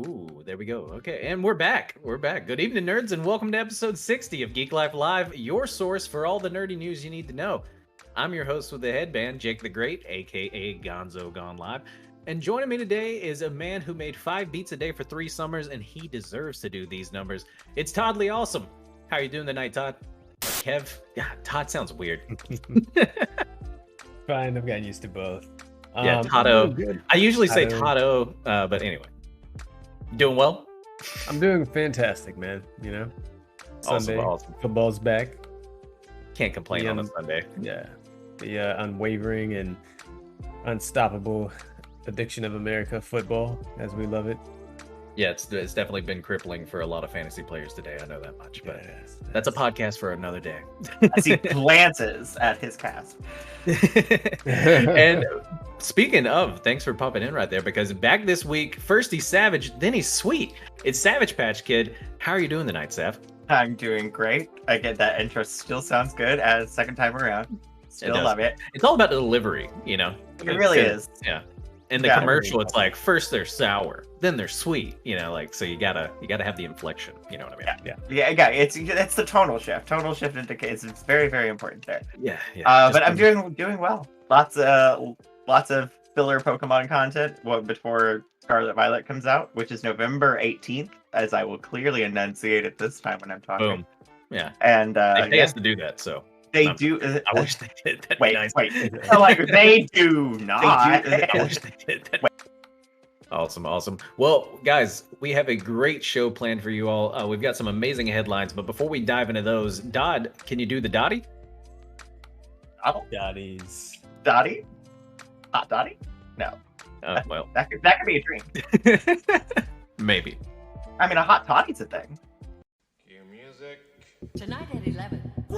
Ooh, there we go. Okay, and we're back. We're back. Good evening, nerds, and welcome to episode 60 of Geeklife Live, your source for all the nerdy news you need to know. I'm your host with the headband, Jake the Great, aka Gonzo Gone Live. And joining me today is a man who made 5 beats a day for 3 summers, and he deserves to do these numbers. It's Todd Lee Awesome. How are you doing tonight, Todd? Or Kev? God, Todd sounds weird. Fine, I've gotten used to both. Yeah, Toddo. I usually say Toddo, but anyway. Doing well? I'm doing fantastic, man. You know, Sunday, awesome. Football's back. Can't complain on a Sunday. Yeah, the unwavering and unstoppable addiction of America, football, as we love it. Yeah, it's definitely been crippling for a lot of fantasy players today. I know that much, but that's a podcast for another day. As he glances at his cast. And speaking of, thanks for popping in right there, because back this week, first he's savage, then he's sweet. It's Savage Patch Kid. How are you doing tonight, Sav? I'm doing great. I get that intro still sounds good as second time around. Still love it. It's all about the delivery, you know? It really is. Yeah. In the commercial, it's like first they're sour, then they're sweet, you know, like, so you gotta have the inflection, you know what I mean? Yeah. It's the tonal shift. Tonal shift indicates it's very, very important there. Yeah. But I'm doing well. Lots of filler Pokemon content before Scarlet Violet comes out, which is November 18th, as I will clearly enunciate it this time when I'm talking. Boom. Yeah. And they has to do that, so. They do. I wish they did. That'd wait, be nice. wait. So, like, they do not. I wish they did. Awesome. Well, guys, we have a great show planned for you all. We've got some amazing headlines, but before we dive into those, Dodd, can you do the Dottie? Dotties. Dottie? Hot Dottie? No. Well, that could be a dream. Maybe. I mean, a hot tottie's a thing. Cue music. Tonight at 11. I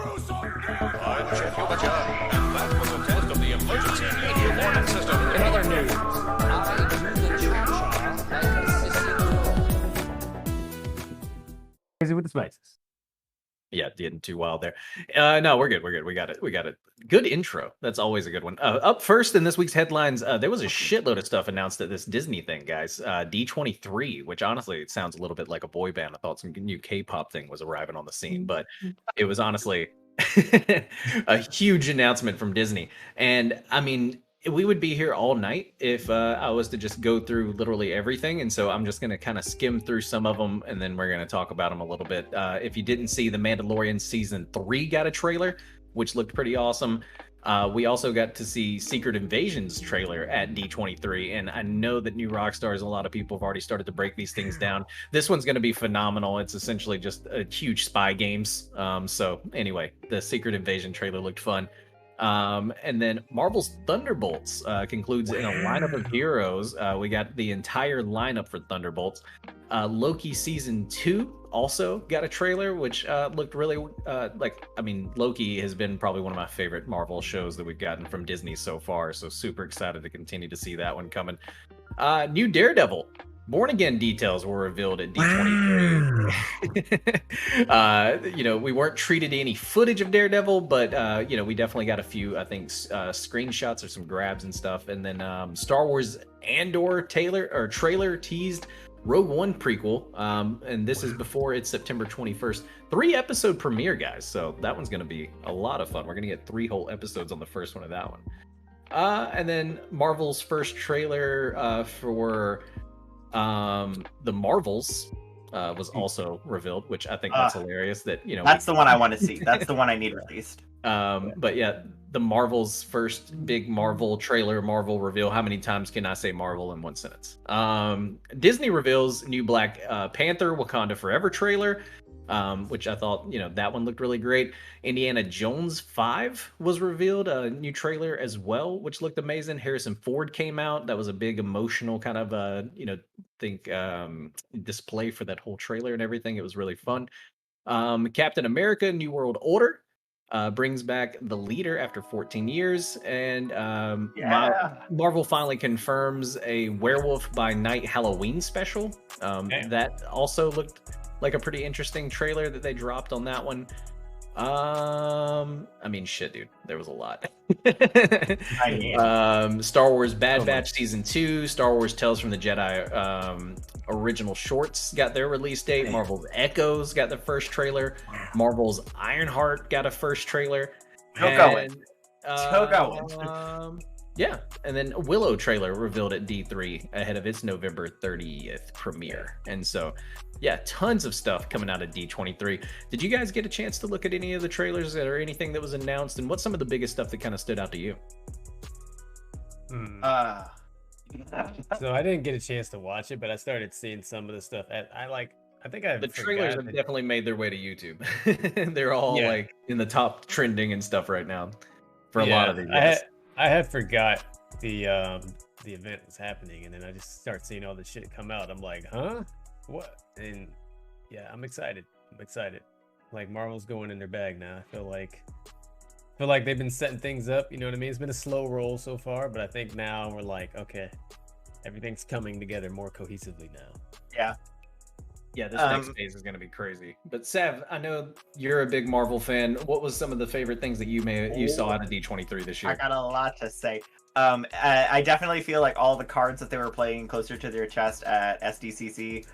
check your job. That was a test of the emergency media warning system. In other news, Crazy with the spices. Yeah, getting too wild there. No, we're good. We got it. Good intro. That's always a good one. Up first in this week's headlines, there was a shitload of stuff announced at this Disney thing, guys. D23, which honestly it sounds a little bit like a boy band. I thought some new K-pop thing was arriving on the scene, but it was honestly a huge announcement from Disney. And I mean, we would be here all night if I was to just go through literally everything. And so I'm just going to kind of skim through some of them, and then we're going to talk about them a little bit. If you didn't see, The Mandalorian Season 3 got a trailer, which looked pretty awesome. We also got to see Secret Invasion's trailer at D23, and I know that new Rockstars and a lot of people have already started to break these things down. This one's going to be phenomenal. It's essentially just a huge spy games. So anyway, the Secret Invasion trailer looked fun. And then Marvel's Thunderbolts concludes in a lineup of heroes. We got the entire lineup for Thunderbolts. Loki Season 2 also got a trailer, which looked really Loki has been probably one of my favorite Marvel shows that we've gotten from Disney so far. So super excited to continue to see that one coming. New Daredevil. Born Again details were revealed at D23. We weren't treated to any footage of Daredevil, but we definitely got a few, I think, screenshots or some grabs and stuff. And then Star Wars Andor trailer teased Rogue One prequel, and this is before it's September 21st. 3-episode premiere, guys. So that one's going to be a lot of fun. We're going to get 3 whole episodes on the first one of that one. And then Marvel's first trailer for the Marvels was also revealed, which I think that's hilarious. That's the one I want to see. That's the one I need released. But yeah, the Marvel's first big Marvel trailer, Marvel reveal. How many times can I say Marvel in one sentence? Disney reveals new Black Panther Wakanda Forever trailer, which I thought, that one looked really great. Indiana Jones 5 was revealed, a new trailer as well, which looked amazing. Harrison Ford came out. That was a big emotional kind of, display for that whole trailer and everything. It was really fun. Captain America New World Order brings back the leader after 14 years. And Marvel finally confirms a Werewolf by Night Halloween special. That also looked like a pretty interesting trailer that they dropped on that one. I mean, shit, dude, there was a lot. Star Wars Bad Batch Season 2, Star Wars Tales from the Jedi Original Shorts got their release date. Marvel's Echoes got the first trailer. Marvel's Ironheart got a first trailer. Still going. Yeah, and then Willow trailer revealed at D3 ahead of its November 30th premiere. And so, yeah, tons of stuff coming out of D23. Did you guys get a chance to look at any of the trailers or anything that was announced? And what's some of the biggest stuff that kind of stood out to you? So I didn't get a chance to watch it, but I started seeing some of the stuff. I think The trailers have definitely made their way to YouTube. They're all like in the top trending and stuff right now for a lot of these. I had forgot the event was happening, and then I just start seeing all the shit come out. I'm like, huh? What? And yeah, I'm excited. Like Marvel's going in their bag now. I feel like they've been setting things up. You know what I mean? It's been a slow roll so far, but I think now we're like, okay, everything's coming together more cohesively now. Yeah, this next phase is going to be crazy. But Sav, I know you're a big Marvel fan. What was some of the favorite things that you saw out of D23 this year? I got a lot to say. I definitely feel like all the cards that they were playing closer to their chest at SDCC,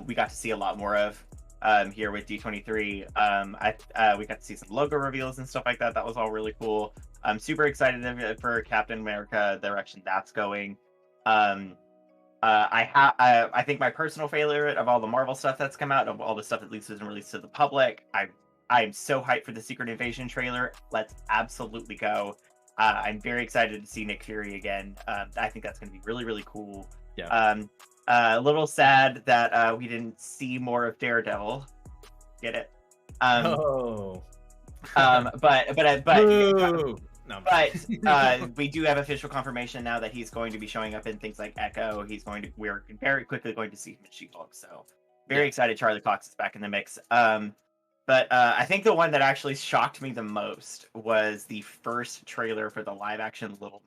we got to see a lot more of here with D23. We got to see some logo reveals and stuff like that. That was all really cool. I'm super excited for Captain America, the direction that's going. I think my personal favorite of all the Marvel stuff that's come out, of all the stuff that at least isn't released to the public, I am so hyped for the Secret Invasion trailer. Let's absolutely go. I'm very excited to see Nick Fury again. I think that's going to be really, really cool. Yeah. A little sad that we didn't see more of Daredevil. Get it? But we do have official confirmation now that he's going to be showing up in things like Echo. We're very quickly going to see him in She-Hulk. So very excited. Charlie Cox is back in the mix. But I think the one that actually shocked me the most was the first trailer for the live action Little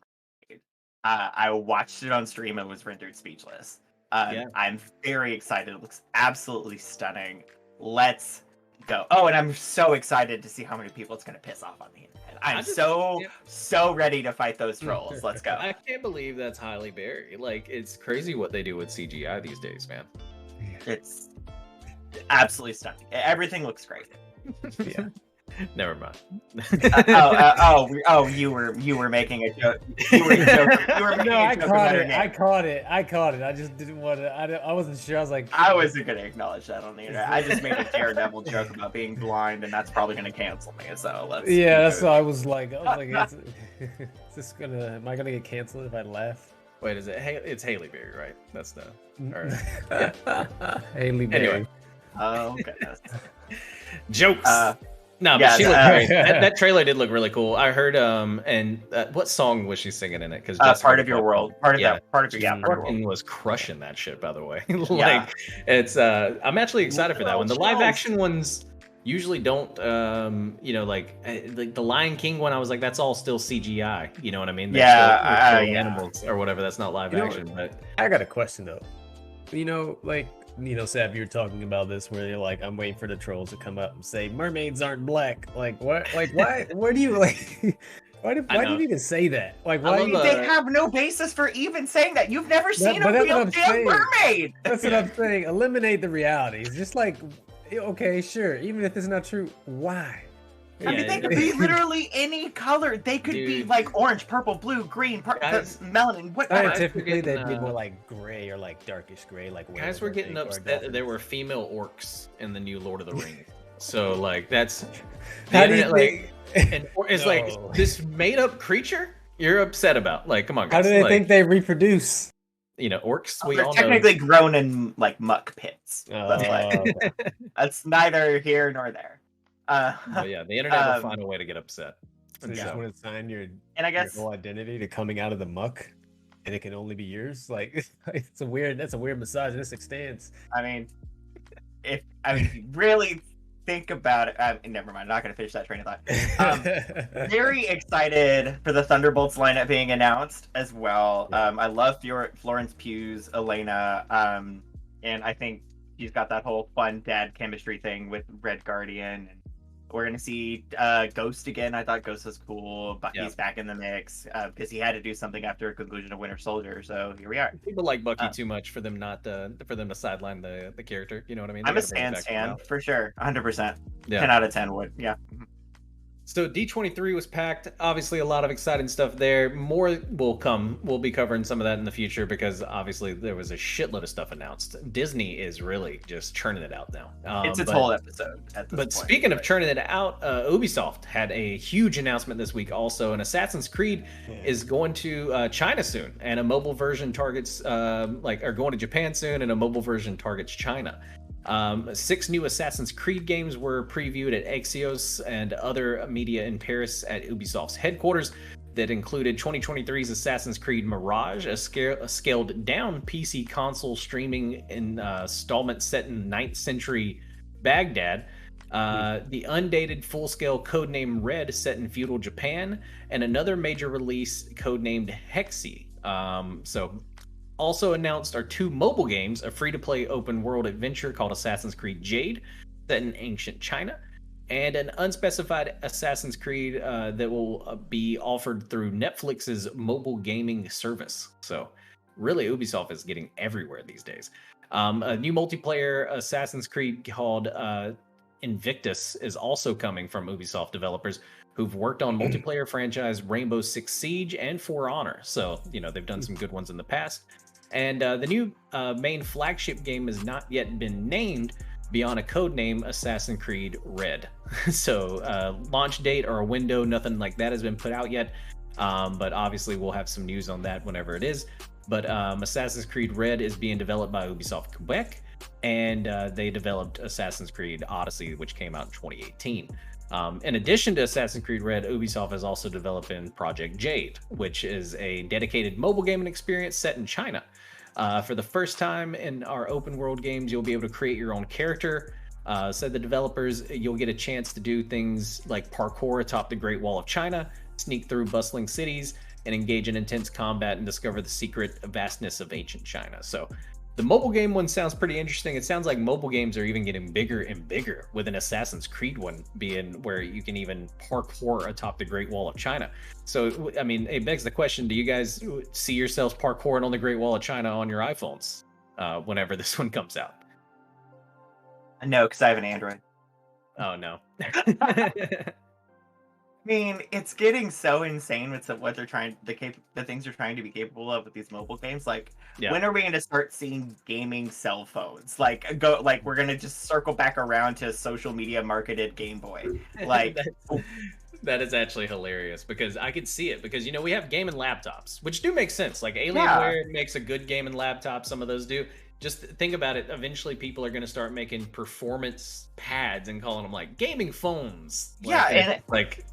Mermaid. I watched it on stream and was rendered speechless. I'm very excited. It looks absolutely stunning. Let's go. Oh, and I'm so excited to see how many people it's going to piss off on the internet. I'm so ready to fight those trolls. Let's go. I can't believe that's Halle Berry. Like, it's crazy what they do with CGI these days, man. It's absolutely stunning. Everything looks great. Yeah. Never mind. You were making a joke. You were making No, a joke about her name. I caught it. I just didn't want to. I wasn't sure. I was like, I wasn't going to acknowledge that on the internet. I just made a Daredevil joke about being blind, and that's probably going to cancel me. So let's. Yeah, that's what I was like. Is this gonna? Am I gonna get canceled if I laugh? Wait, is it? It's Halle Berry, right? That's the. All right. Halle Berry. Anyway. Oh goodness. Jokes. No, but she looked great. That trailer did look really cool. I heard and what song was she singing in it? Because Part of Your World. Part of your world was crushing that shit. By the way, like it's. I'm actually excited for that one. The live action ones usually don't. Like the Lion King one. I was like, that's all still CGI. You know what I mean? They're still animals or whatever. That's not live action. But I got a question though. Sav, you were talking about this where you're like, I'm waiting for the trolls to come up and say mermaids aren't black. Like what? Like why? Where do you like? Why do you even say that? Like why? They have no basis for even saying that. You've never seen a real damn mermaid. That's what I'm saying. Eliminate the reality. It's just like, okay, sure. Even if it's not true, why? I mean, they could be literally any color. They could be like orange, purple, blue, green, melanin. What? Scientifically, they'd be more like gray or like darkish gray. Like guys were getting upset that there were female orcs in the new Lord of the Rings. So like that's how do you think? And it's like this made-up creature you're upset about. Like, come on, guys. How do they think they reproduce? Orcs. They're technically grown in like muck pits. That's neither here nor there. But yeah, the internet will find a way to get upset. So you just want to sign your whole identity to coming out of the muck, and it can only be yours. Like that's a weird misogynistic stance. I mean, if you really think about it, never mind. I'm not going to finish that train of thought. Very excited for the Thunderbolts lineup being announced as well. I love Florence Pugh's Elena, and I think she's got that whole fun dad chemistry thing with Red Guardian. We're gonna see Ghost again. I thought Ghost was cool, but Yeah. he's back in the mix because he had to do something after a conclusion of Winter Soldier. So here we are. People like Bucky Uh, too much for them not for them to sideline the character. You know what I mean? They I'm a gotta bring it Stan back stan now. for sure, 100%. Yeah. 10 out of 10 would, yeah. So D23 was packed. Obviously, a lot of exciting stuff there. More will come. We'll be covering some of that in the future because obviously there was a shitload of stuff announced. Disney is really just churning it out now. It's its but- whole episode at this But point. speaking of churning it out, Ubisoft had a huge announcement this week also. And Assassin's Creed is going to China soon. And a mobile version targets, are going to Japan soon, and a mobile version targets China. 6 new Assassin's Creed games were previewed at Axios and other media in Paris at Ubisoft's headquarters. That included 2023's Assassin's Creed Mirage, a scaled down PC console streaming installment set in 9th century Baghdad. The undated full-scale codename Red set in feudal Japan, and another major release codenamed Hexi. Also announced are 2 mobile games, a free-to-play open-world adventure called Assassin's Creed Jade, set in ancient China, and an unspecified Assassin's Creed that will be offered through Netflix's mobile gaming service. So, really, Ubisoft is getting everywhere these days. A new multiplayer Assassin's Creed called Invictus is also coming from Ubisoft developers who've worked on multiplayer franchise Rainbow Six Siege and For Honor. So, they've done some good ones in the past. And the new main flagship game has not yet been named beyond a code name Assassin's Creed Red. So launch date or a window, nothing like that has been put out yet. But obviously we'll have some news on that whenever it is. But Assassin's Creed Red is being developed by Ubisoft Quebec. And they developed Assassin's Creed Odyssey, which came out in 2018. In addition to Assassin's Creed Red, Ubisoft is also developing Project Jade, which is a dedicated mobile gaming experience set in China. For the first time in our open world games, you'll be able to create your own character. Said the developers, you'll get a chance to do things like parkour atop the Great Wall of China, sneak through bustling cities, and engage in intense combat and discover the secret vastness of ancient China. So the mobile game one sounds pretty interesting. It sounds like mobile games are even getting bigger and bigger, with an Assassin's Creed one being where you can even parkour atop the Great Wall of China. So, I mean, it begs the question, do you guys see yourselves parkouring on the Great Wall of China on your iPhones whenever this one comes out? No, because I have an Android. Oh, no. I mean, it's getting so insane with what they're trying, the things they're trying to be capable of with these mobile games. Like, when are we going to start seeing gaming cell phones? Like, we're going to just circle back around to social media marketed Game Boy. Like, that is actually hilarious because I could see it because, we have gaming laptops, which do make sense. Like Alienware makes a good gaming laptop. Some of those do. Just think about it. Eventually, people are going to start making performance pads and calling them like gaming phones. And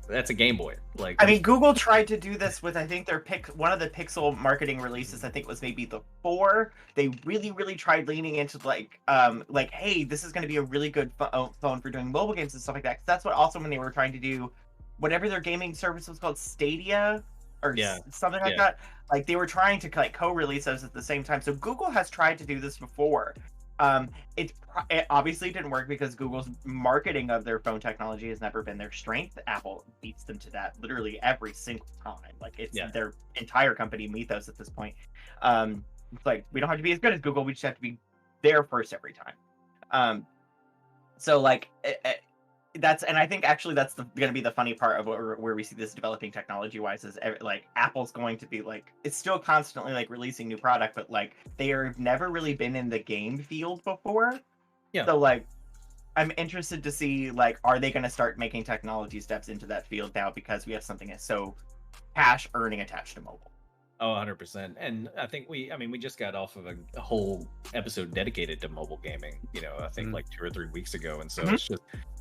that's a Game Boy. I mean, Google tried to do this with their one of the Pixel marketing releases. I think was maybe the 4. They really, really tried leaning into hey, this is going to be a really good phone for doing mobile games and stuff like that. 'Cause that's what also when they were trying to do whatever their gaming service was called, Stadia or something like that. Like they were trying to co-release those at the same time. So Google has tried to do this before. It obviously didn't work because Google's marketing of their phone technology has never been their strength. Apple beats them to that literally every single time. Like it's their entire company ethos at this point. It's like we don't have to be as good as Google. We just have to be there first every time. And I think actually that's going to be the funny part of where we see this developing technology wise is like Apple's going to be it's still constantly releasing new product, but they have never really been in the game field before. Yeah. So I'm interested to see are they going to start making technology steps into that field now because we have something that's so cash earning attached to mobile. Oh, 100%. And I think we just got off of a whole episode dedicated to mobile gaming, I think 2 or 3 weeks ago. And so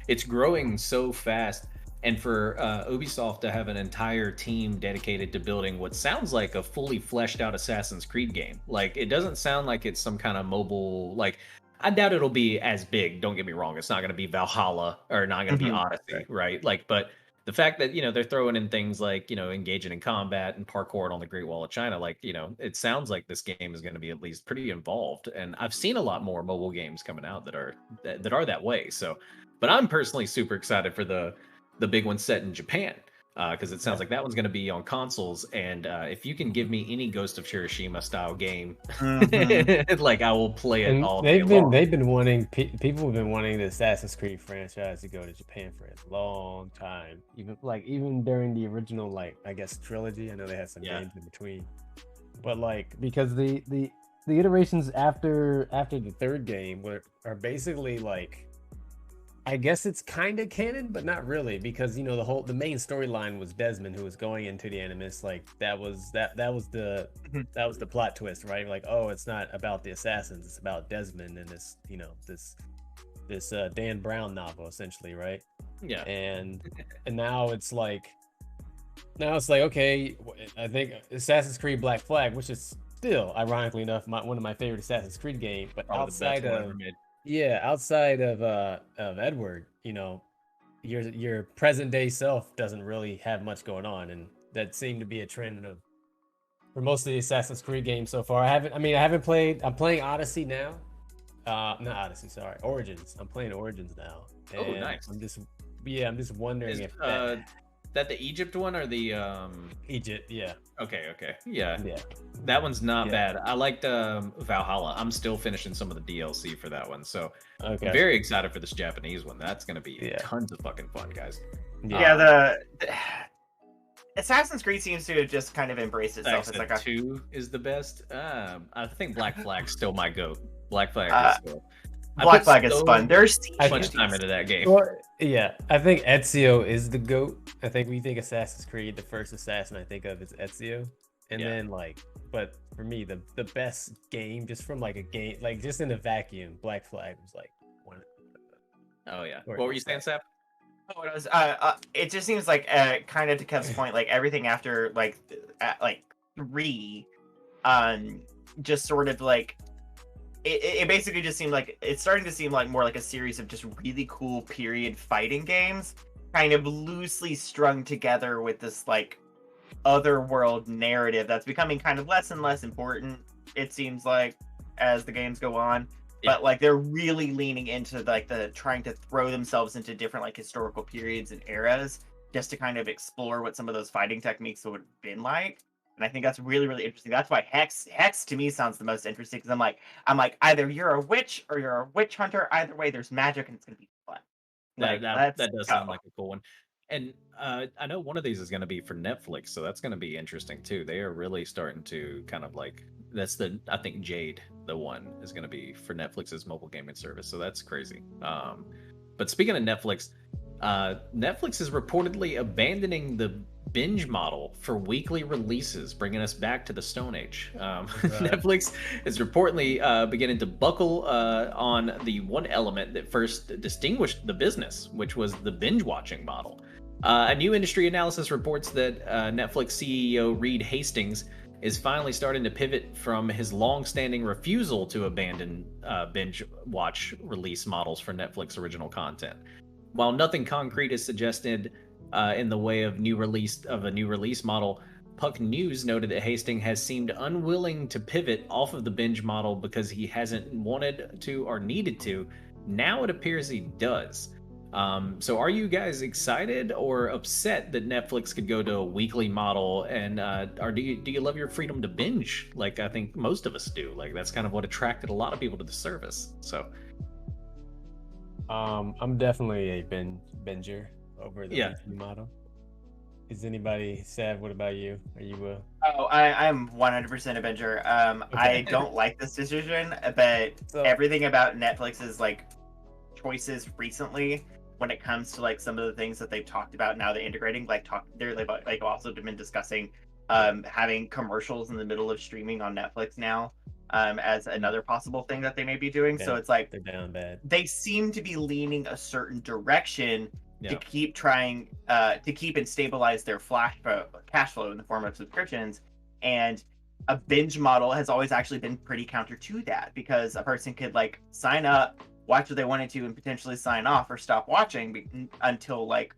it's growing so fast. And for Ubisoft to have an entire team dedicated to building what sounds like a fully fleshed out Assassin's Creed game. It doesn't sound like it's some kind of mobile, I doubt it'll be as big. Don't get me wrong. It's not going to be Valhalla or not going to be Odyssey, right? But the fact that they're throwing in things like engaging in combat and parkour on the Great Wall of China, like it sounds like this game is going to be at least pretty involved. And I've seen a lot more mobile games coming out that are that way. So, but I'm personally super excited for the big one set in Japan. Because it sounds like that one's going to be on consoles, and if you can give me any Ghost of Tsushima style game, like I will play it And all they've day been long. they've been wanting people have been wanting the Assassin's Creed franchise to go to Japan for a long time. Even during the original, like, I guess, trilogy. I know they had some Yeah. games in between, but like, because the iterations after the third game are basically like, I guess it's kind of canon, but not really, because the main storyline was Desmond, who was going into the Animus. Like that was the plot twist, right? Like, oh, it's not about the Assassins, it's about Desmond and this Dan Brown novel, essentially, right? Yeah. And now it's like okay, I think Assassin's Creed Black Flag, which is still, ironically enough, one of my favorite Assassin's Creed games, but Probably the best outside one of ever made. outside of Edward, your present day self doesn't really have much going on, and that seemed to be a trend for most of the Assassin's Creed games so far. I haven't played. I'm playing Odyssey now. Not Odyssey, sorry, Origins. I'm playing Origins now. Oh, and nice. I'm just wondering Is if that the Egypt one or the Egypt, yeah. Okay, yeah. Yeah. That one's not Yeah. bad. I liked Valhalla. I'm still finishing some of the DLC for that one, so Okay. I'm very excited for this Japanese one. That's gonna be Yeah. tons of fucking fun, guys. Yeah, the Assassin's Creed seems to have just kind of embraced itself. It's like a 2 is the best. I think Black Flag's still my goat. Black Flag is still. I Black put Flag is so fun. There's much time into that game. Well, yeah, I think Ezio is the GOAT. I think we think Assassin's Creed, the first Assassin I think of is Ezio. And Yeah. then but for me, the best game, just from like a game, like just in a vacuum, Black Flag was like one. Oh yeah. Or- What were you saying, Sap? Oh, it was. It just seems like, kind of to Kev's point, like everything after like 3, just sort of like it basically just seemed like it's starting to seem like more like a series of just really cool period fighting games, kind of loosely strung together with this like otherworld narrative that's becoming kind of less and less important, it seems like, as the games go on. Yeah. But like they're really leaning into like the trying to throw themselves into different like historical periods and eras just to kind of explore what some of those fighting techniques would have been like. And I think that's really, really interesting. That's why Hex to me sounds the most interesting, because I'm like either you're a witch or you're a witch hunter. Either way, there's magic and it's gonna be fun. Like, That let's does go. sound like a cool one. And I know one of these is going to be for Netflix, so that's going to be interesting too. They are really starting to kind of like I think Jade, the one, is going to be for Netflix's mobile gaming service. So that's crazy. But speaking of Netflix, Netflix is reportedly abandoning the binge model for weekly releases, bringing us back to the Stone Age. Netflix is reportedly beginning to buckle on the one element that first distinguished the business, which was the binge watching model. A new industry analysis reports that Netflix CEO Reed Hastings is finally starting to pivot from his long-standing refusal to abandon binge watch release models for Netflix original content. While nothing concrete is suggested in the way of a new release model, Puck News noted that Hastings has seemed unwilling to pivot off of the binge model because he hasn't wanted to or needed to. Now it appears he does. So are you guys excited or upset that Netflix could go to a weekly model, and or do you love your freedom to binge like I think most of us do? Like that's kind of what attracted a lot of people to the service. So I'm definitely a binger over the weekly model. Is anybody sad? What about you? Are you Oh, I'm 100% a binger. I don't like this decision, but everything about Netflix's like choices recently, when it comes to like some of the things that they've talked about now, they're integrating they've also been discussing having commercials in the middle of streaming on Netflix now, as another possible thing that they may be doing. So it's like they're down bad. They seem to be leaning a certain direction to keep trying to keep and stabilize their cash flow in the form of subscriptions. And a binge model has always actually been pretty counter to that, because a person could like sign up, watch what they wanted to, and potentially sign off or stop watching until like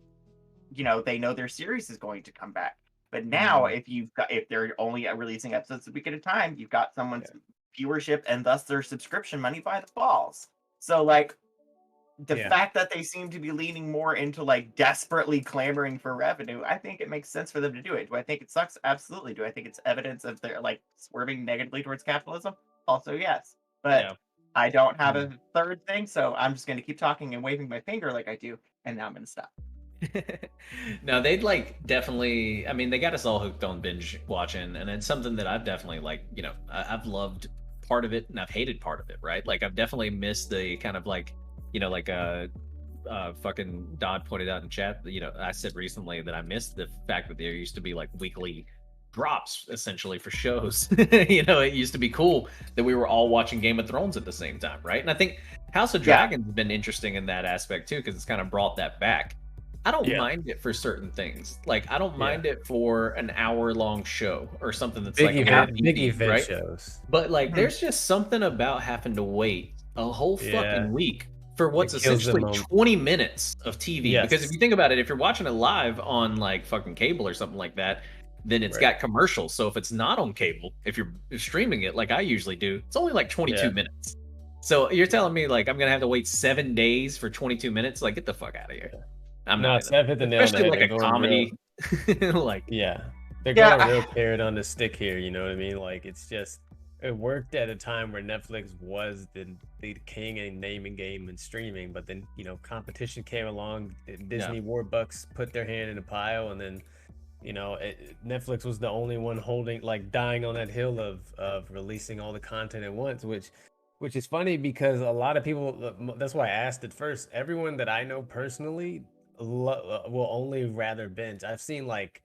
they know their series is going to come back. But now, if they're only releasing episodes a week at a time, you've got someone's viewership and thus their subscription money by the balls. So like the fact that they seem to be leaning more into like desperately clamoring for revenue, I think it makes sense for them to do it. Do I think it sucks? Absolutely. Do I think it's evidence of their like swerving negatively towards capitalism? Also, yes. But I don't have a third thing, so I'm just going to keep talking and waving my finger like I do, and now I'm going to stop. No, they'd like definitely. I mean, they got us all hooked on binge watching, and it's something that I've definitely like. I've loved part of it, and I've hated part of it. Right? Like I've definitely missed the kind of like, fucking Dodd pointed out in chat. I said recently that I missed the fact that there used to be like weekly drops essentially for shows. It used to be cool that we were all watching Game of Thrones at the same time, right? And I think House of Dragons has been interesting in that aspect too, because it's kind of brought that back. I don't mind it for certain things. Like I don't mind it for an hour-long show or something that's big event right? shows. But like, there's just something about having to wait a whole fucking week for what's essentially 20 minutes of TV. Yes. Because if you think about it, if you're watching it live on like fucking cable or something like that, then it's got commercials. So if it's not on cable, if you're streaming it like I usually do, it's only like 22 minutes. So you're telling me like I'm gonna have to wait 7 days for 22 minutes? Like get the fuck out of here. I'm not hit the nail especially like a comedy. Like they're going real carrot on the stick here. You know what I mean? Like it's just it worked at a time where Netflix was the king in naming game and streaming, but then competition came along. Disney Warbucks put their hand in a pile, and then Netflix was the only one holding like dying on that hill of releasing all the content at once, which is funny because a lot of people. That's why I asked it first. Everyone that I know personally will only rather binge. I've seen like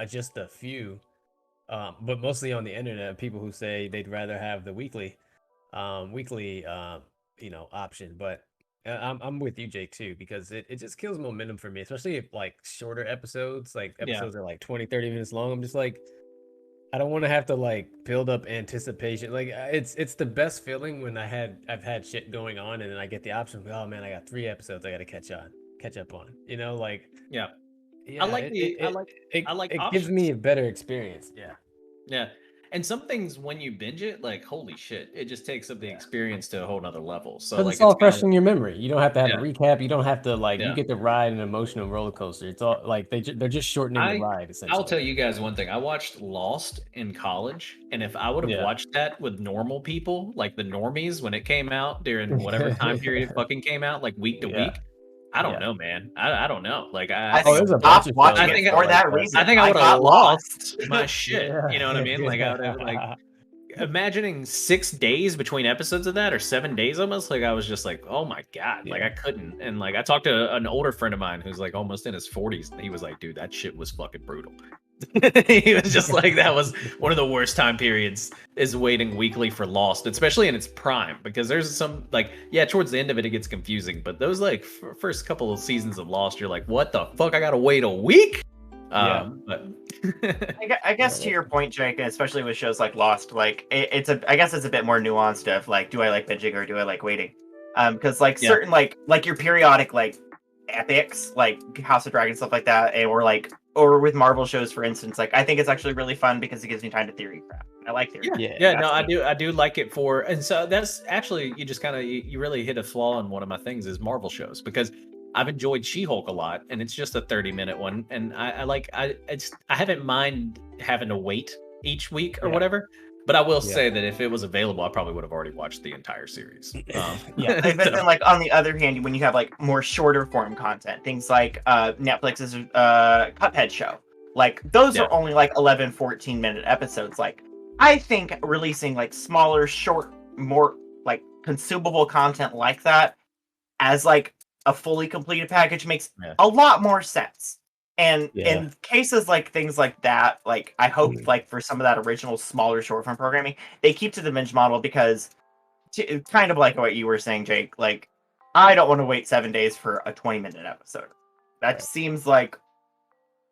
just a few, but mostly on the internet, people who say they'd rather have the weekly option. But I'm with you, Jake, too, because it just kills momentum for me, especially if like shorter episodes, like episodes are like 20-30 minutes long. I'm just like, I don't want to have to like build up anticipation. Like it's the best feeling when I've had shit going on and then I get the option. Oh man, I got 3 episodes I got to catch up on. I like it gives me a better experience. Yeah. And some things when you binge it, like holy shit, it just takes up the experience to a whole nother level. So like it's all fresh in your memory. You don't have to have a recap. You don't have to you get to ride an emotional roller coaster. It's all like they're just shortening the ride. Essentially, I'll tell you guys one thing. I watched Lost in college, and if I would have watched that with normal people, like the normies, when it came out during whatever time period it fucking came out, like week to week. I don't know, man. I don't know. Like I think for that reason. I think I would have lost my shit. You know what I mean? Like I would have like imagining 6 days between episodes of that, or 7 days almost. Like I was just like, oh my god, like I couldn't. And like I talked to an older friend of mine who's like almost in his 40s, and he was like, dude, that shit was fucking brutal. He was just like, that was one of the worst time periods is waiting weekly for Lost, especially in its prime, because there's some like towards the end of it gets confusing, but those like first couple of seasons of Lost, you're like, what the fuck, I gotta wait a week. But I guess to your point, Jake, especially with shows like Lost, like I guess it's a bit more nuanced of like, do I like binging or do I like waiting? Because like certain like your periodic like epics like House of Dragons, stuff like that, or with Marvel shows, for instance, like I think it's actually really fun because it gives me time to theory craft. I like theory. I do like it for, and so that's actually you just kind of you really hit a flaw on one of my things is Marvel shows, because I've enjoyed She-Hulk a lot, and it's just a 30-minute one, and I haven't mind having to wait each week or whatever. But I will say that if it was available, I probably would have already watched the entire series. But then, like on the other hand, when you have like more shorter form content, things like Netflix's Cuphead show, like those are only like 11, 14-minute episodes. Like I think releasing like smaller, short, more like consumable content like that as like a fully completed package makes a lot more sense. And in cases like things like that, like I hope like for some of that original smaller short form programming, they keep to the binge model, because kind of like what you were saying, Jake, like I don't want to wait 7 days for a 20-minute episode. That seems like,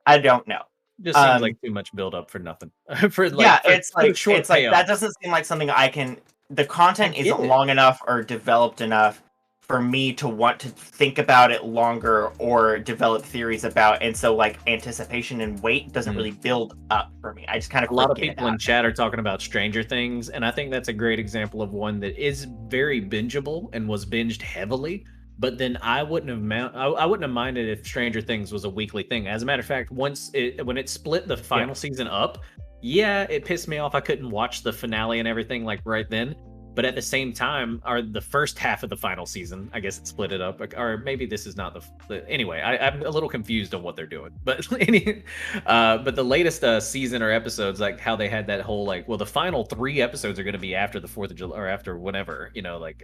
I don't know. Just seems like too much build up for nothing. It's like that doesn't seem like something I can. The content isn't long enough or developed enough for me to want to think about it longer or develop theories about, and so like anticipation and weight doesn't really build up for me. I just kind of A lot of forget people about in chat are talking about Stranger Things, and I think that's a great example of one that is very bingeable and was binged heavily. But then I wouldn't have minded if Stranger Things was a weekly thing. As a matter of fact, when it split the final season up, yeah, it pissed me off. I couldn't watch the finale and everything like right then. But at the same time, the first half of the final season, I guess it split it up, or maybe this is not anyway. I'm a little confused on what they're doing, but but the latest season or episodes, like how they had that whole like, well, the final 3 episodes are going to be after the 4th of July or after whenever, like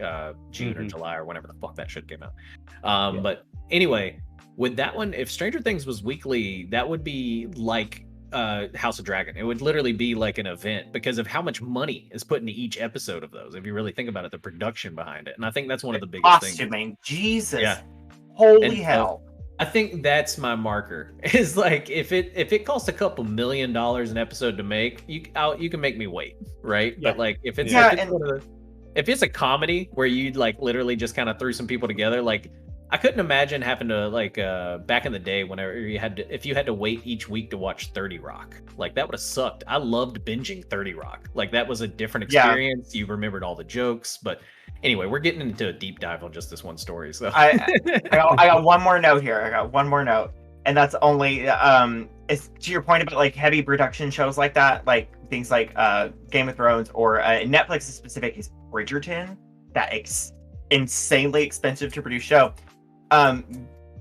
June or July or whenever the fuck that shit came out. But anyway, with that one, if Stranger Things was weekly, that would be like House of Dragon. It would literally be like an event because of how much money is put into each episode of those. If you really think about it, the production behind it, and I think that's one of the biggest things. Costuming, Jesus, yeah, holy hell! I think that's my marker. Is like if it costs a couple $1 million an episode to make, you can make me wait, right? Yeah. But like if it's if it's a comedy where you like literally just kind of threw some people together, like I couldn't imagine having to like back in the day whenever if you had to wait each week to watch 30 Rock. Like that would have sucked. I loved binging 30 Rock. Like that was a different experience. You remembered all the jokes, but anyway, we're getting into a deep dive on just this one story. So I got one more note here. I got one more note, and that's only it's to your point about like heavy production shows like that, like things like Game of Thrones or Netflix specific is Bridgerton, that insanely expensive to produce show.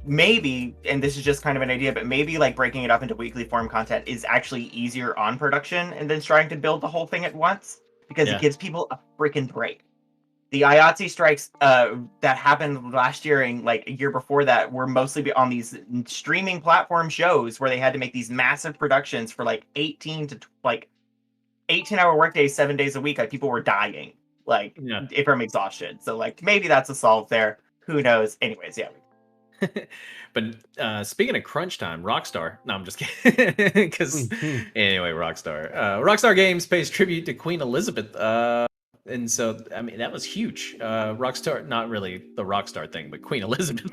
Maybe, and this is just kind of an idea, but maybe like breaking it up into weekly form content is actually easier on production and then trying to build the whole thing at once because it gives people a freaking break. The IATSE strikes that happened last year and like a year before that were mostly on these streaming platform shows where they had to make these massive productions for like 18-hour workdays, 7 days a week. Like people were dying, like from exhaustion. So like maybe that's a solve there. Who knows? Anyways, yeah. But speaking of crunch time, Rockstar. No, I'm just kidding. Because anyway, Rockstar Games pays tribute to Queen Elizabeth. And so, I mean, that was huge. Rockstar, not really the Rockstar thing, but Queen Elizabeth.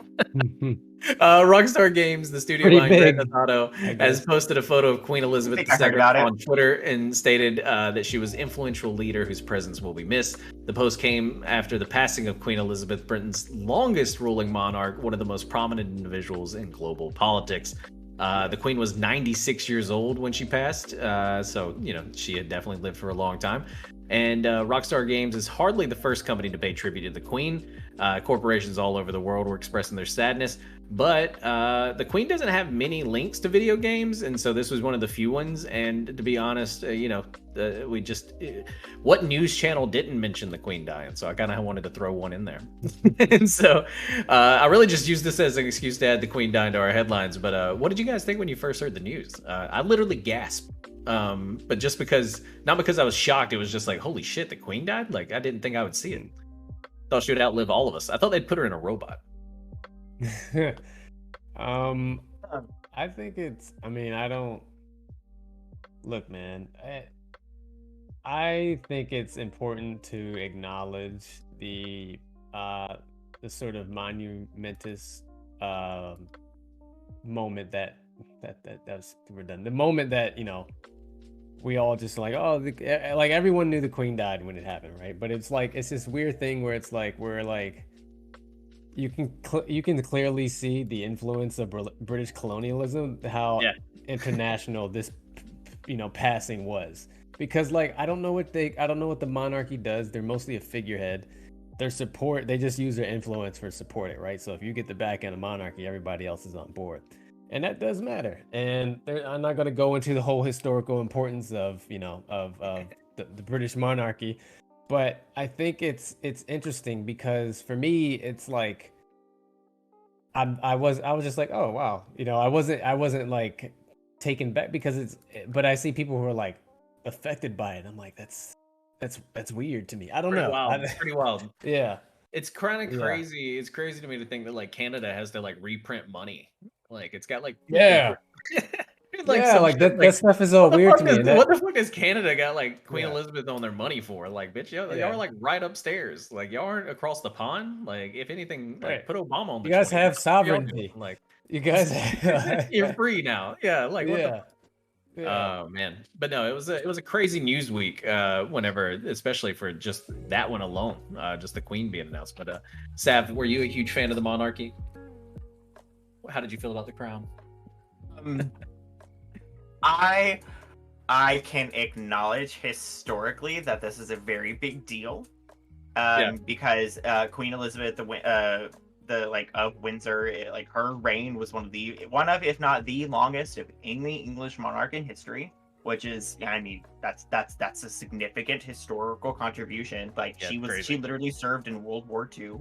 Rockstar Games, the studio behind Grand Theft Auto, has posted a photo of Queen Elizabeth II on Twitter and stated that she was an influential leader whose presence will be missed. The post came after the passing of Queen Elizabeth, Britain's longest ruling monarch, one of the most prominent individuals in global politics. The Queen was 96 years old when she passed, so, she had definitely lived for a long time. And Rockstar Games is hardly the first company to pay tribute to the Queen. Corporations all over the world were expressing their sadness, but the Queen doesn't have many links to video games, and so this was one of the few ones. And to be honest, what news channel didn't mention the Queen dying? So I kind of wanted to throw one in there. And so I really just used this as an excuse to add the Queen dying to our headlines. But what did you guys think when you first heard the news? I literally gasped. But just not because I was shocked, it was just like, holy shit, the Queen died? Like, I didn't think I would see it. Thought she would outlive all of us. I thought they'd put her in a robot. I think look, man, I think it's important to acknowledge the sort of monumentous moment that was redundant. The moment that we all just like, like everyone knew the Queen died when it happened, right? But it's like it's this weird thing where it's like we're like you can clearly see the influence of British colonialism, how international this passing was, because like I don't know what the monarchy does. They're mostly a figurehead. They just use their influence for support it, right? So if you get the back end of monarchy, everybody else is on board. And that does matter. And I'm not going to go into the whole historical importance of the British monarchy, but I think it's interesting because for me it's like I was just like, oh wow, I wasn't like taken back because but I see people who are like affected by it. I'm like that's weird to me. I don't know. It's pretty wild. Yeah. It's kind of crazy. It's crazy to me to think that like Canada has to like reprint money. Like it's got like yeah, some like shit that stuff is all weird to me. what the fuck has Canada got like Queen Yeah. Elizabeth on their money for? Like, bitch, y'all Yeah. are like right upstairs. Like, y'all aren't across the pond. Like, if anything, like Right. put Obama on the. You guys 20. have What y'all doing? sovereignty. Like, You guys have, you're free now. Yeah, like what the. yeah. Yeah. Oh man, but no, it was a crazy news week. Whenever, especially for just that one alone, just the Queen being announced. But Sav, were you a huge fan of the monarchy? How did you feel about the crown? I can acknowledge historically that this is a very big deal, because Queen Elizabeth, the like of Windsor, like her reign was one of if not the longest of any English monarch in history, which is, I mean, that's a significant historical contribution. Like she literally served in World War II,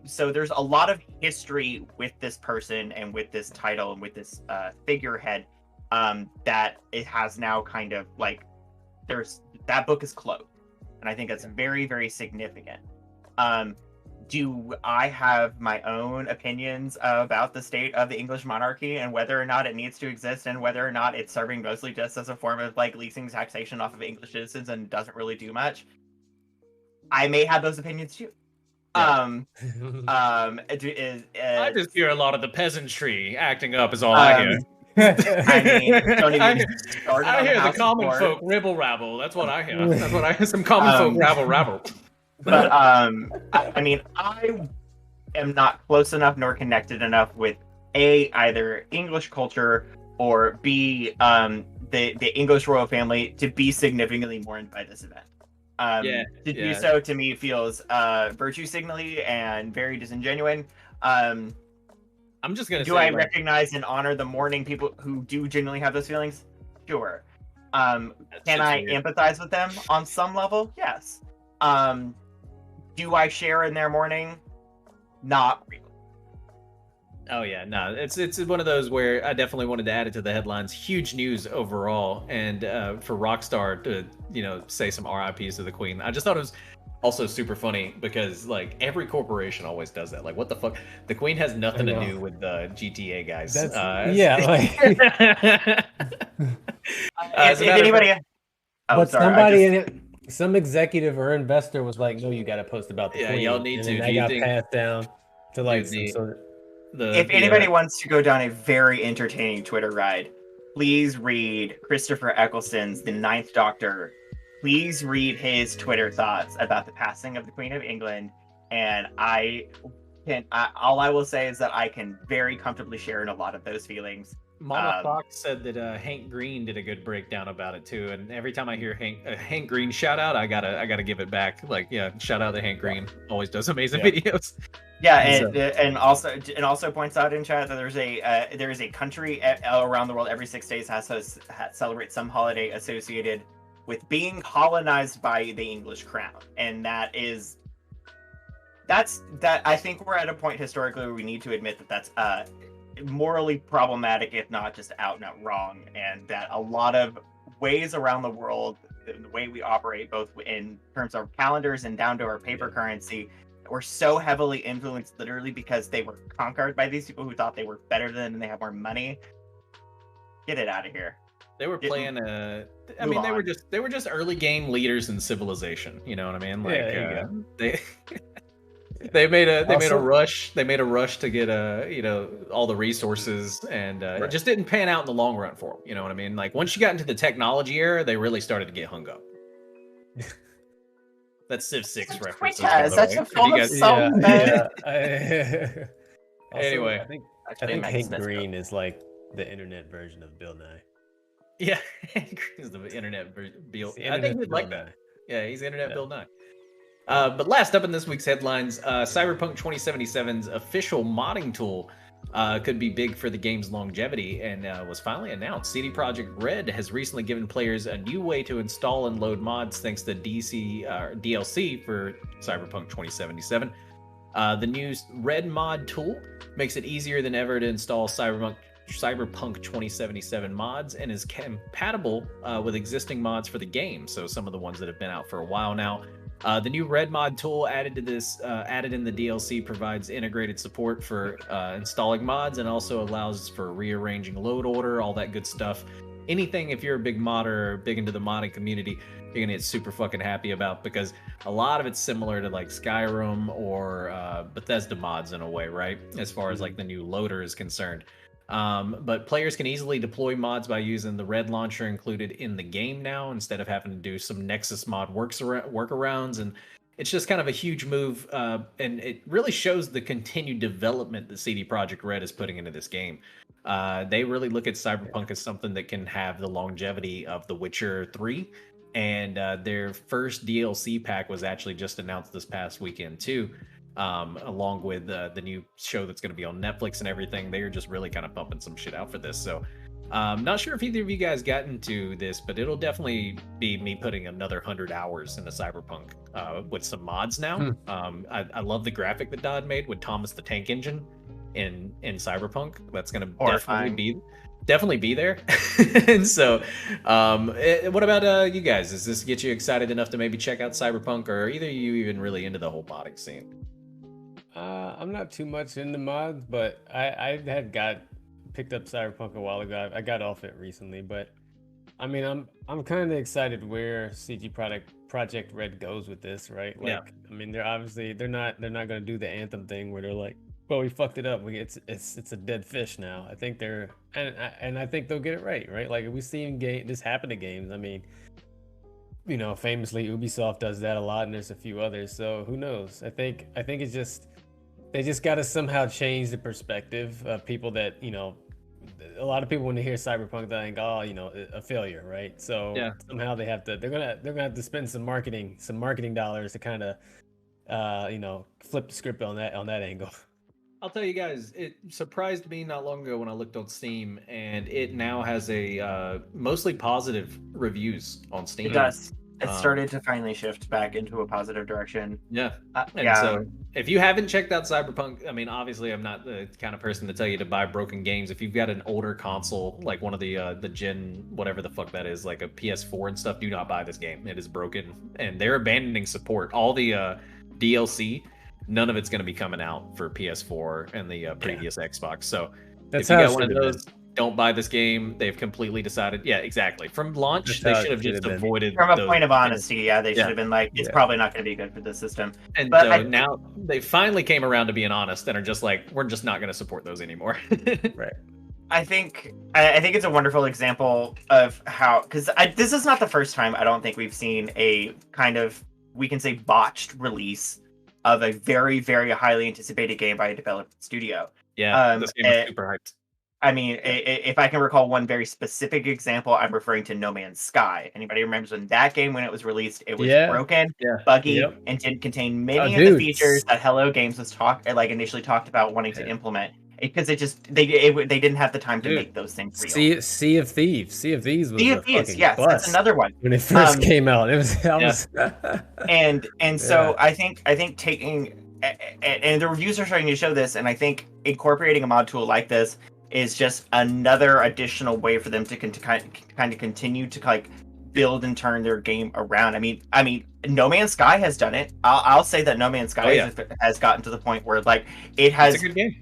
so there's a lot of history with this person and with this title and with this figurehead, that it has now kind of like that book is closed, and I think that's very, very significant. Do I have my own opinions about the state of the English monarchy and whether or not it needs to exist and whether or not it's serving mostly just as a form of like leasing taxation off of English citizens and doesn't really do much? I may have those opinions too. Yeah. I just hear a lot of the peasantry acting up is all I hear. I mean, don't even start I on hear the House of common Lords. folk ribble rabble. That's what I hear. That's what I hear. Some common folk rabble rabble. But I mean, I am not close enough nor connected enough with either English culture or B the English royal family to be significantly mourned by this event. To do so to me feels virtue signaling and very disingenuous. I'm just gonna do say, I recognize and honor the mourning people who do genuinely have those feelings? Sure. Can I empathize with them on some level? Yes. Do I share in their mourning? Not really. Oh yeah, no, it's one of those where I definitely wanted to add it to the headlines. Huge news overall, and for Rockstar to say some RIPs to the Queen. I just thought it was also super funny because like every corporation always does that. Like what the fuck? The Queen has nothing to do with the GTA guys. That's, if anybody, but somebody some executive or investor was like, "No, you got to post about the Queen." Y'all need and to. Then I got passed down to like some sort of. If anybody wants to go down a very entertaining Twitter ride, please read Christopher Eccleston's The Ninth Doctor. Please read his Twitter thoughts about the passing of the Queen of England, and all I will say is that I can very comfortably share in a lot of those feelings. Mama Fox said that Hank Green did a good breakdown about it too, and every time I hear Hank Green shout out, I gotta give it back. Like, shout out to Hank Green. Always does amazing videos. Yeah, and also points out in chat that there is a country around the world every 6 days has to celebrate some holiday associated with being colonized by the English crown, and that's I think we're at a point historically where we need to admit that that's morally problematic, if not just out and out wrong, and that a lot of ways around the world, the way we operate, both in terms of calendars and down to our paper currency, were so heavily influenced literally because they were conquered by these people who thought they were better than them and they have more money. Get it out of here. They were playing they were just early game leaders in civilization. You know what I mean? Like they made a rush to get all the resources, and it just didn't pan out in the long run for them. You know what I mean? Like once you got into the technology era, they really started to get hung up. That's Civ 6 reference. Such a form of song. Anyway, I think Hank Green is like the internet version of Bill Nye. Yeah, Hank Green is the internet Bill. I think he'd like that. Yeah, he's internet Bill Nye. But last up in this week's headlines, Cyberpunk 2077's official modding tool could be big for the game's longevity, and was finally announced. CD Projekt Red has recently given players a new way to install and load mods thanks to DLC for Cyberpunk 2077. The new Red mod tool makes it easier than ever to install Cyberpunk 2077 mods and is compatible with existing mods for the game. So some of the ones that have been out for a while now. The new red mod tool added to this, added in the DLC, provides integrated support for installing mods and also allows for rearranging load order, all that good stuff. Anything, if you're a big modder or big into the modding community, you're gonna get super fucking happy about, because a lot of it's similar to like Skyrim or Bethesda mods in a way, right? As far as like the new loader is concerned. But players can easily deploy mods by using the red launcher included in the game now, instead of having to do some Nexus mod workarounds. And it's just kind of a huge move, and it really shows the continued development that CD Projekt Red is putting into this game. They really look at Cyberpunk as something that can have the longevity of The Witcher 3. And their first DLC pack was actually just announced this past weekend too, along with the new show that's going to be on Netflix and everything. They are just really kind of pumping some shit out for this. So not sure if either of you guys got into this, but it'll definitely be me putting another 100 hours into Cyberpunk with some mods now. I love the graphic that Dodd made with Thomas the Tank Engine in Cyberpunk. That's going to definitely be there. And so what about you guys? Does this get you excited enough to maybe check out Cyberpunk, or either of you even really into the whole modding scene? I'm not too much into mods, but I had picked up Cyberpunk a while ago. I got off it recently, but I mean, I'm kind of excited where CG Project Red goes with this, right? Like, yeah. I mean, they're not going to do the Anthem thing where they're like, well, we fucked it up. It's a dead fish now. I think and I think they'll get it right? Like, we've seen this happen to games. I mean, you know, famously Ubisoft does that a lot, and there's a few others. So who knows? I think it's just they just got to somehow change the perspective of people that, you know, a lot of people when they hear Cyberpunk, they think, oh, you know, a failure, right? So yeah. Somehow they're gonna have to spend some marketing dollars to kind of you know, flip the script on that angle. I'll tell you guys, it surprised me not long ago when I looked on Steam, and it now has a mostly positive reviews on Steam. It does. It started to finally shift back into a positive direction. Yeah. So if you haven't checked out Cyberpunk, I mean, obviously I'm not the kind of person to tell you to buy broken games. If you've got an older console, like one of the gen, whatever the fuck that is, like a PS4 and stuff, do not buy this game. It is broken, and they're abandoning support. All the DLC, none of it's going to be coming out for PS4 and the previous Xbox. So that's if you got one of those, don't buy this game. They've completely decided. Yeah, exactly. From launch, they should have just avoided. From a point of honesty, they should have been like, it's probably not going to be good for the system. And so now they finally came around to being honest and are just like, we're just not going to support those anymore. Right. I think it's a wonderful example of how, because this is not the first time I don't think we've seen a kind of, we can say, botched release of a very, very highly anticipated game by a development studio. Yeah, this game was super hyped. I mean, if I can recall one very specific example, I'm referring to No Man's Sky. Anybody remembers when that game, when it was released, it was broken, buggy, and didn't contain many of the features that Hello Games was initially talked about wanting to implement. Because they didn't have the time to make those things real. Sea of Thieves. Sea of Thieves was yes, bust that's another one. When it first came out, it was so I think taking and the reviews are starting to show this, and I think incorporating a mod tool like this is just another additional way for them to kind of continue to like build and turn their game around. I mean, No Man's Sky has done it. I'll say that No Man's Sky has gotten to the point where like it has. It's a good game.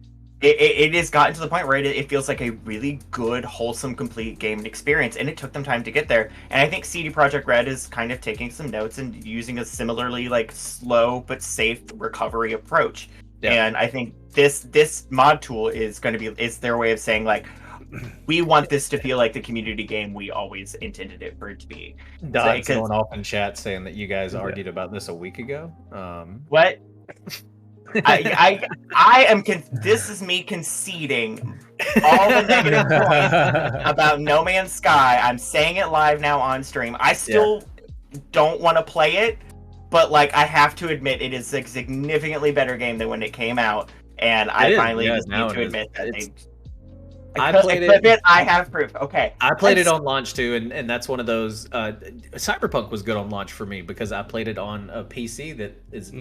It has gotten to the point where it feels like a really good, wholesome, complete game experience, and it took them time to get there. And I think CD Projekt Red is kind of taking some notes and using a similarly like slow but safe recovery approach. Yeah. And I think this mod tool is their way of saying like, we want this to feel like the community game we always intended it for it to be. Dod's going off in chat saying that you guys argued about this a week ago. What? I am. This is me conceding all the negative points about No Man's Sky. I'm saying it live now on stream. I still don't want to play it, but like I have to admit, it is a significantly better game than when it came out, and I finally just need to admit that I played it. I have proof. Okay, I played it on launch too, and that's one of those. Cyberpunk was good on launch for me because I played it on a PC that is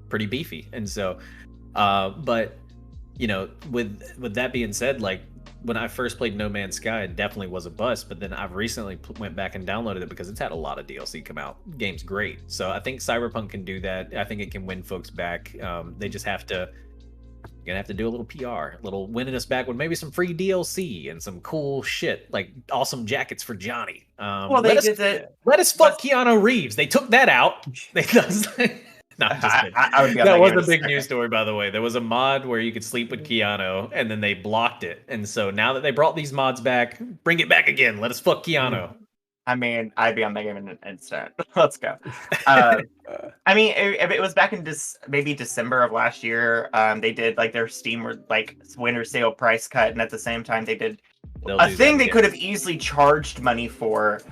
pretty beefy, and so but with that being said, like when I first played No Man's Sky, it definitely was a bust. But then I've recently went back and downloaded it because it's had a lot of DLC come out. Game's great, so I think Cyberpunk can do that. I think it can win folks back. They just have to. You're gonna have to do a little PR, a little winning us back with maybe some free DLC and some cool shit like awesome jackets for Johnny. Well, they did it. Let us fuck Keanu Reeves. They took that out. They no, I'm just kidding. I would be on That was game a big to news story, by the way. There was a mod where you could sleep with Keanu, and then they blocked it. And so now that they brought these mods back, bring it back again. Let us fuck Keanu. I mean, I'd be on the game in an instant. Let's go. I mean, if it was back in maybe December of last year, they did like their Steam like winter sale price cut, and at the same time they did a thing they could have easily charged money for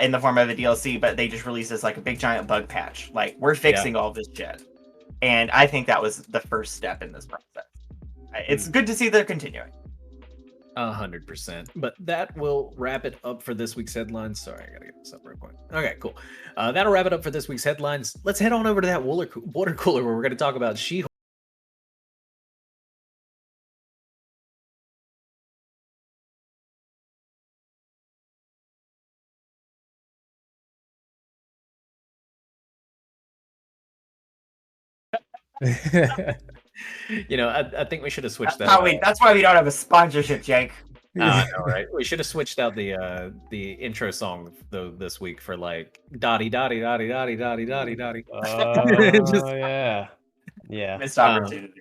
in the form of a DLC, but they just released this like a big giant bug patch. Like, we're fixing all this shit. And I think that was the first step in this process. It's good to see they're continuing. 100%. But that will wrap it up for this week's headlines. Sorry, I gotta get this up real quick. Okay, cool. That'll wrap it up for this week's headlines. Let's head on over to that water cooler where we're going to talk about She-Hulk. I think we should have switched that. That's why we don't have a sponsorship, Jake. All right. We should have switched out the intro song though this week for like dotty dotty dotty dotty dotty dotty dotty. Yeah. Missed opportunity.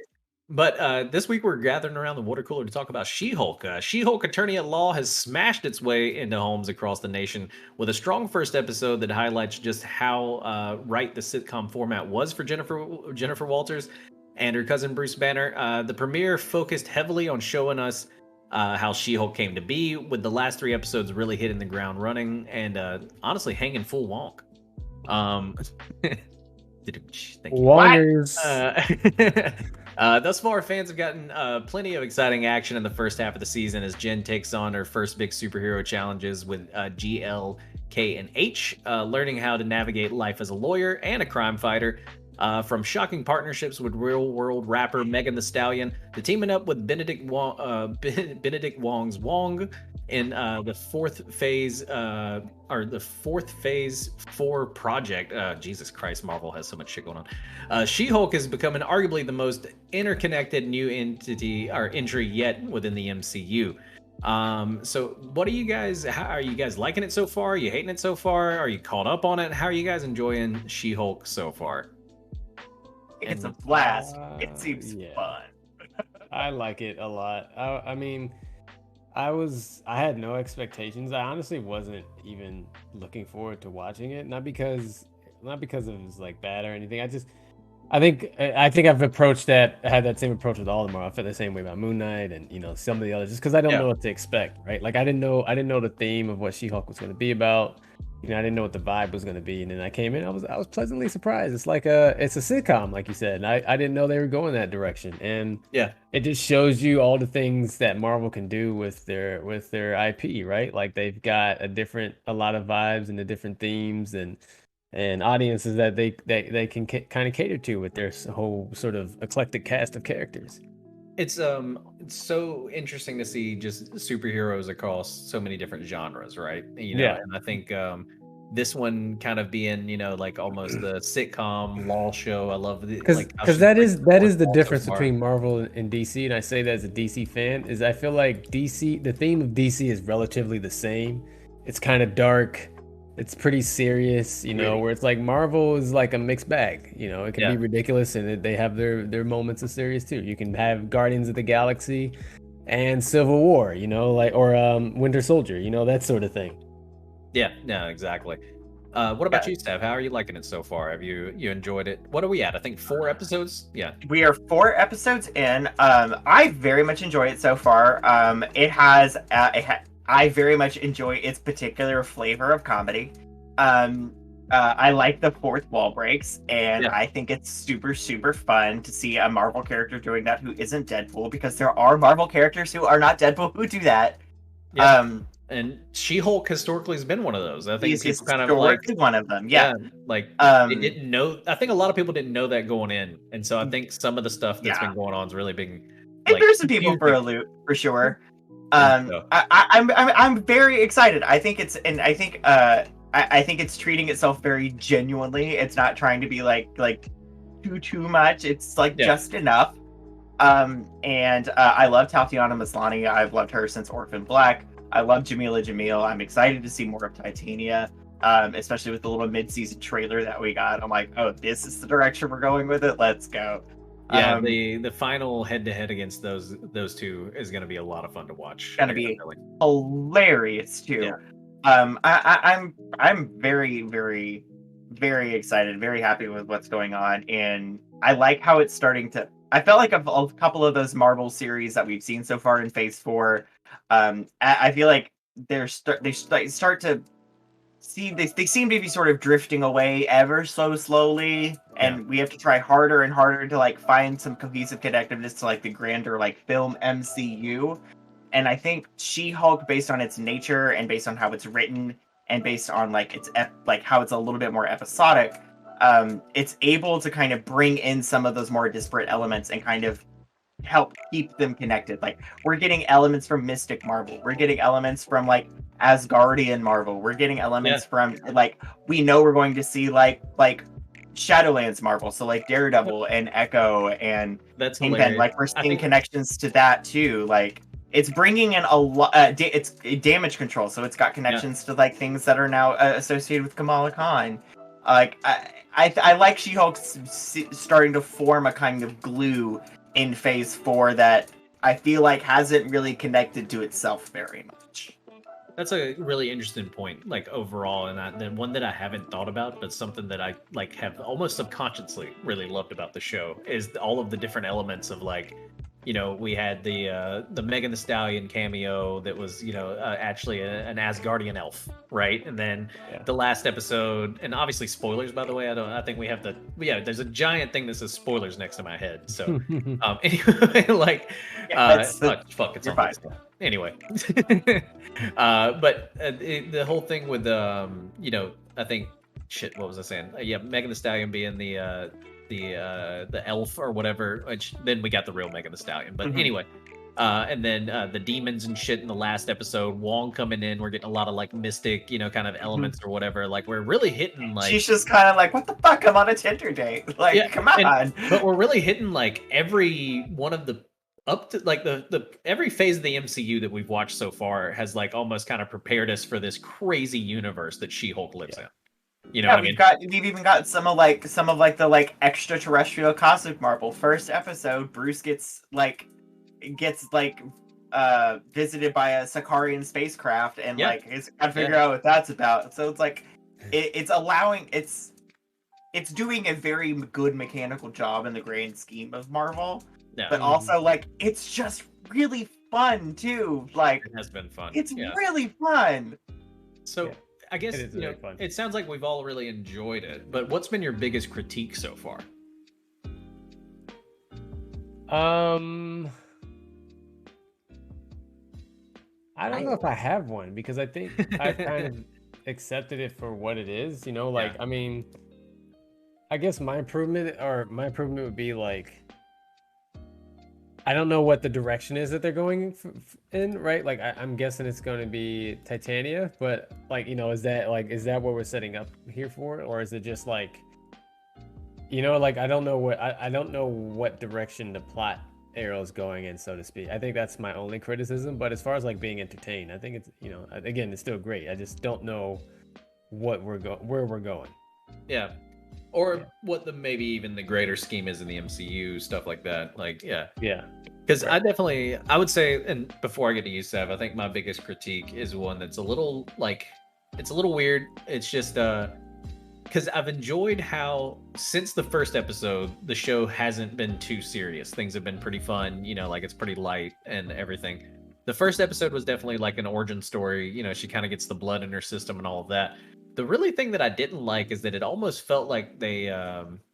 But this week we're gathering around the water cooler to talk about She-Hulk. She-Hulk Attorney at Law has smashed its way into homes across the nation with a strong first episode that highlights just how right the sitcom format was for Jennifer Walters and her cousin Bruce Banner. The premiere focused heavily on showing us how She-Hulk came to be, with the last 3 episodes really hitting the ground running and honestly hanging full wonk. Thus far, fans have gotten plenty of exciting action in the first half of the season as Jen takes on her first big superhero challenges with GL, K, and H, learning how to navigate life as a lawyer and a crime fighter. From shocking partnerships with real-world rapper Megan Thee Stallion to teaming up with Benedict Wong's Wong in the fourth phase 4 project. Jesus Christ, Marvel has so much shit going on. She-Hulk is becoming arguably the most interconnected new entry yet within the MCU. So what are you guys? How are you guys liking it so far? Are you hating it so far? Are you caught up on it? How are you guys enjoying She-Hulk so far? It's a blast. It seems fun. I like it a lot. I mean, I had no expectations. I honestly wasn't even looking forward to watching it. Not because it was like bad or anything. I think I've had that same approach with all of them. I felt the same way about Moon Knight and some of the others, just because I don't know what to expect, right? Like I didn't know the theme of what She-Hulk was going to be about. I didn't know what the vibe was going to be, and then I came in. I was pleasantly surprised. It's like it's a sitcom, like you said. And I didn't know they were going that direction, and it just shows you all the things that Marvel can do with their IP, right? Like they've got a lot of vibes and the different themes and audiences that they can kind of cater to with their whole sort of eclectic cast of characters. It's so interesting to see just superheroes across so many different genres, right? And I think this one kind of being like almost the sitcom law show. I love the because that is the difference between Marvel and DC, and I say that as a DC fan is I feel like DC, the theme of DC is relatively the same. It's kind of dark. It's pretty serious, where it's like Marvel is like a mixed bag. It can be ridiculous, and they have their moments of serious too. You can have Guardians of the Galaxy and Civil War, or Winter Soldier, that sort of thing. Yeah, no, exactly. What about you, Steph? How are you liking it so far? Have you enjoyed it? What are we at? I think 4 episodes. Yeah, we are 4 episodes in. I very much enjoy it so far. I very much enjoy its particular flavor of comedy. I like the fourth wall breaks, and I think it's super, super fun to see a Marvel character doing that who isn't Deadpool, because there are Marvel characters who are not Deadpool who do that. Yeah. And She-Hulk historically has been one of those. I think people kind of like one of them. They didn't know. I think a lot of people didn't know that going in, and so I think some of the stuff that's been going on is really been. There's some people for a loot for sure. I'm very excited. I think I think it's treating itself very genuinely. It's not trying to be like too much. It's like just enough. And I love Tatiana Maslany. I've loved her since Orphan Black. I love Jamila Jamil. I'm excited to see more of Titania, especially with the little mid-season trailer that we got. I'm like, oh, this is the direction we're going with it. Let's go. Yeah, the final head-to-head against those two is going to be a lot of fun to watch. Gonna be hilarious too. Yeah. I'm very, very, very excited, very happy with what's going on, and I like how it's starting to. I felt like a couple of those Marvel series that we've seen so far in Phase 4. I feel like they start to see they seem to be sort of drifting away ever so slowly, and we have to try harder and harder to like find some cohesive connectiveness to like the grander like film MCU. And I think She-Hulk, based on its nature and based on how it's written and based on like its like how it's a little bit more episodic, it's able to kind of bring in some of those more disparate elements and kind of help keep them connected. Like we're getting elements from Mystic Marvel, we're getting elements from like Asgardian Marvel, we're getting elements from like we know we're going to see like Shadowlands Marvel, so like Daredevil and Echo and that's Kingpin. Like we're seeing connections to that too. Like it's bringing in a lot. It's damage control, so it's got connections to like things that are now associated with Kamala Khan. Like I like She-Hulk starting to form a kind of glue in Phase 4 that I feel like hasn't really connected to itself very much. That's a really interesting point, like overall, and then one that I haven't thought about, but something that I like have almost subconsciously really loved about the show is all of the different elements of like, you know, we had the Megan Thee Stallion cameo that was, you know, actually an Asgardian elf, right? And then the last episode, and obviously spoilers, by the way. I think we have to. Yeah, there's a giant thing that says spoilers next to my head. So, anyway, like, fuck, it's on fine. Anyway, but the whole thing with you know, I think shit. What was I saying? Megan Thee Stallion being the elf or whatever, which then we got the real Megan Thee Stallion. But anyway, and then the demons and shit in the last episode, Wong coming in, we're getting a lot of like mystic, you know, kind of elements or whatever. Like we're really hitting like she's just kind of like, what the fuck? I'm on a Tinder date. Like, come on. But we're really hitting like every one of the up to like the every phase of the MCU that we've watched so far has like almost kind of prepared us for this crazy universe that She-Hulk lives in. You know what I mean? We've even got some of the like extraterrestrial cosmic Marvel. First episode, Bruce gets visited by a Sakarian spacecraft and like it's gotta figure out what that's about. So it's like it's doing a very good mechanical job in the grand scheme of Marvel. Yeah. But also like it's just really fun too. Like it has been fun. It's really fun. So I guess you know, it sounds like we've all really enjoyed it, but what's been your biggest critique so far? I don't know if I have one because I think I kind of accepted it for what it is, you know, like I mean, I guess my improvement would be like I don't know what the direction is that they're going in, right? Like I'm guessing it's going to be Titania, but like, you know, is that what we're setting up here for, or is it just like, you know, like I don't know what direction the plot arrow is going in, so to speak. I think that's my only criticism. But as far as like being entertained, I think it's, you know, again, it's still great. I just don't know where we're going. Yeah. Or what maybe even the greater scheme is in the MCU, stuff like that. Like, yeah. Because I would say, and before I get to you, Sav, I think my biggest critique is one that's a little weird. It's just because I've enjoyed how since the first episode, the show hasn't been too serious. Things have been pretty fun, you know, like it's pretty light and everything. The first episode was definitely like an origin story. You know, she kind of gets the blood in her system and all of that. The really thing that I didn't like is that it almost felt like they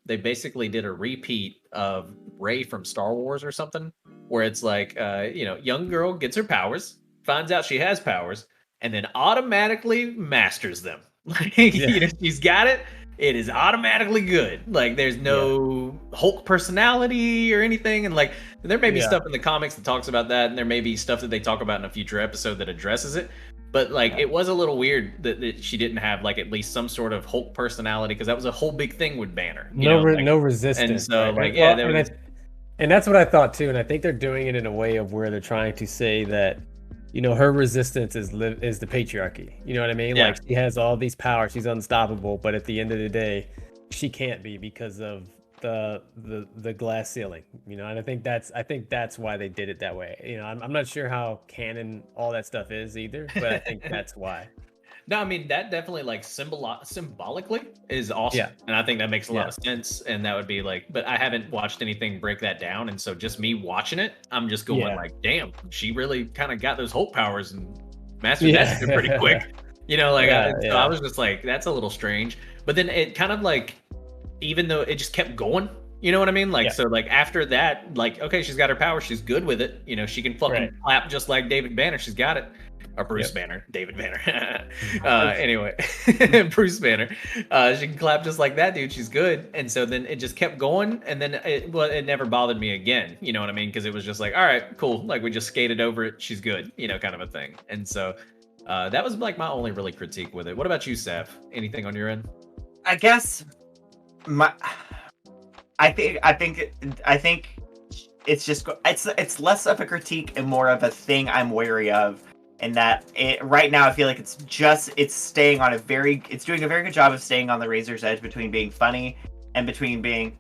basically did a repeat of Rey from Star Wars or something, where it's like, you know, young girl gets her powers, finds out she has powers, and then automatically masters them. Like, you know, she's got it, it is automatically good. Like there's no Hulk personality or anything, and like there may be Yeah. stuff in the comics that talks about that, and there may be stuff that they talk about in a future episode that addresses it. But like it was a little weird that she didn't have like at least some sort of Hulk personality, because that was a whole big thing with Banner. You know, like, no resistance. and so right? like Well, there and was. and that's what I thought too. And I think they're doing it in a way of where they're trying to say that, you know, her resistance is the patriarchy. You know what I mean? Yeah. Like she has all these powers, she's unstoppable, but at the end of the day, she can't be because of the glass ceiling. You know, and I think that's why they did it that way. You know, I'm not sure how canon all that stuff is either, but I think that's why. No, I mean that definitely like symbolically is awesome, Yeah. and I think that makes a lot of sense. And that would be like, but I haven't watched anything break that down, and so just me watching it, I'm just going Yeah. like, damn, she really kind of got those Hulk powers and mastered that shit pretty quick. You know, like so I was just like, that's a little strange. But then it kind of like, even though it just kept going, you know what I mean? Like so, like after that, like okay, she's got her power, she's good with it. You know, she can fucking clap just like David Banner. She's got it. Or Bruce Banner, David Banner. Anyway, Bruce Banner. She can clap just like that dude. She's good. And so then it just kept going. And then it never bothered me again. You know what I mean? Because it was just like, all right, cool. Like we just skated over it. She's good. You know, kind of a thing. And so that was like my only really critique with it. What about you, Saf? Anything on your end? I guess I think it's just it's less of a critique and more of a thing I'm wary of. And that right now I feel like it's staying on it's doing a very good job of staying on the razor's edge between being funny and between being,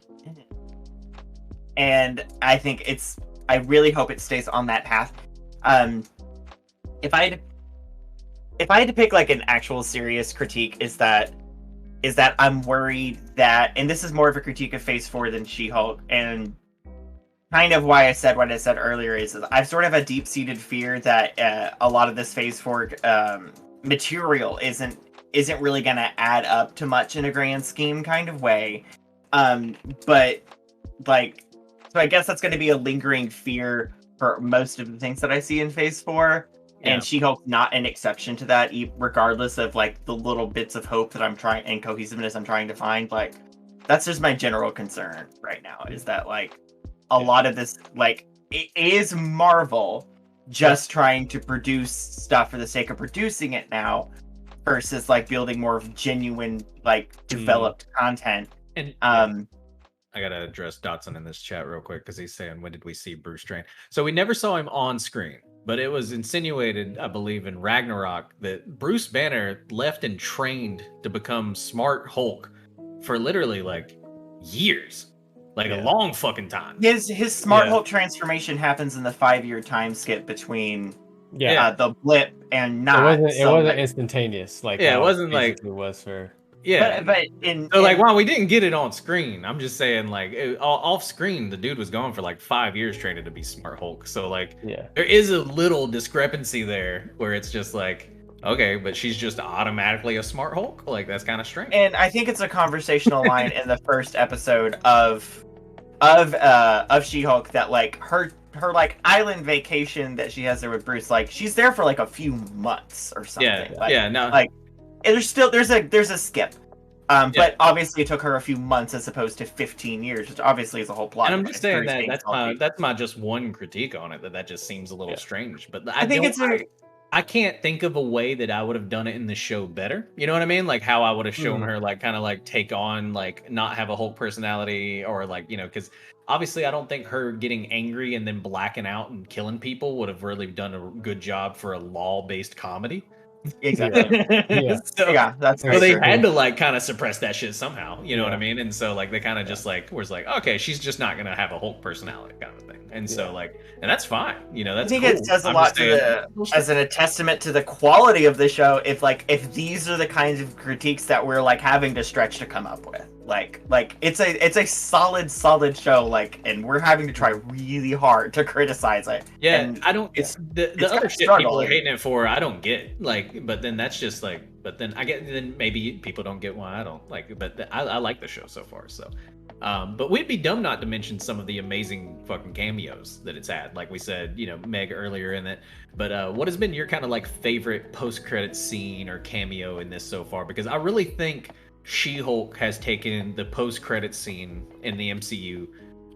and I think I really hope it stays on that path. If I had to pick like an actual serious critique, is that I'm worried that, and this is more of a critique of Phase 4 than She-Hulk, and kind of why I said what I said earlier is I've sort of a deep-seated fear that a lot of this Phase 4 material isn't really going to add up to much in a grand scheme kind of way. But like, so I guess that's going to be a lingering fear for most of the things that I see in Phase 4. Yeah. And She-Hulk's not an exception to that, regardless of like the little bits of hope that I'm trying and cohesiveness I'm trying to find. Like, that's just my general concern right now, is that like, a lot of this, like, it is Marvel just trying to produce stuff for the sake of producing it now, versus like building more of genuine, like, developed content. And I gotta address Dotson in this chat real quick because he's saying, when did we see Bruce Train? So we never saw him on screen, but it was insinuated, I believe, in Ragnarok that Bruce Banner left and trained to become Smart Hulk for literally like years. Like a long fucking time. His Smart Hulk transformation happens in the 5-year time skip between the blip and not. It wasn't instantaneous. Like it wasn't like it was for. Yeah, but like, wow, we didn't get it on screen. I'm just saying, like, off screen, the dude was going for like 5 years training to be Smart Hulk. So like, there is a little discrepancy there where it's just like, okay, but she's just automatically a Smart Hulk. Like, that's kind of strange. And I think it's a conversational line in the first episode of She-Hulk that like her like island vacation that she has there with Bruce, like she's there for like a few months or something. Like there's a skip. But obviously it took her a few months as opposed to 15 years, which obviously is a whole plot. And I'm just saying that's my just one critique on it, that just seems a little strange. But I think I can't think of a way that I would have done it in the show better. You know what I mean? Like how I would have shown her like kind of like take on, like not have a Hulk personality, or like, you know, because obviously I don't think her getting angry and then blacking out and killing people would have really done a good job for a law-based comedy. Exactly. That's so they had to like kind of suppress that shit somehow. You know what I mean? And so like they kind of just like was like, okay, she's just not gonna have a Hulk personality kind of thing. And so like, and that's fine. You know, that's I think it says a lot as a testament to the quality of the show. If these are the kinds of critiques that we're like having to stretch to come up with, like it's a solid show. Like, and we're having to try really hard to criticize it. Yeah, and I don't. It's the other shit people are hating it for. I don't get, like, but then that's just like. But then I get. Then maybe people don't get why I don't like. But I like the show so far. So. But we'd be dumb not to mention some of the amazing fucking cameos that it's had. Like we said, you know, Meg earlier in it. But what has been your kind of like favorite post-credit scene or cameo in this so far? Because I really think She-Hulk has taken the post-credit scene in the MCU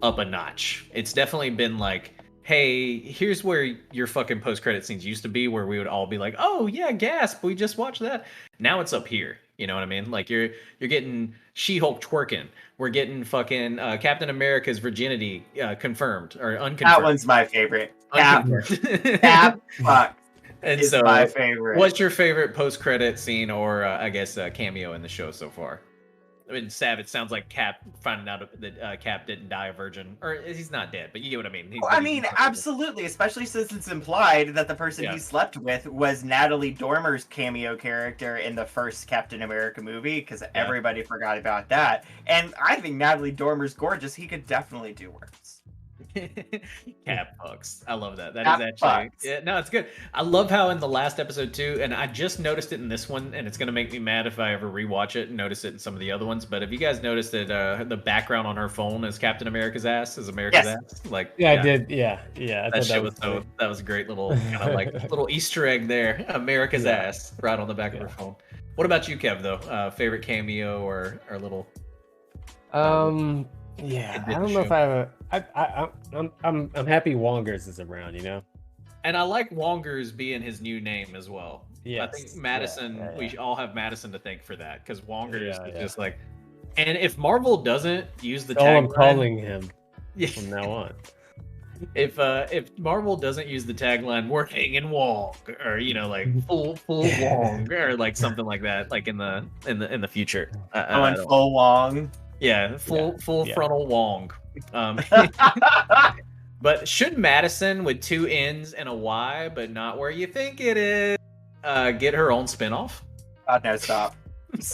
up a notch. It's definitely been like, hey, here's where your fucking post-credit scenes used to be, where we would all be like, oh yeah, gasp, we just watched that. Now it's up here. You know what I mean? Like you're getting She-Hulk twerking. We're getting fucking Captain America's virginity confirmed or unconfirmed. That one's my favorite. Cap fuck and is so, my favorite. what's your favorite post-credit scene or I guess cameo in the show so far? I mean, Sav, it sounds like Cap finding out that Cap didn't die a virgin, or he's not dead, but you get what I mean. I mean, absolutely, especially since it's implied that the person he slept with was Natalie Dormer's cameo character in the first Captain America movie, because everybody forgot about that. And I think Natalie Dormer's gorgeous. He could definitely do worse. Cap fucks. I love that. That Cap is actually fucks. yeah, no, it's good. I love how in the last episode too, and I just noticed it in this one, and it's gonna make me mad if I ever rewatch it and notice it in some of the other ones. But have you guys noticed that the background on her phone is Captain America's ass? Is America's ass? Like I did. Yeah. That shit was so that was a great little kind of like little Easter egg there. America's ass right on the back of her phone. What about you, Kev? Though favorite cameo or little? Yeah, I don't know if I have a. I'm happy Wongers is around, you know. And I like Wongers being his new name as well. Yeah, I think Madison. We all have Madison to thank for that because Wongers is just like. And if Marvel doesn't use the tagline, I'm calling him from now on. If Marvel doesn't use the tagline "We're hanging Wong" or like full Wong or like something like that, like in the future, Full Wong. Yeah, full frontal Wong. But should Madison with 2 N's and a Y, but not where you think it is, get her own spinoff? God no! Stop! Please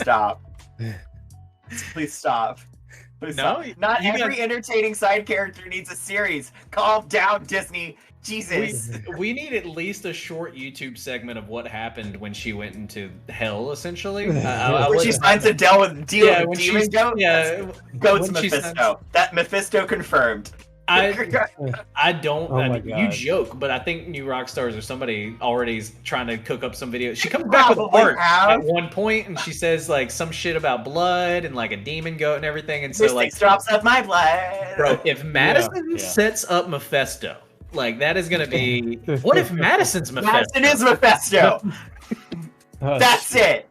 stop! Please stop! Not every entertaining side character needs a series. Calm down, Disney. Jesus. We need at least a short YouTube segment of what happened when she went into hell, essentially. When she signs a deal with Demon Goat? Yeah. Goat's Mephisto. That Mephisto confirmed. I don't. Oh my God. You joke, but I think New Rockstars or somebody already is trying to cook up some videos. She comes back with art at one point, and she says like some shit about blood and like a demon goat and everything. And so this like drops of my blood. Bro, if Madison sets up Mephisto. Like that is gonna be. What if Madison's Mephisto? Madison is Mephisto. That's it.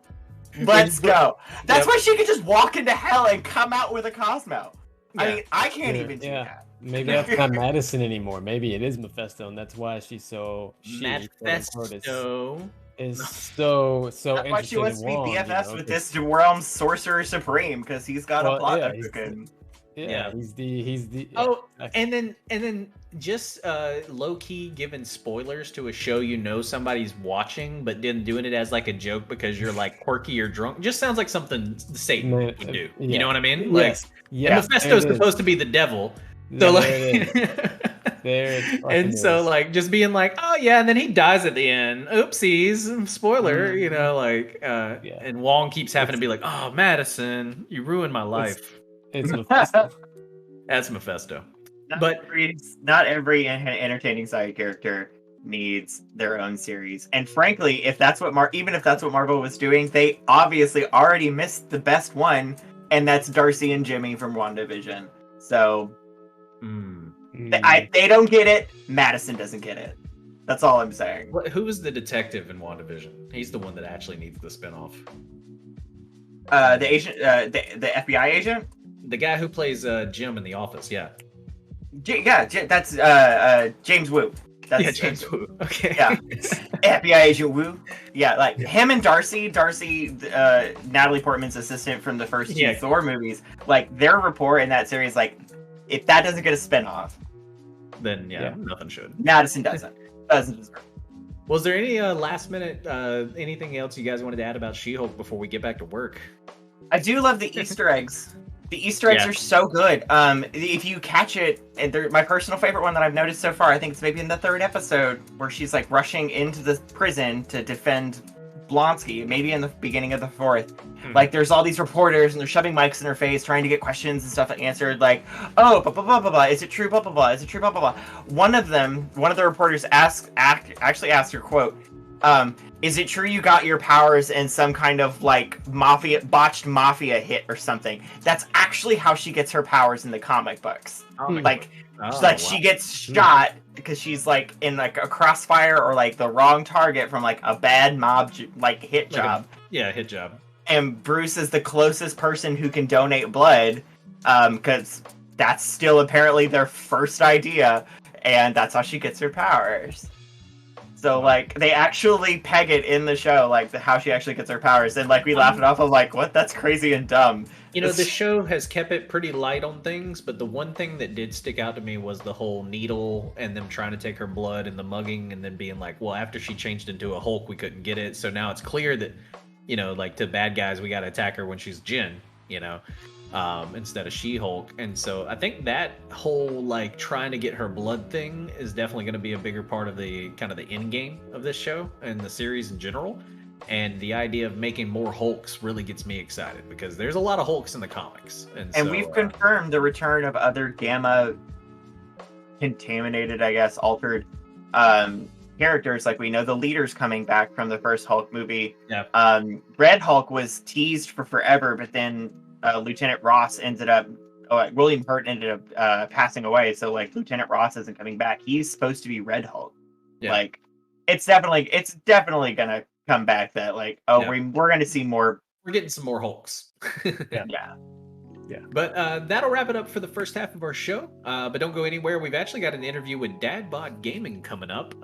Let's go. That's why she could just walk into hell and come out with a Cosmo. I mean, I can't even do that. Maybe that's not Madison anymore. Maybe it is Mephisto, and that's why she's Mephisto is so that's why she wants to be BFFs with this realm's sorcerer supreme because he's got a plot that can. He's the and then just low key giving spoilers to a show somebody's watching, but then doing it as like a joke because you're like quirky or drunk. Just sounds like something Satan would do. You know what I mean? Like, Mephisto's supposed to be the devil. So and so like just being like, oh yeah, and then he dies at the end. Oopsies, spoiler. And Wong keeps having to be like, oh Madison, you ruined my life. It's Mephisto. That's Mephisto. Not every entertaining side character needs their own series. And frankly, if that's what even if that's what Marvel was doing, they obviously already missed the best one, and that's Darcy and Jimmy from WandaVision. So they don't get it. Madison doesn't get it. That's all I'm saying. Who was the detective in WandaVision? He's the one that actually needs the spinoff. The agent, the FBI agent. The guy who plays Jim in The Office, that's James Woo. That's James Woo. Okay. Yeah, FBI agent Woo. Yeah, like him and Darcy, Natalie Portman's assistant from the first 2 Thor movies. Like their rapport in that series, like if that doesn't get a spinoff, then nothing should. Madison doesn't deserve. Was there any last minute anything else you guys wanted to add about She-Hulk before we get back to work? I do love the Easter eggs. The Easter eggs are so good. If you catch it, and my personal favorite one that I've noticed so far, I think it's maybe in the 3rd episode, where she's like rushing into the prison to defend Blonsky, maybe in the beginning of the 4th. Like there's all these reporters and they're shoving mics in her face, trying to get questions and stuff answered. Like, oh, blah blah blah blah blah. Is it true? Blah blah blah. Is it true? Blah blah blah. One of the reporters actually asked her, quote, is it true you got your powers in some kind of like botched mafia hit or something? That's actually how she gets her powers in the comic books. Like, she gets shot because she's like in like a crossfire or like the wrong target from like a bad mob hit job. Hit job. And Bruce is the closest person who can donate blood, because that's still apparently their first idea, and that's how she gets her powers. So, like, they actually peg it in the show, like, how she actually gets her powers. And, like, we laughed it off of, like, what? That's crazy and dumb. You know, the show has kept it pretty light on things, but the one thing that did stick out to me was the whole needle and them trying to take her blood and the mugging and then being like, well, after she changed into a Hulk, we couldn't get it. So now it's clear that, you know, like, to bad guys, we got to attack her when she's Jin, you know, instead of She-Hulk. And so I think that whole, like, trying to get her blood thing is definitely going to be a bigger part of the kind of the end game of this show and the series in general. And the idea of making more Hulks really gets me excited because there's a lot of Hulks in the comics. And so, we've confirmed the return of other Gamma contaminated, I guess, altered characters. Like, we know the leader's coming back from the first Hulk movie. Yeah. Red Hulk was teased for forever, but then Lieutenant Ross ended up, William Hurt ended up passing away. So, like, Lieutenant Ross isn't coming back. He's supposed to be Red Hulk. Yeah. Like, it's definitely gonna come back that, like, we're gonna see more. We're getting some more Hulks. Yeah. But that'll wrap it up for the first half of our show. But don't go anywhere. We've actually got an interview with Bod Gaming coming up.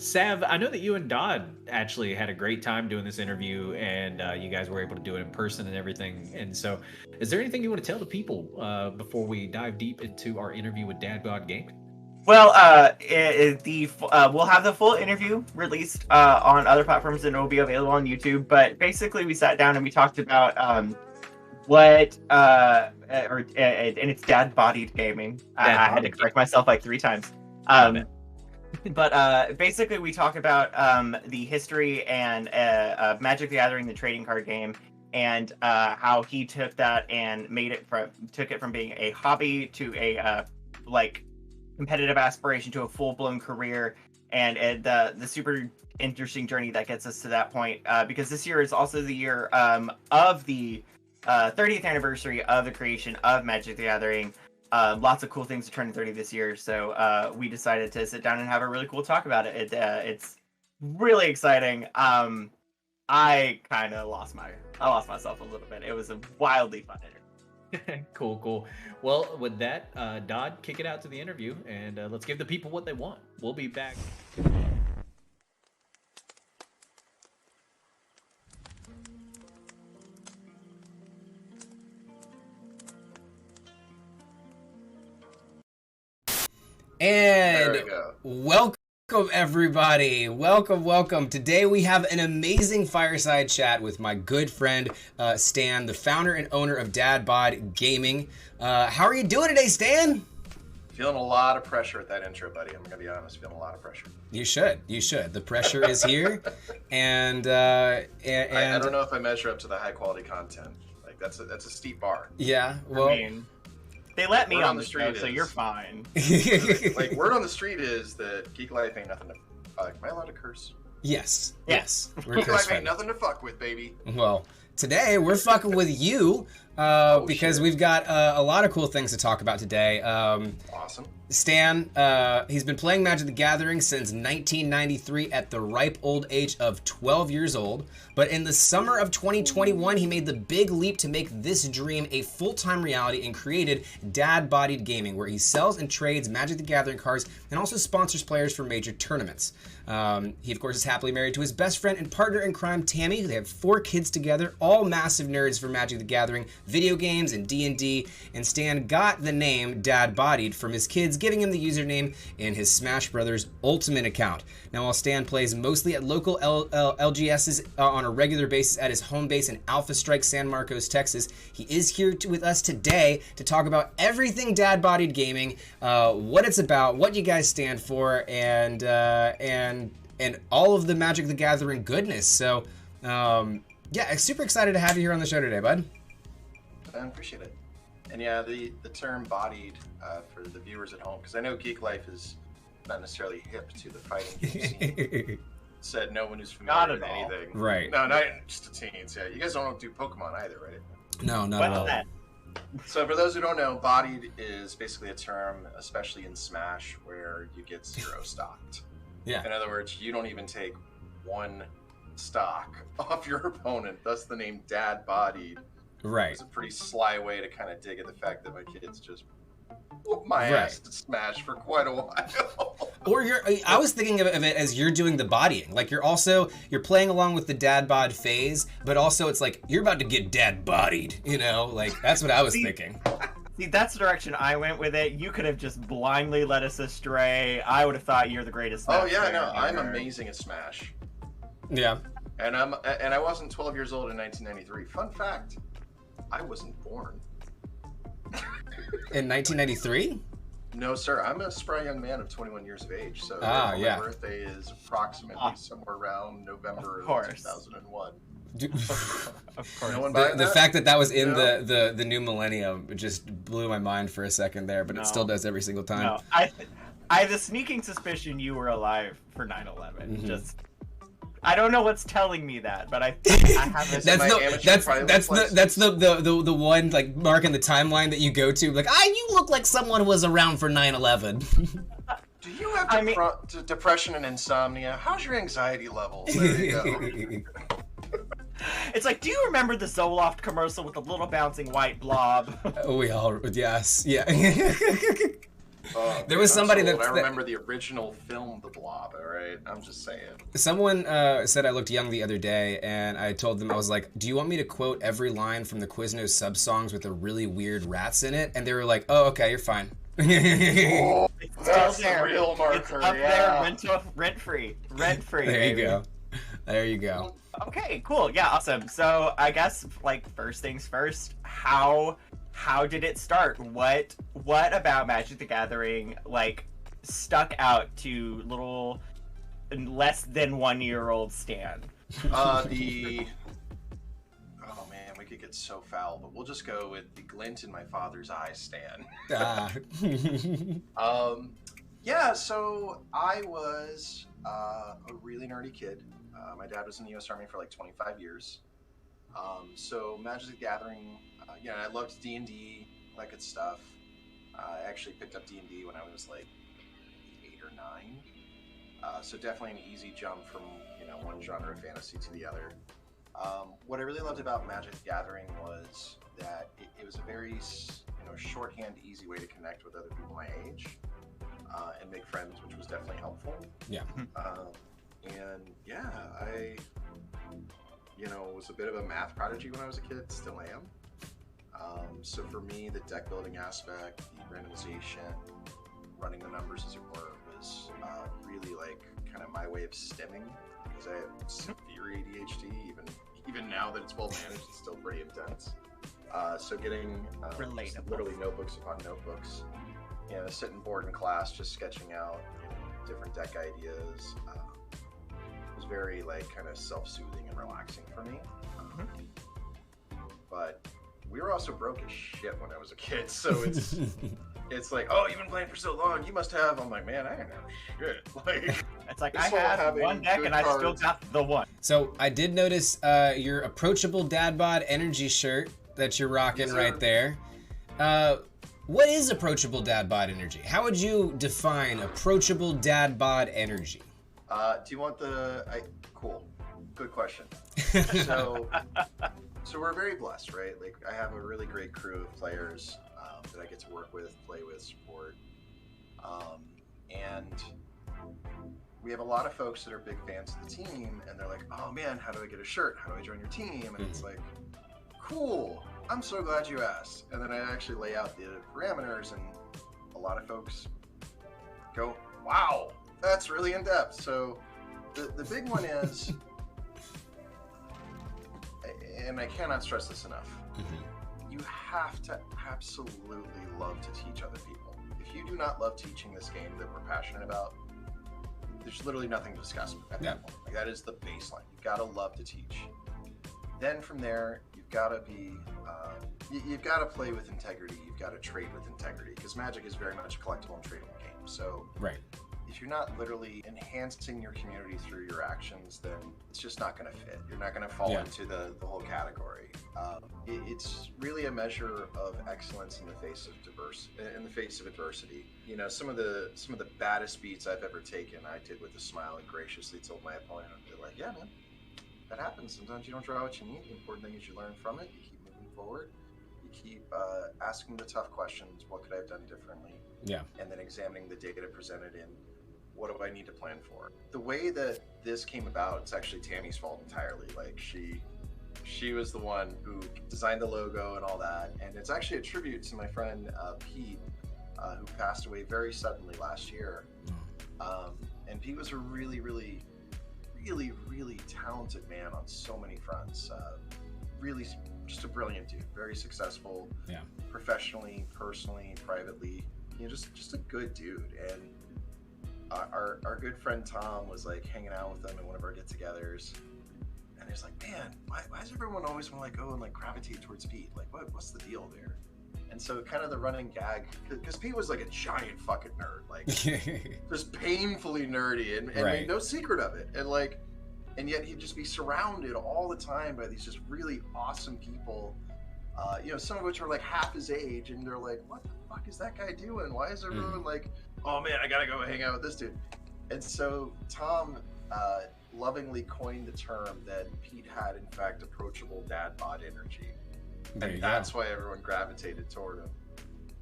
Sav, I know that you and Dodd actually had a great time doing this interview, and you guys were able to do it in person and everything. And so, is there anything you want to tell the people before we dive deep into our interview with Bod Gaming? Well, we'll have the full interview released on other platforms, and it will be available on YouTube. But basically, we sat down and we talked about and it's Bodied Gaming. I had to correct myself like 3 times. But basically, we talk about the history and Magic the Gathering, the trading card game, and how he took that and took it from being a hobby to a competitive aspiration to a full-blown career, and the super interesting journey that gets us to that point, because this year is also the year of the 30th anniversary of the creation of Magic the Gathering. Lots of cool things are turning 30 this year, so we decided to sit down and have a really cool talk about it. It's really exciting. I kind of lost myself a little bit. It was a wildly fun interview. Cool. Well, with that, Dodd, kick it out to the interview, and let's give the people what they want. We'll be back. And welcome everybody. Welcome. Today we have an amazing fireside chat with my good friend Stan, the founder and owner of Bod Gaming. How are you doing today, Stan? Feeling a lot of pressure at that intro, buddy. I'm gonna be honest, feeling a lot of pressure. You should. The pressure is here, and I don't know if I measure up to the high quality content. Like that's a steep bar. Yeah. Well, I mean, they let me word on the street, so you're fine. Like word on the street is that Geeklife ain't nothing to. Am I allowed to curse? Yes. Geeklife ain't nothing to fuck with, baby. Well, today we're fucking with you because we've got a lot of cool things to talk about today. Awesome. Stan, he's been playing Magic the Gathering since 1993 at the ripe old age of 12 years old. But in the summer of 2021, he made the big leap to make this dream a full-time reality and created Bodied Gaming, where he sells and trades Magic the Gathering cards and also sponsors players for major tournaments. He, of course, is happily married to his best friend and partner in crime, Tammy. They have 4 kids together, all massive nerds for Magic the Gathering, video games, and D&D. And Stan got the name Bodied from his kids, giving him the username in his Smash Brothers Ultimate account. Now, while Stan plays mostly at local LGSs on a regular basis at his home base in Alpha Strike, San Marcos, Texas, he is here with us today to talk about everything Bodied Gaming, what it's about, what you guys stand for, and all of the Magic the Gathering goodness. So, yeah, super excited to have you here on the show today, bud. I appreciate it. And yeah, the term bodied for the viewers at home, because I know Geek Life is not necessarily hip to the fighting game scene. said no one who's Not familiar with at all. anything. Right. No, not just the teens. Yeah, you guys don't do Pokemon either, right? No, not What's at all. that? So for those who don't know, Bodied is basically a term, especially in Smash, where you get 0 stocked. Yeah. In other words, you don't even take 1 stock off your opponent. Thus the name Dad Bodied. Right. It's a pretty sly way to kind of dig at the fact that my kids just whoop my Right. ass to Smash for quite a while. Or I was thinking of it as you're doing the bodying. Like you're playing along with the dad bod phase, but also it's like you're about to get dad bodied, you know? Like that's what I was thinking. See, that's the direction I went with it. You could have just blindly led us astray. I would have thought you're the greatest. Oh Smash yeah, player no, I'm ever. amazing at Smash. Yeah. And I wasn't 12 years old in 1993. Fun fact, I wasn't born. In 1993? No, sir. I'm a spry young man of 21 years of age. So Ah, yeah. my birthday is approximately somewhere around November Of course. 2001. Of course. No one The buying that? fact that was in No. the new millennium just blew my mind for a second there, but No. it still does every single time. No, I have a sneaking suspicion you were alive for 9/11. Mhm. Just, I don't know what's telling me that, but I have this. That's my no, amateur private that's license. the one like mark in the timeline that you go to like you look like someone who was around for 9/11. Do you have I mean- depression and insomnia? How's your anxiety levels? There you go. It's like, do you remember the Zoloft commercial with the little bouncing white blob? We all yes yeah. Oh, There was I'm somebody so old. that- I remember the original film, The Blob. All right, I'm just saying. Someone said I looked young the other day, and I told them I was like, "Do you want me to quote every line from the Quiznos sub songs with the really weird rats in it?" And they were like, "Oh, okay, you're fine." Oh, It's that's still there. the real marker. It's up yeah. there, rent free. There you baby. go. There you go. Okay, cool. Yeah, awesome. So I guess like first things first, how did it start? What about Magic the Gathering like stuck out to little less than 1-year-old Stan? Oh man, we could get so foul, but we'll just go with the glint in my father's eye, Stan. Ah. Yeah, so I was a really nerdy kid. My dad was in the U.S. Army for like 25 years. So Magic the Gathering, I loved D&D, that good stuff. I actually picked up D&D when I was like 8 or 9. So definitely an easy jump from one genre of fantasy to the other. What I really loved about Magic the Gathering was that it was a very shorthand, easy way to connect with other people my age and make friends, which was definitely helpful. Yeah. And yeah, I was a bit of a math prodigy when I was a kid, still am. So for me, the deck building aspect, the randomization, running the numbers as it were, was really like kind of my way of stemming, because I have severe ADHD. Even now that it's well managed, it's still pretty intense. So getting Relatable. literally notebooks upon notebooks, sitting bored in class, just sketching out different deck ideas. Was very like kind of self-soothing and relaxing for me. But we were also broke as shit when I was a kid, so it's like, oh, you've been playing for so long, you must have. I'm like, man, I didn't have shit. Like, It's like This I whole have having one deck good and I still cards. got the one. So I did notice your approachable dad bod energy shirt that you're rocking Yes, sir. right there. What is approachable dad bod energy? How would you define approachable dad bod energy? do you want cool, good question. So we're very blessed, right? Like I have a really great crew of players that I get to work with, play with, support, and we have a lot of folks that are big fans of the team, and they're like, "Oh man, how do I get a shirt? How do I join your team?" And it's like, "Cool, I'm so glad you asked." And then I actually lay out the parameters, and a lot of folks go, "Wow, that's really in depth." So the big one is, and I cannot stress this enough, you have to absolutely love to teach other people. If you do not love teaching this game that we're passionate about, there's literally nothing to discuss at that point. Like, that is the baseline. You've got to love to teach. Then from there, you've got to be, you've got to play with integrity. You've got to trade with integrity, because Magic is very much a collectible and tradable game. So Right. if you're not literally enhancing your community through your actions, then it's just not going to fit. You're not going to fall into the whole category. It's really a measure of excellence in the face of adversity. You know, some of the baddest beats I've ever taken, I did with a smile and graciously told my opponent, they're like, yeah, man, that happens. Sometimes you don't draw what you need. The important thing is you learn from it. You keep moving forward. You keep asking the tough questions. What could I have done differently? Yeah. And then examining the data presented in what do I need to plan for. The way that this came about, it's actually Tammy's fault entirely. Like she was the one who designed the logo and all that. And it's actually a tribute to my friend Pete, who passed away very suddenly last year. And Pete was a really, really, really, really talented man on so many fronts. Really just a brilliant dude, very successful, professionally, personally, privately. You know, just a good dude. And our good friend Tom was like hanging out with him at one of our get-togethers, and he's like, man, why does everyone always want to like go and like gravitate towards Pete? Like, what's the deal there? And so kind of the running gag, because Pete was like a giant fucking nerd, like just painfully nerdy, and made no secret of it, and yet he'd just be surrounded all the time by these just really awesome people, you know, some of which are like half his age, and they're like, what the fuck is that guy doing? Why is everyone like, oh man, I gotta go hang out with this dude? And so Tom lovingly coined the term that Pete had, in fact, approachable dad bod energy. And that's why everyone gravitated toward him.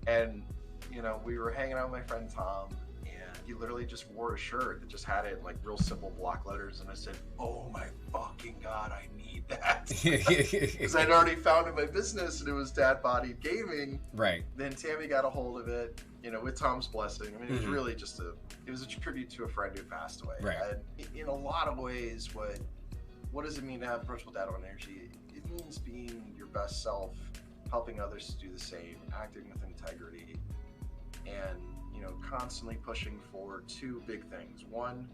And, you know, we were hanging out with my friend Tom, and he literally just wore a shirt that just had it in like real simple block letters. And I said, oh my fucking God, I need that. Because I'd already founded my business and it was Dad Bodied Gaming. Right. Then Tammy got a hold of it, you know, with Tom's blessing. I mean, it was really just it was a tribute to a friend who passed away. Right. And in a lot of ways, what does it mean to have approachable dad bod energy? It means being your best self, helping others to do the same, acting with integrity, and, you know, constantly pushing for two big things. One,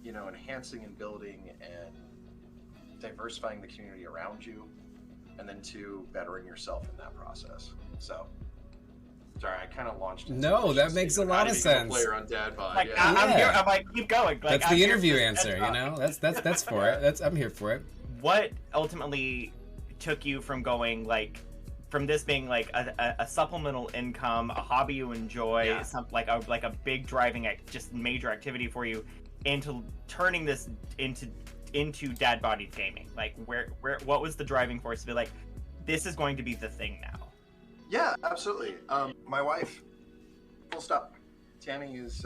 you know, enhancing and building and diversifying the community around you, and then two, bettering yourself in that process. So, sorry, I kind of launched into that makes a lot of sense. Player on Dad Bod. Like, Yeah. I'm here. I'm like, keep going. Like, That's the interview answer, you know. That's for it. I'm here for it. What ultimately took you from going like, from this being like a supplemental income, a hobby you enjoy, like a big driving just major activity for you, into turning this into dad bodied gaming? Like, what was the driving force to be like, this is going to be the thing now? Yeah, absolutely. My wife, full stop. Tammy is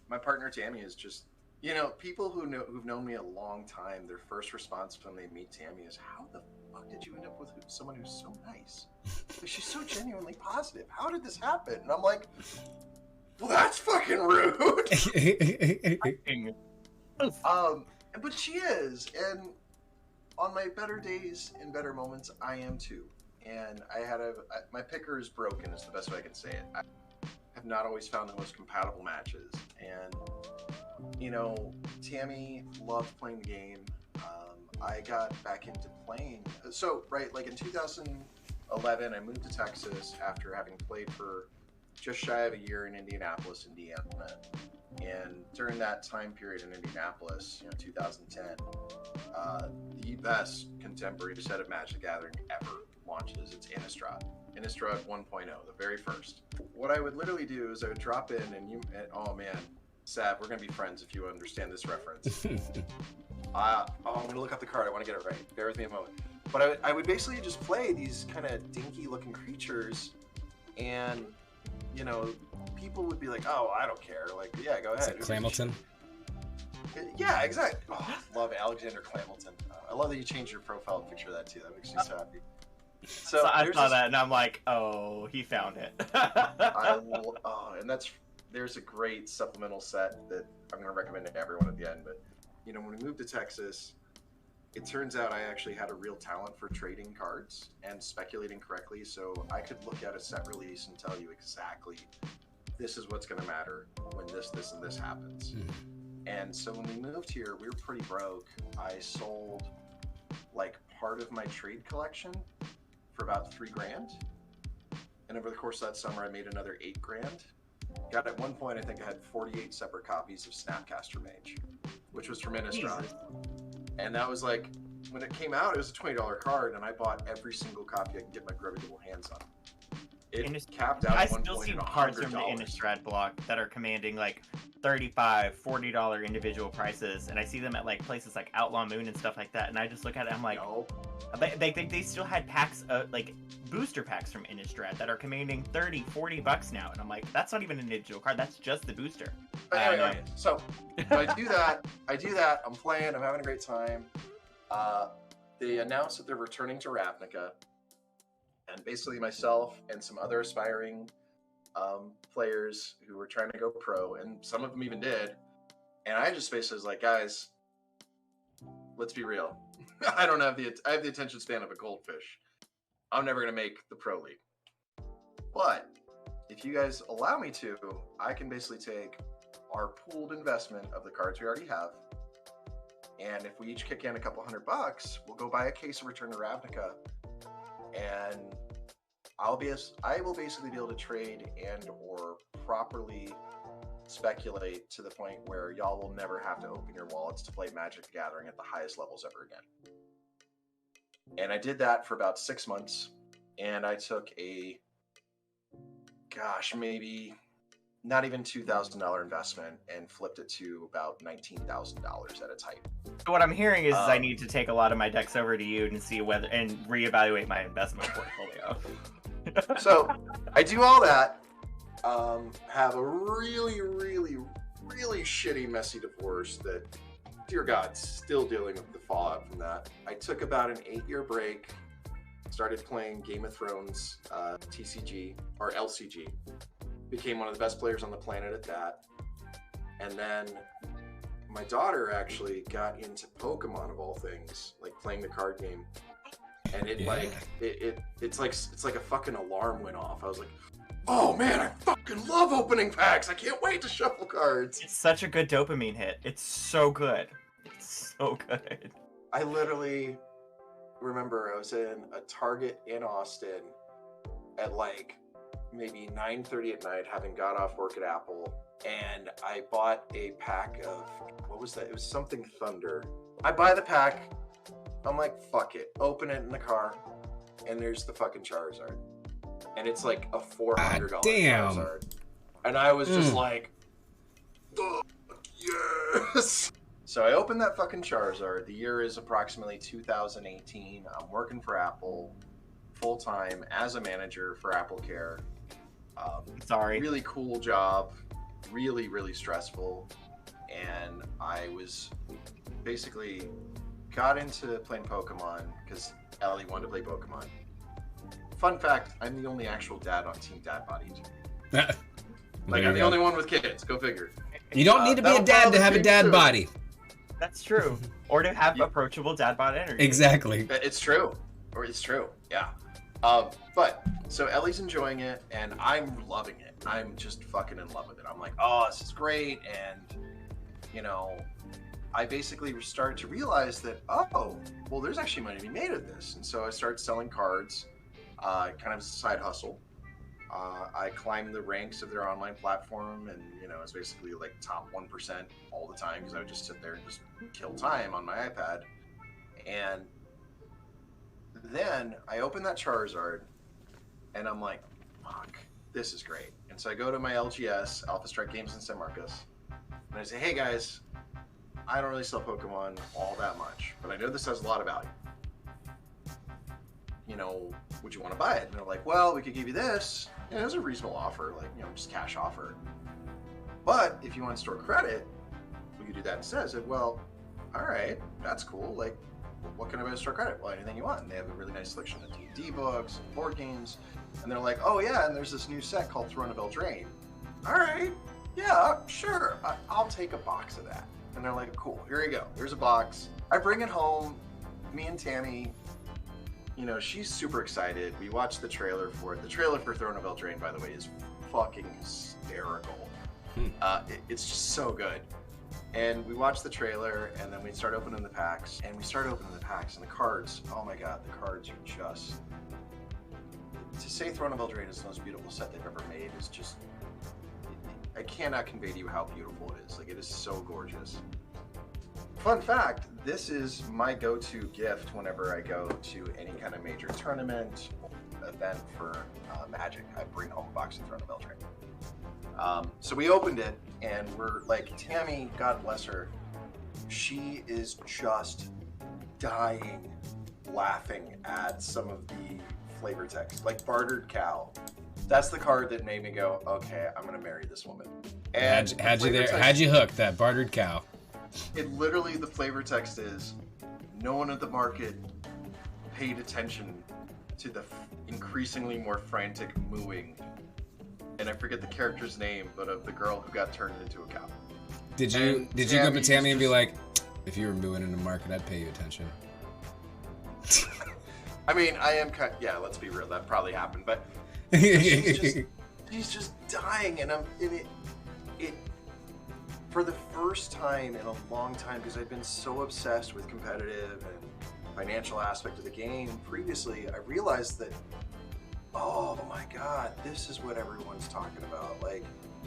my partner. Tammy is just, you know, people who've known me a long time, their first response when they meet Tammy is, how the fuck did you end up with someone who's so nice? Like, she's so genuinely positive. How did this happen? And I'm like, well, that's fucking rude. But she is, and on my better days and better moments, I am too. And my picker is broken, is the best way I can say it. I have not always found the most compatible matches, and, you know, Tammy loved playing the game. I got back into playing. So, right, like in 2011, I moved to Texas after having played for just shy of a year in Indianapolis, Indiana. And during that time period in Indianapolis, you know, 2010, the best contemporary set of Magic the Gathering ever launches. It's Innistrad 1.0, the very first. What I would literally do is I would drop in, and oh man, Sav, we're gonna be friends if you understand this reference. I'm gonna look up the card. I want to get it right. Bear with me a moment. But I would basically just play these kind of dinky looking creatures, and, you know, people would be like, oh, I don't care. Like, yeah, go ahead. Is it Clamilton? Yeah, exactly. Oh, I love Alexander Clamilton. I love that you changed your profile picture of that too. That makes me so happy. So I saw that and I'm like, oh, he found it. And there's a great supplemental set that I'm going to recommend to everyone at the end. But, you know, when we moved to Texas, it turns out I actually had a real talent for trading cards and speculating correctly. So I could look at a set release and tell you exactly, this is what's going to matter when this, and this happens. And so when we moved here, we were pretty broke. I sold like part of my trade collection for about $3,000. And over the course of that summer, I made another $8,000. got at one point, I think I had 48 separate copies of Snapcaster Mage, which was from Innistrad. And that was like, when it came out, it was a $20 card, and I bought every single copy I could get my grubby little hands on. It capped out I at one still point see at cards from the $100. Innistrad block that are commanding like $35, $40 individual prices, and I see them at like places like Outlaw Moon and stuff like that, and I just look at it, I'm like, No. they still had packs, like booster packs from Innistrad that are commanding $30-$40 now, and I'm like, that's not even an individual card, that's just the booster. But anyway, so I do that. I'm playing. I'm having a great time. They announced that they're returning to Ravnica, and basically myself and some other aspiring players who were trying to go pro, and some of them even did. And I just basically was like, guys, let's be real. I have the attention span of a goldfish. I'm never gonna make the pro league. But if you guys allow me to, I can basically take our pooled investment of the cards we already have, and if we each kick in a couple $100, we'll go buy a case of Return to Ravnica, and I will basically be able to trade and or properly speculate to the point where y'all will never have to open your wallets to play Magic the Gathering at the highest levels ever again. And I did that for about 6 months, and I took a, maybe not even $2,000 investment and flipped it to about $19,000 at its height. So what I'm hearing is I need to take a lot of my decks over to you and see whether and reevaluate my investment portfolio. So I do all that, have a really, really, really shitty, messy divorce that, dear God, still dealing with the fallout from that. I took about an 8-year break, started playing Game of Thrones, TCG, or LCG. Became one of the best players on the planet at that. And then my daughter actually got into Pokemon of all things, like playing the card game. And it's like a fucking alarm went off. I was like, oh man, I fucking love opening packs. I can't wait to shuffle cards. It's such a good dopamine hit. It's so good. It's so good. I literally remember I was in a Target in Austin at like maybe 9:30 at night, having got off work at Apple, and I bought a pack of, what was that? It was something Thunder. I buy the pack, I'm like, fuck it, open it in the car, and there's the fucking Charizard. And it's like a $400 Charizard. And I was just like, fuck yes! So I opened that fucking Charizard. The year is approximately 2018. I'm working for Apple full-time as a manager for Apple Care. Sorry. Really cool job, really, really stressful. And I was basically got into playing Pokemon because Ellie wanted to play Pokemon. Fun fact, I'm the only actual dad on Team Dad Bodied. Like, I'm the only one with kids, go figure. You don't need to be a dad to have a dad body. That's true. Or to have approachable dad bod energy. Exactly. It's true. Or it's true, yeah. But, so Ellie's enjoying it, and I'm loving it. I'm just fucking in love with it. I'm like, oh, this is great, and, you know, I basically started to realize that, oh, well, there's actually money to be made of this. And so I started selling cards, kind of as a side hustle. I climbed the ranks of their online platform, and, you know, it's basically like top 1% all the time, because I would just sit there and just kill time on my iPad. And then I open that Charizard, and I'm like, fuck, this is great. And so I go to my LGS, Alpha Strike Games in San Marcos, and I say, hey guys, I don't really sell Pokemon all that much, but I know this has a lot of value. You know, would you want to buy it? And they're like, well, we could give you this. And it was a reasonable offer, like, you know, just cash offer. But if you want to store credit, we could do that instead. I said, well, all right, that's cool. Like, what can I buy to store credit? Well, anything you want. And they have a really nice selection of D&D books, and board games. And they're like, oh yeah, and there's this new set called Throne of Eldraine. All right, yeah, sure. I'll take a box of that. And they're like, cool, here you go. Here's a box. I bring it home. Me and Tammy, you know, she's super excited. We watched the trailer for it. The trailer for Throne of Eldraine, by the way, is fucking hysterical. It's just so good. And we watched the trailer, and then we start opening the packs, and the cards, oh my god, the cards are just... To say Throne of Eldraine is the most beautiful set they've ever made is just... cannot convey to you how beautiful it is. Like, it is so gorgeous. Fun fact, this is my go-to gift whenever I go to any kind of major tournament event for Magic. I bring home a box of Throne of Eldraine. So we opened it, and we're like, Tammy, God bless her, she is just dying laughing at some of the flavor text. Like Bartered Cow. That's the card that made me go, okay, I'm gonna marry this woman. And Had you there? Had you hooked that Bartered Cow? It literally, the flavor text is, no one at the market paid attention to the increasingly more frantic mooing, and I forget the character's name, but of the girl who got turned into a cow. Did you go up to Tammy and be like, if you were mooing in the market, I'd pay you attention? I mean, I am kind. Yeah, let's be real. That probably happened, but she's just dying, and it for the first time in a long time, because I've been so obsessed with competitive and financial aspect of the game previously, I realized that, oh my god, this is what everyone's talking about. Like,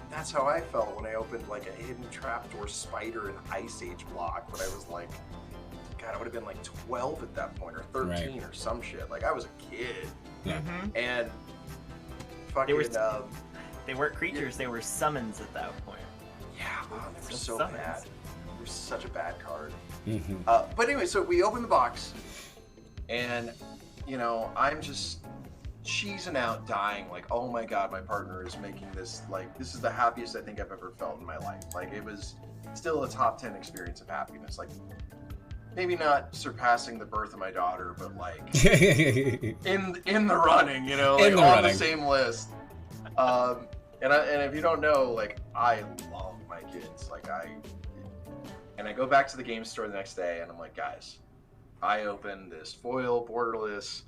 that's how I felt when I opened like a hidden trapdoor spider in Ice Age block when I was like, god, I would have been like 12 at that point, or 13 or some shit. Like, I was a kid. Yeah. And fucking they weren't creatures, they were summons at that point. yeah, oh, they were so Summons. bad. They were such a bad card. Mhm. But anyway, so we open the box, and you know, I'm just cheesing out, dying, like, oh my god, my partner is making this, like, this is the happiest I think I've ever felt in my life. Like, it was still a top 10 experience of happiness. Like, maybe not surpassing the birth of my daughter, but like in the running, you know, like on the same list. And if you don't know, like, I love my kids. Like, I go back to the game store the next day, and I'm like, guys, I opened this foil borderless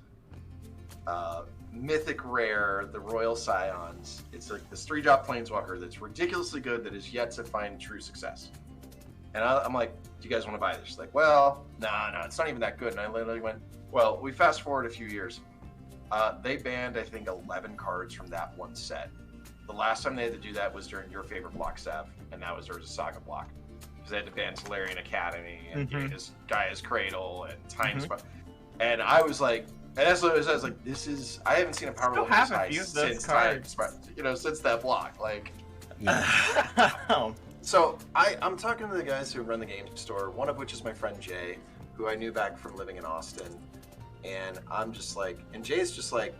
mythic rare, the Royal Scions. It's like this 3-drop planeswalker that's ridiculously good that is yet to find true success. And I'm like, do you guys want to buy this? She's like, well, no, it's not even that good. And I literally went, well, we fast forward a few years. They banned, I think, 11 cards from that one set. The last time they had to do that was during your favorite block, Sev, and that was there was a Saga block. Because they had to ban Solarian Academy and Gaia's Cradle and Time Spot. And I was like, and that's what it says, like, this is, I haven't seen a power level this high since Time Spot, you know, since that block. Like, so I'm talking to the guys who run the game store, one of which is my friend Jay, who I knew back from living in Austin. And I'm just like, and Jay's just like,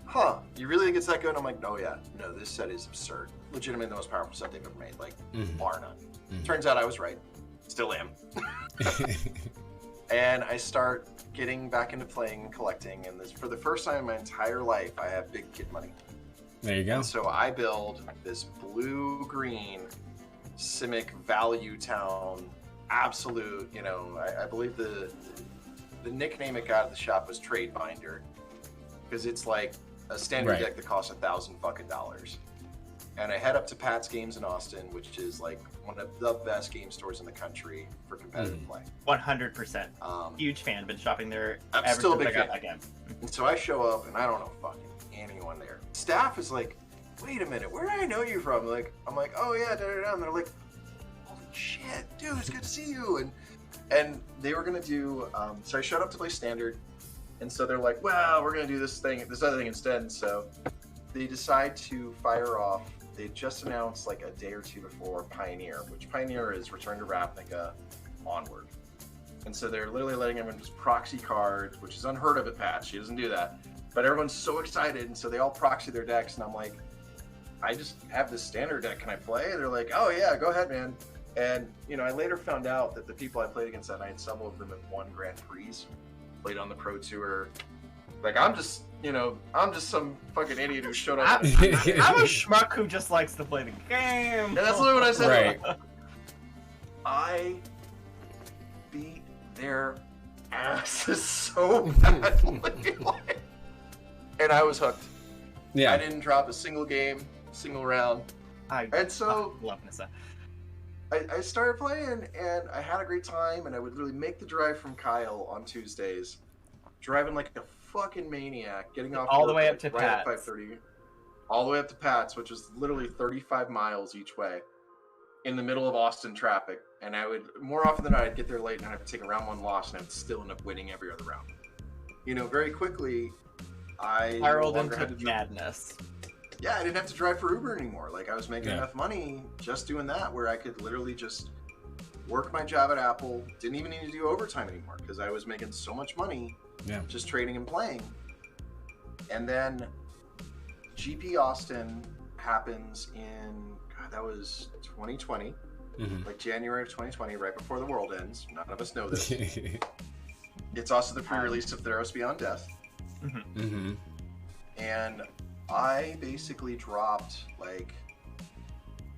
huh, you really think it's that good? I'm like, oh yeah, no, this set is absurd. Legitimately the most powerful set they've ever made, like, bar none. Turns out I was right. Still am. And I start getting back into playing and collecting, and this, for the first time in my entire life, I have big kid money. There you go. And so I build this blue-green Simic Value Town absolute, you know, I believe the nickname it got at the shop was Trade Binder, because it's like a standard deck that costs $1,000 And I head up to Pat's Games in Austin, which is like one of the best game stores in the country for competitive play. 100%. Huge fan. Been shopping there. I'm ever still a since big I got fan. again. And so I show up, and I don't know fucking anyone there. Staff is like, wait a minute, where do I know you from? Like, I'm like, oh yeah, da-da-da. And they're like, holy shit, dude, it's good to see you. And they were gonna do, so I showed up to play Standard, and so they're like, well, we're gonna do this other thing instead. And so they decide to fire off. They just announced like a day or two before Pioneer, which Pioneer is Return to Ravnica Onward. And so they're literally letting everyone just proxy cards, which is unheard of at Pat. She doesn't do that. But everyone's so excited, and so they all proxy their decks, and I'm like, I just have this Standard deck, can I play? They're like, oh yeah, go ahead, man. And, you know, I later found out that the people I played against that night, some of them have won Grand Prix, played on the Pro Tour. Like, I'm just some fucking idiot who showed up. I'm a schmuck who just likes to play the game. And that's literally what I said. Right. I beat their asses so badly. And I was hooked. Yeah. I didn't drop a single game, single round. And so love Nissa. I started playing, and I had a great time, and I would really make the drive from Kyle on Tuesdays, driving like a fucking maniac, getting off all the work, way up like, to right at Pat's. 5:30. all the way up to Pat's, which was literally 35 miles each way, in the middle of Austin traffic. And I would, more often than not, I'd get there late and I'd take a round one loss, and I would still end up winning every other round. You know, very quickly, I Spiraled no longer into had to madness. yeah, I didn't have to drive for Uber anymore. Like, I was making enough money just doing that, where I could literally just work my job at Apple. Didn't even need to do overtime anymore because I was making so much money just trading and playing. And then GP Austin happens in, God, that was 2020, like January of 2020, right before the world ends. None of us know this. It's also the pre-release of Theros Beyond Death. And I basically dropped, like,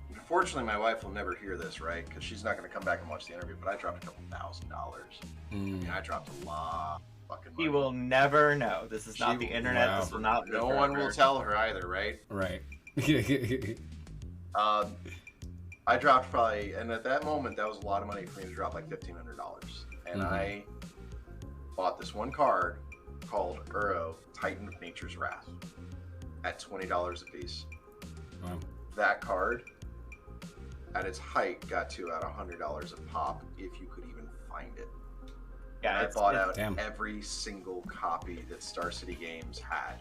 unfortunately my wife will never hear this, right? Because she's not going to come back and watch the interview, but I dropped a couple $1,000s. I dropped a lot of fucking money. He will never know. This is not the internet. This will not No one will tell her either, right? Right. I dropped probably, and at that moment, that was a lot of money for me to drop like $1,500. And I bought this one card called Uro, Titan of Nature's Wrath, at $20 a piece. Wow. That card, at its height, got to about $100 a pop, if you could even find it. Yeah, I bought out damn. every single copy that Star City Games had.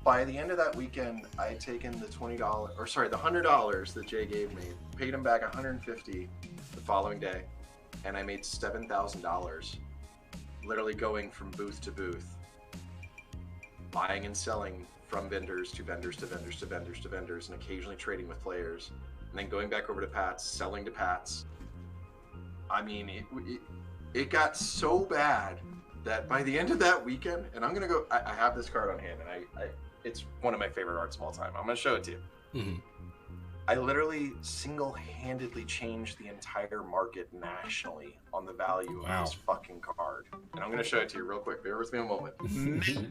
By the end of that weekend, I had taken the $100 that Jay gave me, paid him back $150 the following day, and I made $7,000, literally going from booth to booth, buying and selling from vendors to vendors to vendors to vendors to vendors, and occasionally trading with players, and then going back over to Pat's, selling to Pat's. I mean, it got so bad that by the end of that weekend, and I'm gonna go, I have this card on hand, and it's one of my favorite arts of all time. I'm gonna show it to you. I literally single-handedly changed the entire market nationally on the value of this fucking card. And I'm gonna show it to you real quick. Bear with me a moment.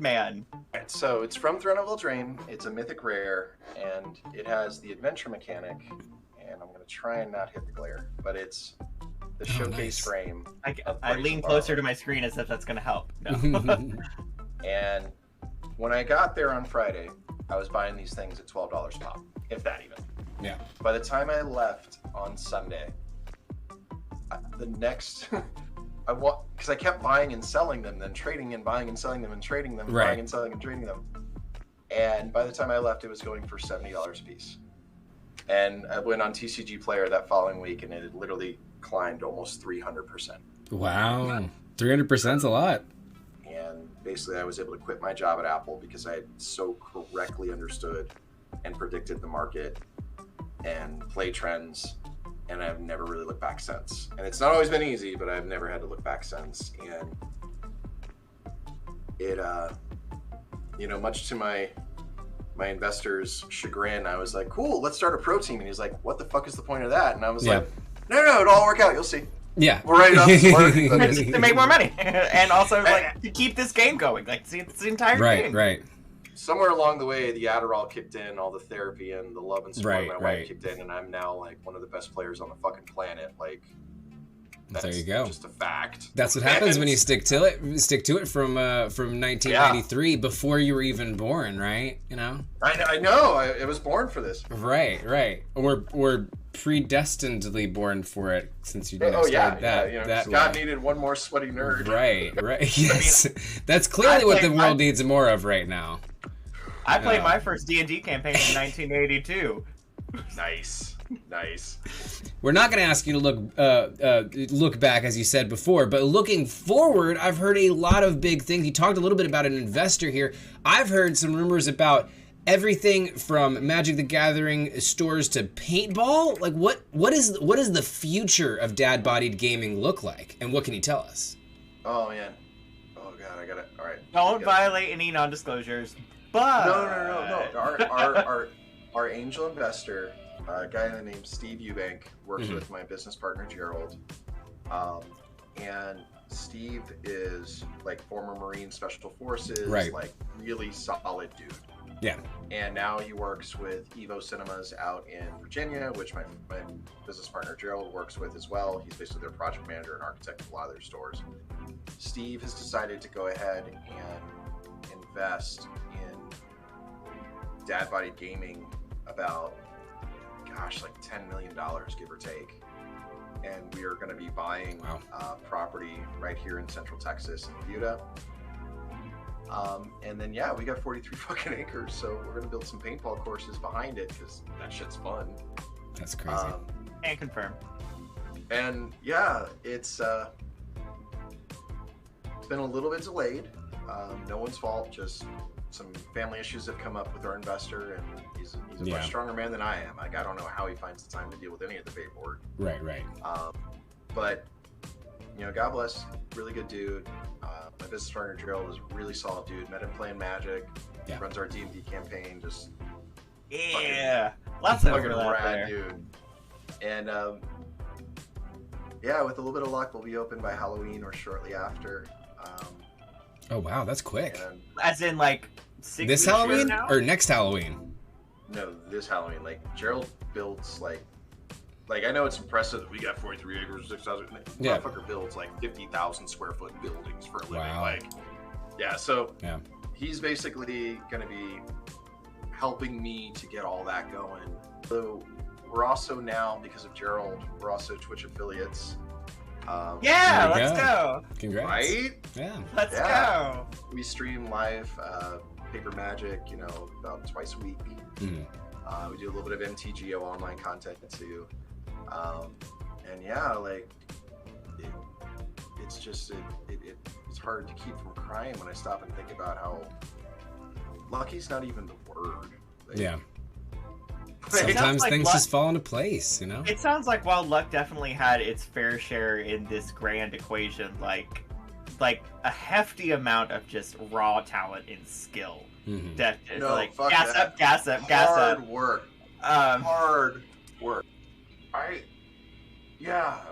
Man. Right, so it's from Throne of Eldraine. It's a mythic rare, and it has the adventure mechanic. And I'm gonna try and not hit the glare, but it's the showcase frame. I lean closer to my screen as if that's gonna help. No. And when I got there on Friday, I was buying these things at $12 pop, if that even. Yeah. By the time I left on Sunday, the next, because I kept buying and selling them, then trading and buying and selling them and trading them, buying and selling and trading them. And by the time I left, it was going for $70 a piece. And I went on TCG Player that following week, and it had literally climbed almost 300%. Wow. 300% is a lot. And basically, I was able to quit my job at Apple because I had so correctly understood and predicted the market and play trends, and I've never really looked back since. And it's not always been easy, but I've never had to look back since. And it, you know, much to my investor's chagrin, I was like, cool, let's start a pro team. And he's like, what the fuck is the point of that? And I was like, no, it'll all work out. You'll see. Yeah. We're right up to make more money. And also, like, to keep this game going. Like, see, it's the entire game. Right. Somewhere along the way, the Adderall kicked in, all the therapy and the love and support of my wife kicked in, and I'm now like one of the best players on the fucking planet. Like, that's there you go. Just a fact. That's what happens when you stick to it from 1993 before you were even born, right? You know. I know. I was born for this. Right. Or predestinedly born for it, since you didn't that. You know, that God needed one more sweaty nerd. Right. Yes, that's clearly what the world needs more of right now. I played my first D&D campaign in 1982. Nice. We're not going to ask you to look back, as you said before, but looking forward, I've heard a lot of big things. You talked a little bit about an investor here. I've heard some rumors about everything from Magic the Gathering stores to paintball. Like, what is the future of Dad Bodied gaming look like, and what can you tell us? Oh man. Oh god, I got it. All right. Don't violate any non-disclosures. But No. Our angel investor, a guy named Steve Eubank, works with my business partner Gerald, and Steve is like former Marine Special Forces, like really solid dude. Yeah. And now he works with Evo Cinemas out in Virginia, which my business partner Gerald works with as well. He's basically their project manager and architect of a lot of their stores. Steve has decided to go ahead and invest in Dad Bodied Gaming about, gosh, like $10 million, give or take. And we are going to be buying property right here in Central Texas in Buda. And then, yeah, we got 43 fucking acres. So we're going to build some paintball courses behind it because that shit's fun. That's crazy. And confirm. And yeah, it's been a little bit delayed. No one's fault, just some family issues have come up with our investor, and he's a much stronger man than I am. Like, I don't know how he finds the time to deal with any of the paperwork. Right. But you know, God bless, really good dude. My business partner Gerald is a really solid dude. Met him playing Magic. Yeah. Runs our D&D campaign. Just lots of fucking overlap rad there. dude. And yeah, with a little bit of luck, we'll be open by Halloween or shortly after. Oh wow, that's quick. And As in, like, 6 This weeks Halloween now? or next Halloween? no, this Halloween, like Gerald builds like I know it's impressive that we got 43 acres, 6,000. Yeah. Motherfucker builds like 50,000 square foot buildings for a living. Wow. Like, yeah, so Yeah. he's basically going to be helping me to get all that going. So we're also now, because of Gerald, we're also Twitch affiliates. Yeah, There you let's go. Congrats. Right? Yeah. Let's Yeah. go. We stream live Paper Magic, you know, about twice a week. Mhm. We do a little bit of MTGO online content too. And yeah, like it's just it's hard to keep from crying when I stop and think about how lucky's not even the word. Like, Yeah. It sounds Sometimes like things luck- just fall into place, you know? It sounds like while luck definitely had its fair share in this grand equation, like a hefty amount of just raw talent and skill. Mhm. That is No, like fuck gas that. up, gas up, gas hard up. work. Hard work.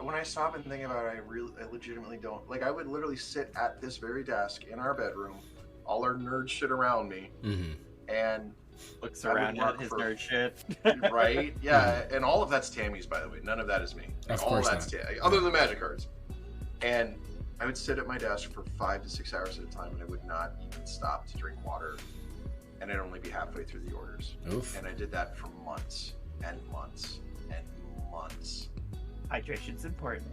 When I stop and think about it, I legitimately don't. Like, I would literally sit at this very desk in our bedroom, all our nerd shit around me, Mhm. and Looks I would around work at his for- nerd shit. right? Yeah, and all of that's Tammy's, by the way. None of that is me. Of all course of that's not. Tammy, other than the magic cards. And I would sit at my desk for 5 to 6 hours at a time, and I would not even stop to drink water. And I'd only be halfway through the orders. Oof. And I did that for months and months and months. Hydration's important.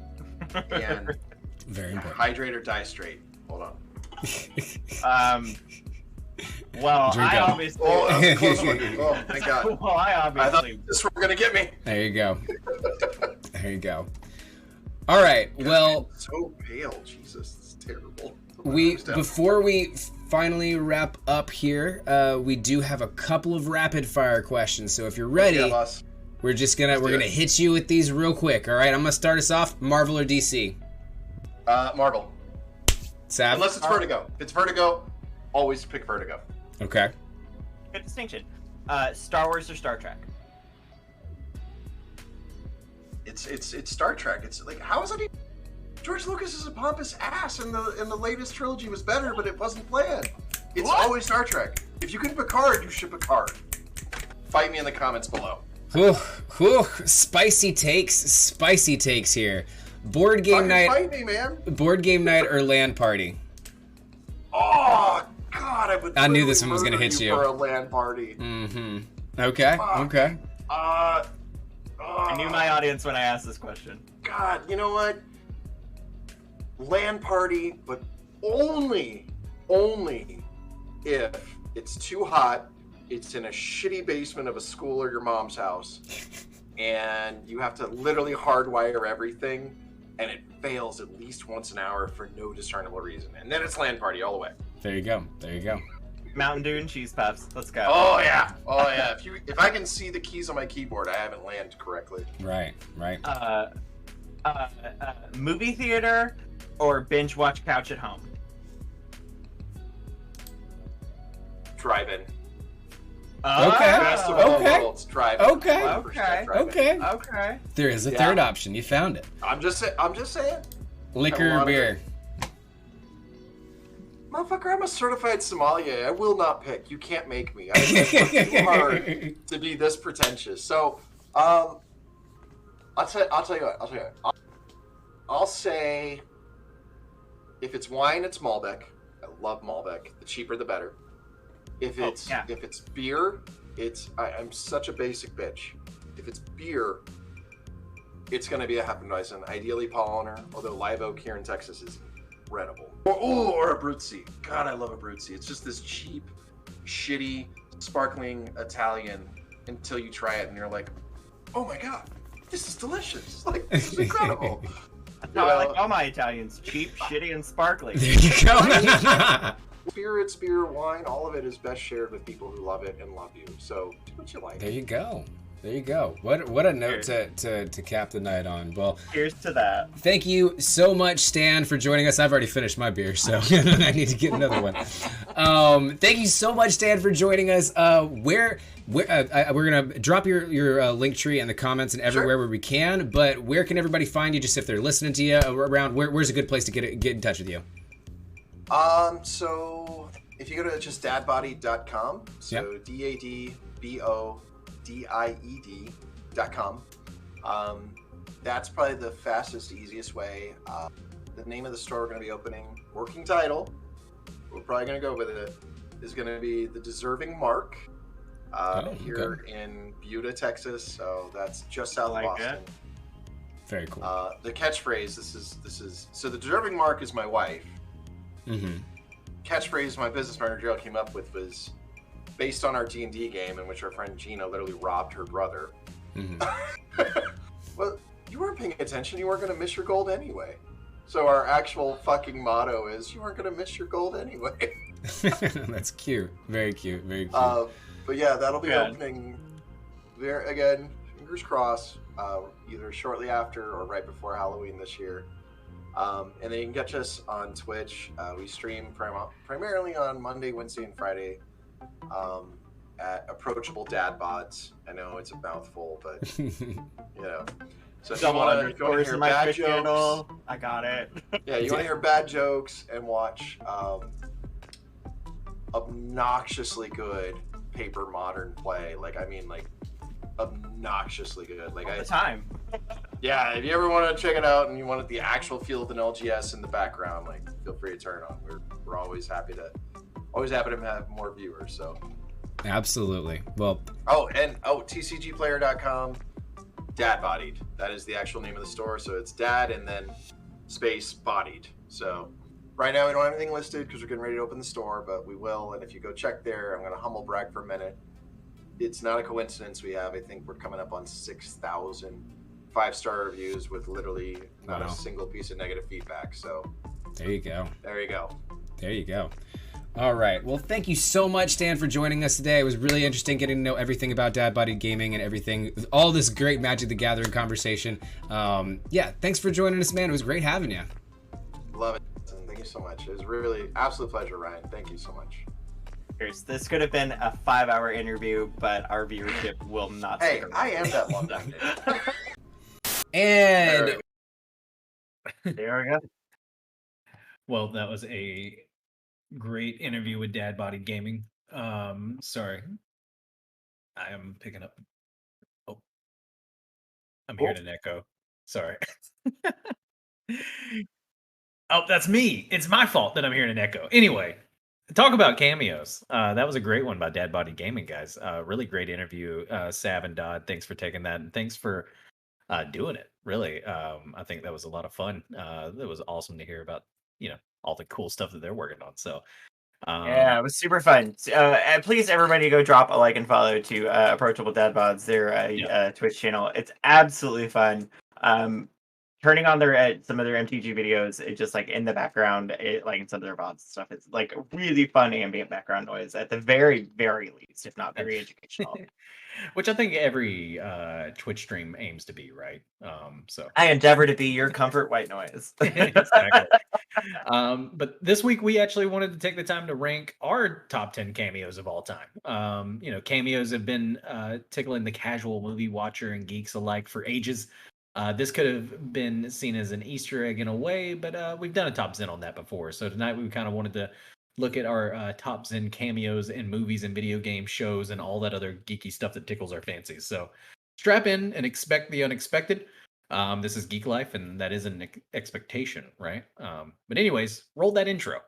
And Very important. hydrate or die straight. Hold on. Well, Drink I up. obviously. Oh, that was a close one. Oh, thank God. Well, I I thought obviously. this was gonna get me. There you go. There you go. All right. Well, So pale, Jesus, it's terrible. before we finally wrap up here, we do have a couple of rapid fire questions. So if you're ready, Yeah, boss. we're do gonna it. hit you with these real quick. All right. I'm gonna start us off. Marvel or DC? Marvel. Sav? Unless it's Vertigo. If it's Vertigo, always pick Vertigo. Okay. Good distinction. Star Wars or Star Trek? It's Star Trek. It's like, how is it even... George Lucas is a pompous ass, and the latest trilogy was better, but it wasn't planned. It's What? always Star Trek. If you can Picard, you should Picard. Fight me in the comments below. Whew. Spicy takes here. Board game Fucking night. fight me, man. Board game night or LAN party? Oh God, I would. I knew literally this one was gonna murder hit you. for a LAN party. Mm-hmm. Okay. Fuck. Okay. I knew my audience when I asked this question. God, you know what? LAN party, but only if it's too hot, it's in a shitty basement of a school or your mom's house, and you have to literally hardwire everything, and it fails at least once an hour for no discernible reason. And then it's LAN party all the way. There you go. Mountain Dew and cheese puffs. Let's go. Oh yeah. If I can see the keys on my keyboard, I haven't landed correctly. Right. Movie theater or binge watch couch at home? Drive-in. Okay. Best of all Okay. worlds. Drive-in. Okay. 100% drive-in. Okay. Okay. There is a Yeah. third option. You found it. I'm just saying. Liquor A or lot of beer? Motherfucker, I'm a certified sommelier. I will not pick. You can't make me. I worked too hard to be this pretentious. So, I'll tell you what. I'll say, if it's wine, it's Malbec. I love Malbec. The cheaper, the better. If it's yeah. if it's beer, I'm such a basic bitch. If it's beer, it's going to be a Hefeweizen, ideally Paulaner, although Live Oak here in Texas is incredible. Or a Bruzzi. God, I love a Bruzzi. It's just this cheap, shitty, sparkling Italian until you try it and you're like, oh my God, this is delicious. Like, this is incredible. That's how I like all my Italians. Cheap, shitty, and sparkling. There you go. Spirits, beer, wine, all of it is best shared with people who love it and love you. So do what you like. There you go. There you go. What a note to cap the night on. Well, Here's to that. thank you so much, Stan, for joining us. I've already finished my beer, so I need to get another one. Thank you so much, Stan, for joining us. We're gonna drop your LinkTree in the comments and everywhere where we can. But where can everybody find you? Just if they're listening to you around, where's a good place to get in touch with you? So if you go to just dadbodied.com, so DADBODIED.com, that's probably the fastest, easiest way. The name of the store we're going to be opening, working title, we're probably going to go with it, is going to be The Deserving Mark here in Buda, Texas. So that's just south of Boston. Very cool. The catchphrase, this is so The Deserving Mark is my wife. Mm-hmm. Catchphrase my business partner Jill came up with was based on our D&D game in which our friend Gina literally robbed her brother. Mm-hmm. Well, you weren't paying attention. You weren't going to miss your gold anyway. So our actual fucking motto is you weren't going to miss your gold anyway. That's cute. Very cute. Very cute. But yeah, that'll be opening there again. Fingers crossed. Either shortly after or right before Halloween this year. And then you can catch us on Twitch. We stream primarily on Monday, Wednesday, and Friday at Approachable Dad Bods. I know it's a mouthful, but you know. So if you want to go and hear bad jokes, I got it. yeah, you want to hear bad jokes and watch obnoxiously good paper modern play. Like obnoxiously good. Like All the time. Yeah, if you ever want to check it out and you want the actual feel of an LGS in the background, like feel free to turn it on. We're always happy to have more viewers. So absolutely. Well. TCGplayer.com. Dad Bodied. That is the actual name of the store. So it's Dad and then space Bodied. So right now we don't have anything listed because we're getting ready to open the store, but we will. And if you go check there, I'm going to humble brag for a minute. It's not a coincidence. I think we're coming up on 6,000 5-star reviews with literally not a single piece of negative feedback. So there you go. There you go. There you go. All right. Well, thank you so much, Stan, for joining us today. It was really interesting getting to know everything about Dad Bodied Gaming and everything, all this great Magic the Gathering conversation. Yeah, thanks for joining us, man. It was great having you. Love it. Thank you so much. It was really absolute pleasure, Ryan. Thank you so much. This could have been a 5-hour interview, but our viewership will not. Hey, I am that long-winded. And there we go. Well, that was a great interview with Dad Bodied Gaming. Sorry. I am picking up. Oh. I'm hearing an echo. Sorry. Oh, that's me. It's my fault that I'm hearing an echo. Anyway, talk about cameos. That was a great one by Dad Bodied Gaming, guys. Really great interview. Sav and Dodd, thanks for taking that. And thanks for doing it. Really. I think that was a lot of fun. It was awesome to hear about, all the cool stuff that they're working on. So yeah, it was super fun. And please, everybody, go drop a like and follow to Approachable Dad Bods, their Twitch channel. It's absolutely fun. Turning on some of their MTG videos, it just like in the background, like in some of their VODs and stuff, it's like really fun ambient background noise at the very, very least, if not very educational. Which I think every Twitch stream aims to be, right? So I endeavor to be your comfort white noise. Exactly. But this week we actually wanted to take the time to rank our top 10 cameos of all time. Cameos have been tickling the casual movie watcher and geeks alike for ages. This could have been seen as an Easter egg in a way, but we've done a top Zen on that before. So tonight we kind of wanted to look at our top Zen cameos in movies and video game shows and all that other geeky stuff that tickles our fancies. So strap in and expect the unexpected. This is Geek Life, and that is an expectation, right? But anyways, roll that intro.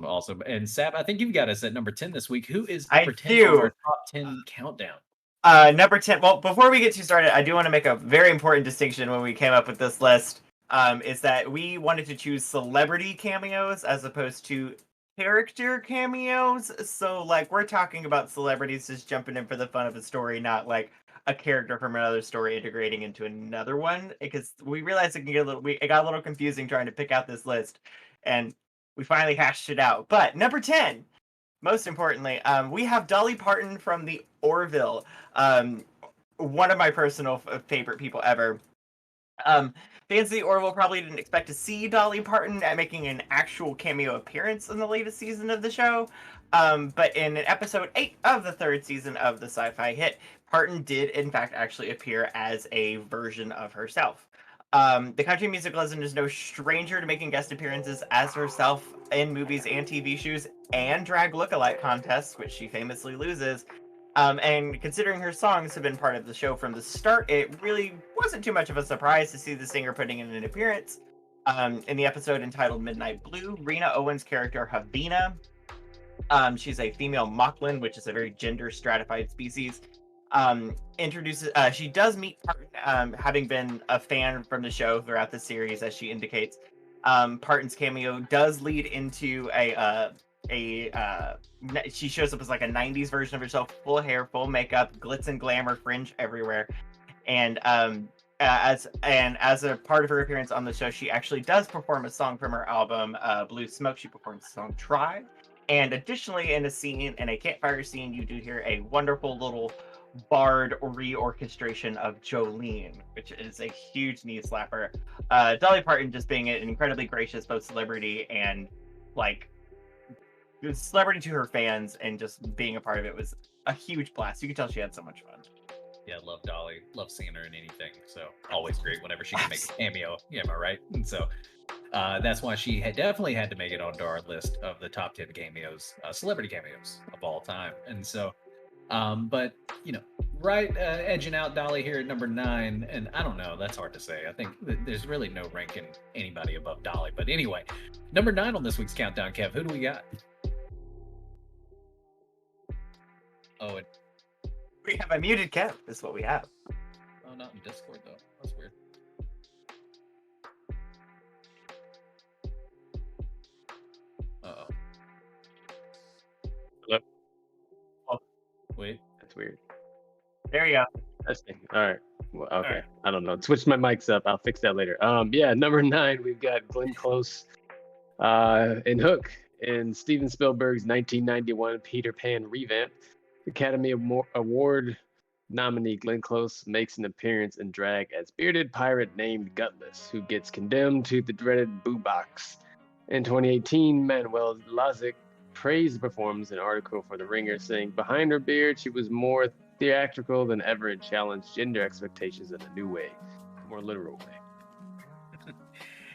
Awesome. And Sap, I think you've got us at number 10 this week. Who is I number 10 on do. our top 10 countdown? Number 10. Well, before we get too started, I do want to make a very important distinction when we came up with this list. Is that we wanted to choose celebrity cameos as opposed to character cameos. So, like, we're talking about celebrities just jumping in for the fun of a story, not like a character from another story integrating into another one. Because we realized it got a little confusing trying to pick out this list, and we finally hashed it out. But number 10. Most importantly, we have Dolly Parton from the Orville. One of my personal favorite people ever. Fans of the Orville probably didn't expect to see Dolly Parton making an actual cameo appearance in the latest season of the show. But in episode 8 of the 3rd season of the sci-fi hit, Parton did in fact actually appear as a version of herself. The country music legend is no stranger to making guest appearances as herself in movies and TV shows and drag lookalike contests, which she famously loses. And considering her songs have been part of the show from the start, it really wasn't too much of a surprise to see the singer putting in an appearance. In the episode entitled Midnight Blue, Rena Owens' character Havina, she's a female Mochlin, which is a very gender stratified species. She does meet Parton, having been a fan from the show throughout the series, as she indicates. Parton's cameo does lead into she shows up as like a 90s version of herself, full hair, full makeup, glitz and glamour, fringe everywhere. And as a part of her appearance on the show, she actually does perform a song from her album Blue Smoke. She performs the song Try. And additionally, in a campfire scene, you do hear a wonderful little bard reorchestration of Jolene, which is a huge knee slapper. Dolly Parton just being an incredibly gracious both celebrity and like celebrity to her fans, and just being a part of it was a huge blast. You could tell she had so much fun. Yeah, love Dolly. Love seeing her in anything. So always great whenever she can make a cameo. Yeah, am I right? And so that's why she definitely had to make it onto our list of the top 10 cameos, celebrity cameos of all time. And so, but edging out Dolly here at number 9, and I don't know, that's hard to say. I think there's really no ranking anybody above Dolly. But anyway, number 9 on this week's countdown, Kev, who do we got? Oh, we have a muted Kev. Is what we have. Oh, not in Discord though. That's weird. Uh-oh. Hello? Oh, wait. That's weird. There you go. Testing. All right. Well, okay. All right. I don't know. Switch my mics up. I'll fix that later. Number 9, we've got Glenn Close in Hook in Steven Spielberg's 1991 Peter Pan revamp. Academy Award nominee Glenn Close makes an appearance in drag as bearded pirate named Gutless, who gets condemned to the dreaded Boo Box. In 2018, Manuel Lazic praised the performance in an article for The Ringer, saying behind her beard, she was more theatrical than ever and challenged gender expectations in a new way, a more literal way.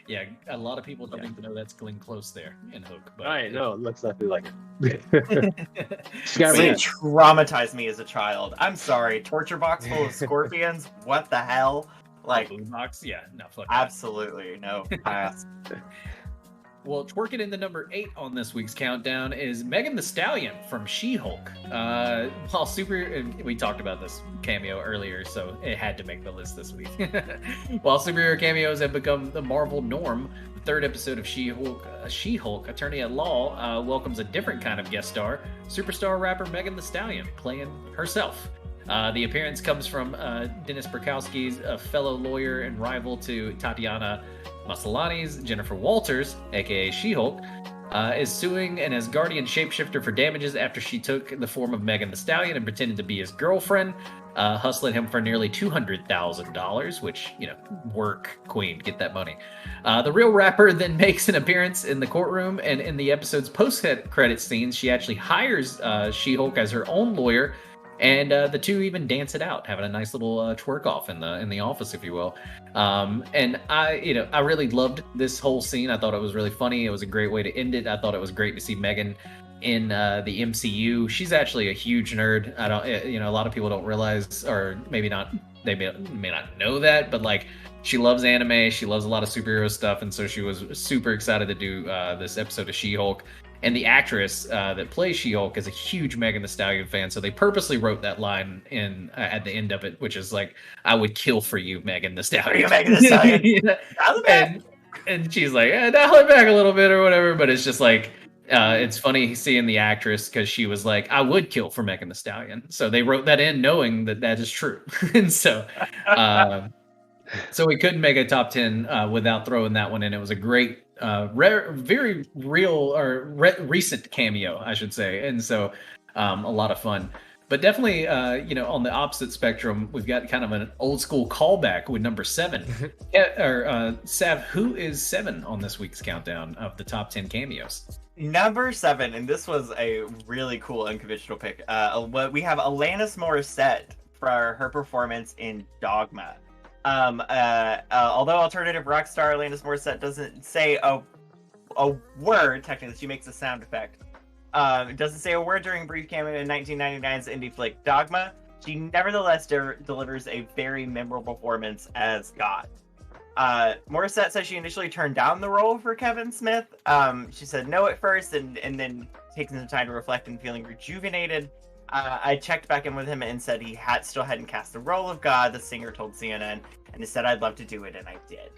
Yeah, a lot of people don't even know that's Glenn Close there in Hook. But I know, it looks nothing like it. She traumatized me as a child. I'm sorry. Torture box full of scorpions? What the hell? Like, Blue Box? Yeah, no, fuck absolutely no. Pass. Well, twerking in the number 8 on this week's countdown is Megan Thee Stallion from She-Hulk. We talked about this cameo earlier, so it had to make the list this week. While superhero cameos have become the Marvel norm, the 3rd episode of She-Hulk, Attorney at Law, welcomes a different kind of guest star, superstar rapper Megan Thee Stallion, playing herself. The appearance comes from Dennis Burkowski's fellow lawyer and rival to Tatiana Maslany's Jennifer Walters, aka She-Hulk, is suing an Asgardian shapeshifter for damages after she took the form of Megan Thee Stallion and pretended to be his girlfriend, hustling him for nearly $200,000, which, work, queen, get that money. The real rapper then makes an appearance in the courtroom, and in the episode's post-credit scenes, she actually hires She-Hulk as her own lawyer, and the two even dance it out, having a nice little twerk off in the office, if you will. And I really loved this whole scene. I thought it was really funny. It was a great way to end it. I thought it was great to see Megan in the MCU. She's actually a huge nerd. A lot of people don't realize, or maybe not. They may not know that, but like, she loves anime. She loves a lot of superhero stuff, and so she was super excited to do this episode of She-Hulk. And the actress that plays She-Hulk is a huge Megan Thee Stallion fan, so they purposely wrote that line in at the end of it, which is like, "I would kill for you, Megan Thee Stallion." Are you Megan Thee Stallion? Yeah. Dial it back. And she's like, dial it back a little bit or whatever. But it's just like, it's funny seeing the actress because she was like, "I would kill for Megan Thee Stallion." So they wrote that in knowing that that is true. And so, so we couldn't make a top 10 without throwing that one in. It was a great, very real or recent cameo, I should say. And so a lot of fun. But definitely, on the opposite spectrum, we've got kind of an old school callback with number 7. Sav, who is 7 on this week's countdown of the top 10 cameos? Number 7, and this was a really cool unconventional pick. We have Alanis Morissette for her performance in Dogma. Although alternative rock star Alanis Morissette doesn't say a word, technically, she makes a sound effect. It doesn't say a word during a brief cameo in 1999's indie flick Dogma. She nevertheless delivers a very memorable performance as God. Morissette says she initially turned down the role for Kevin Smith. She said no at first, and then taking some time to reflect and feeling rejuvenated. I checked back in with him and said he still hadn't cast the role of God, the singer told CNN, and he said I'd love to do it, and I did.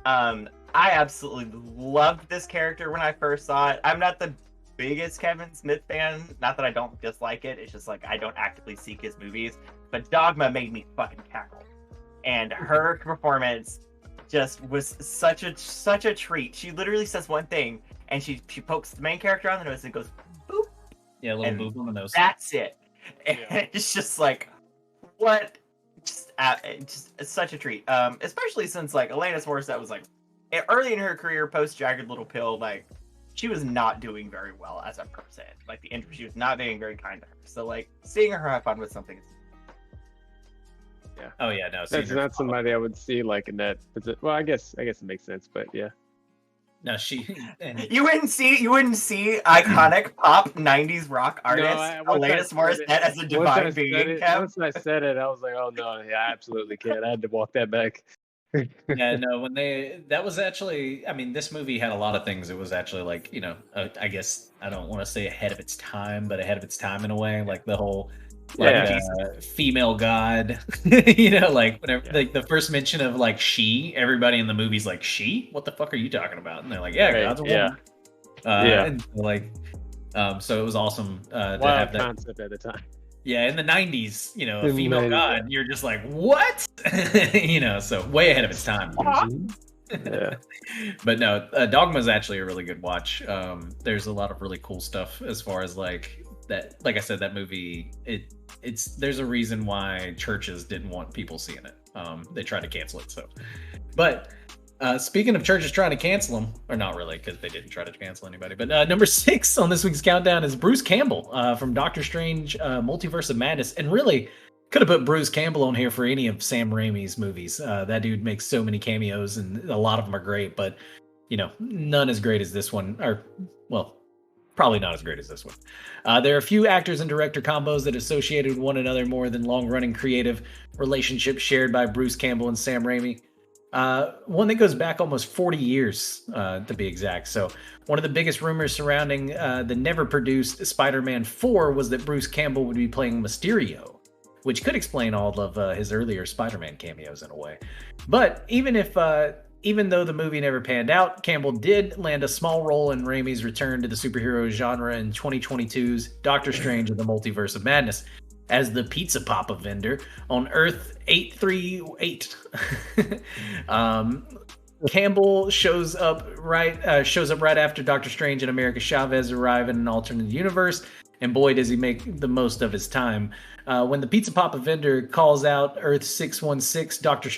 I absolutely loved this character when I first saw it. I'm not the biggest Kevin Smith fan, not that I don't dislike it, it's just like I don't actively seek his movies, but Dogma made me fucking cackle. And her performance just was such a treat. She literally says one thing, and she pokes the main character on the nose and goes, boop. Yeah, a little boop on the nose. That's it. And it's just like, what? Just it's such a treat. Especially since like Alanis Morissette was like early in her career, post Jagged Little Pill, like she was not doing very well as a person. Like she was not being very kind to her. So like seeing her have fun with something. Yeah. Oh yeah, no. That's not somebody I would see like in that. Well, I guess it makes sense, but yeah. No, you wouldn't see iconic pop 90s rock artist Alanis Morissette as a divine being. Once I said it, I was like, oh no, yeah, I absolutely can't. I had to walk that back. Yeah, no, that was actually, I mean, this movie had a lot of things. It was actually like, I guess I don't want to say ahead of its time, but ahead of its time in a way, like the whole female god, like whenever like the first mention of like everybody in the movie's like, what the fuck are you talking about? And they're like, God's a woman. And like, so it was awesome to have that concept at the time. Yeah, in the 90s, a female god, you're just like, what? So way ahead of its time. Yeah. But no, Dogma is actually a really good watch. There's a lot of really cool stuff as far as like that. Like I said, that movie, there's a reason why churches didn't want people seeing it. They tried to cancel it. So, but speaking of churches trying to cancel them, or not really, because they didn't try to cancel anybody. But number 6 on this week's countdown is Bruce Campbell from Doctor Strange: Multiverse of Madness, and really could have put Bruce Campbell on here for any of Sam Raimi's movies. That dude makes so many cameos, and a lot of them are great, but none as great as this one, or well, probably not as great as this one. There are a few actors and director combos that associated with one another more than long-running creative relationships shared by Bruce Campbell and Sam Raimi. One that goes back almost 40 years, to be exact. So one of the biggest rumors surrounding the never-produced Spider-Man 4 was that Bruce Campbell would be playing Mysterio, which could explain all of his earlier Spider-Man cameos in a way. But even though the movie never panned out, Campbell did land a small role in Raimi's return to the superhero genre in 2022's Doctor Strange and the Multiverse of Madness as the Pizza Papa vendor on Earth 838. Campbell shows up right after Doctor Strange and America Chavez arrive in an alternate universe, and boy does he make the most of his time. When the Pizza Papa vendor calls out Earth 616, Doctor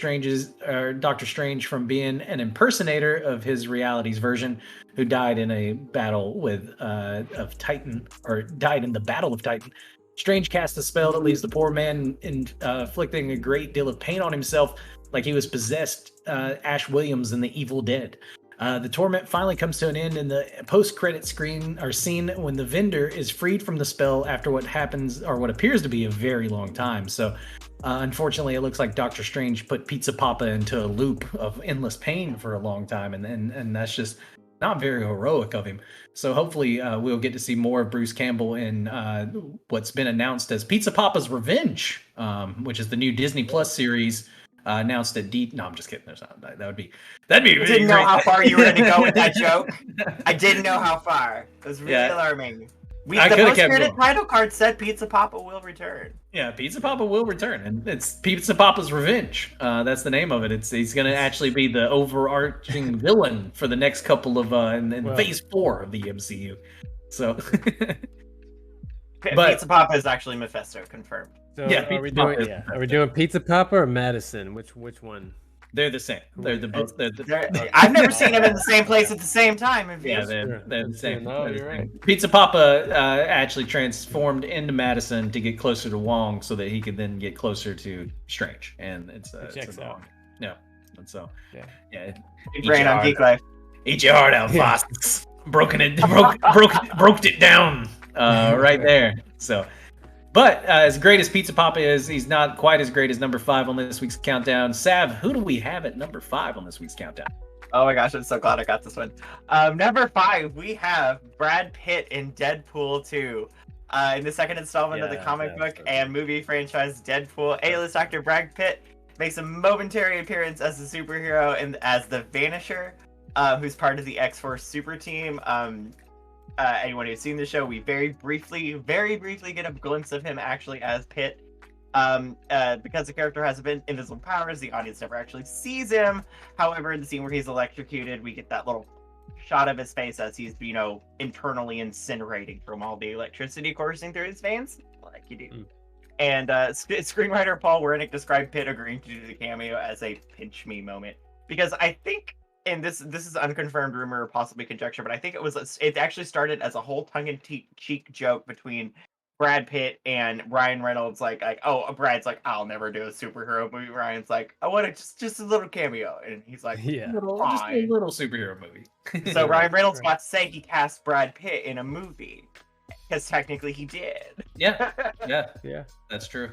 Strange from being an impersonator of his reality's version, who died in a battle of Titan, or died in the Battle of Titan. Strange casts a spell that leaves the poor man inflicting a great deal of pain on himself, like he was possessed, Ash Williams in The Evil Dead. The torment finally comes to an end in the post-credit scene when the vendor is freed from the spell after what appears to be a very long time. So, unfortunately, it looks like Doctor Strange put Pizza Papa into a loop of endless pain for a long time, and that's just not very heroic of him. So hopefully we'll get to see more of Bruce Campbell in what's been announced as Pizza Papa's Revenge, which is the new Disney Plus series announced at D. No, I'm just kidding. There's not. That'd be. I didn't know how far you were going to go with that joke. I didn't know how far. It was really alarming. The post-credit title card said Pizza Papa will return. Yeah, Pizza Papa will return, and it's Pizza Papa's Revenge. That's the name of it. He's going to actually be the overarching villain for the next couple of in Phase 4 of the MCU. So, Pizza Papa is actually Mephisto, confirmed. So are we doing Pizza Papa or Madison? Which one? They're the same. They're I've never seen them in the same place at the same time. They're the same. No, you're right. Pizza Papa actually transformed into Madison to get closer to Wong, so that he could then get closer to Strange, and it checks out. Yeah, and so yeah. Brain on Geeklife. Eat your heart out, fast. Broke it down right there. So. But as great as Pizza Papa is, he's not quite as great as number 5 on this week's countdown. Sav, who do we have at number 5 on this week's countdown? Oh my gosh, I'm so glad I got this one. Number 5, we have Brad Pitt in Deadpool 2. In the second installment of the comic book and movie franchise Deadpool, A-list actor Brad Pitt makes a momentary appearance as a superhero and as the Vanisher, who's part of the X-Force super team. Anyone who's seen the show, we very briefly get a glimpse of him actually as Pitt. Because the character has invisible powers, the audience never actually sees him. However, in the scene where he's electrocuted, we get that little shot of his face as he's, internally incinerating from all the electricity coursing through his veins, like you do. And screenwriter Paul Wernick described Pitt agreeing to do the cameo as a pinch me moment, because I think. And this is unconfirmed rumor or possibly conjecture, but I think it actually started as a whole tongue-in-cheek joke between Brad Pitt and Ryan Reynolds. Brad's like, I'll never do a superhero movie. Ryan's like, I want just a little cameo, and he's like, just a little superhero movie. So Ryan Reynolds got to say he cast Brad Pitt in a movie because technically he did. Yeah, that's true.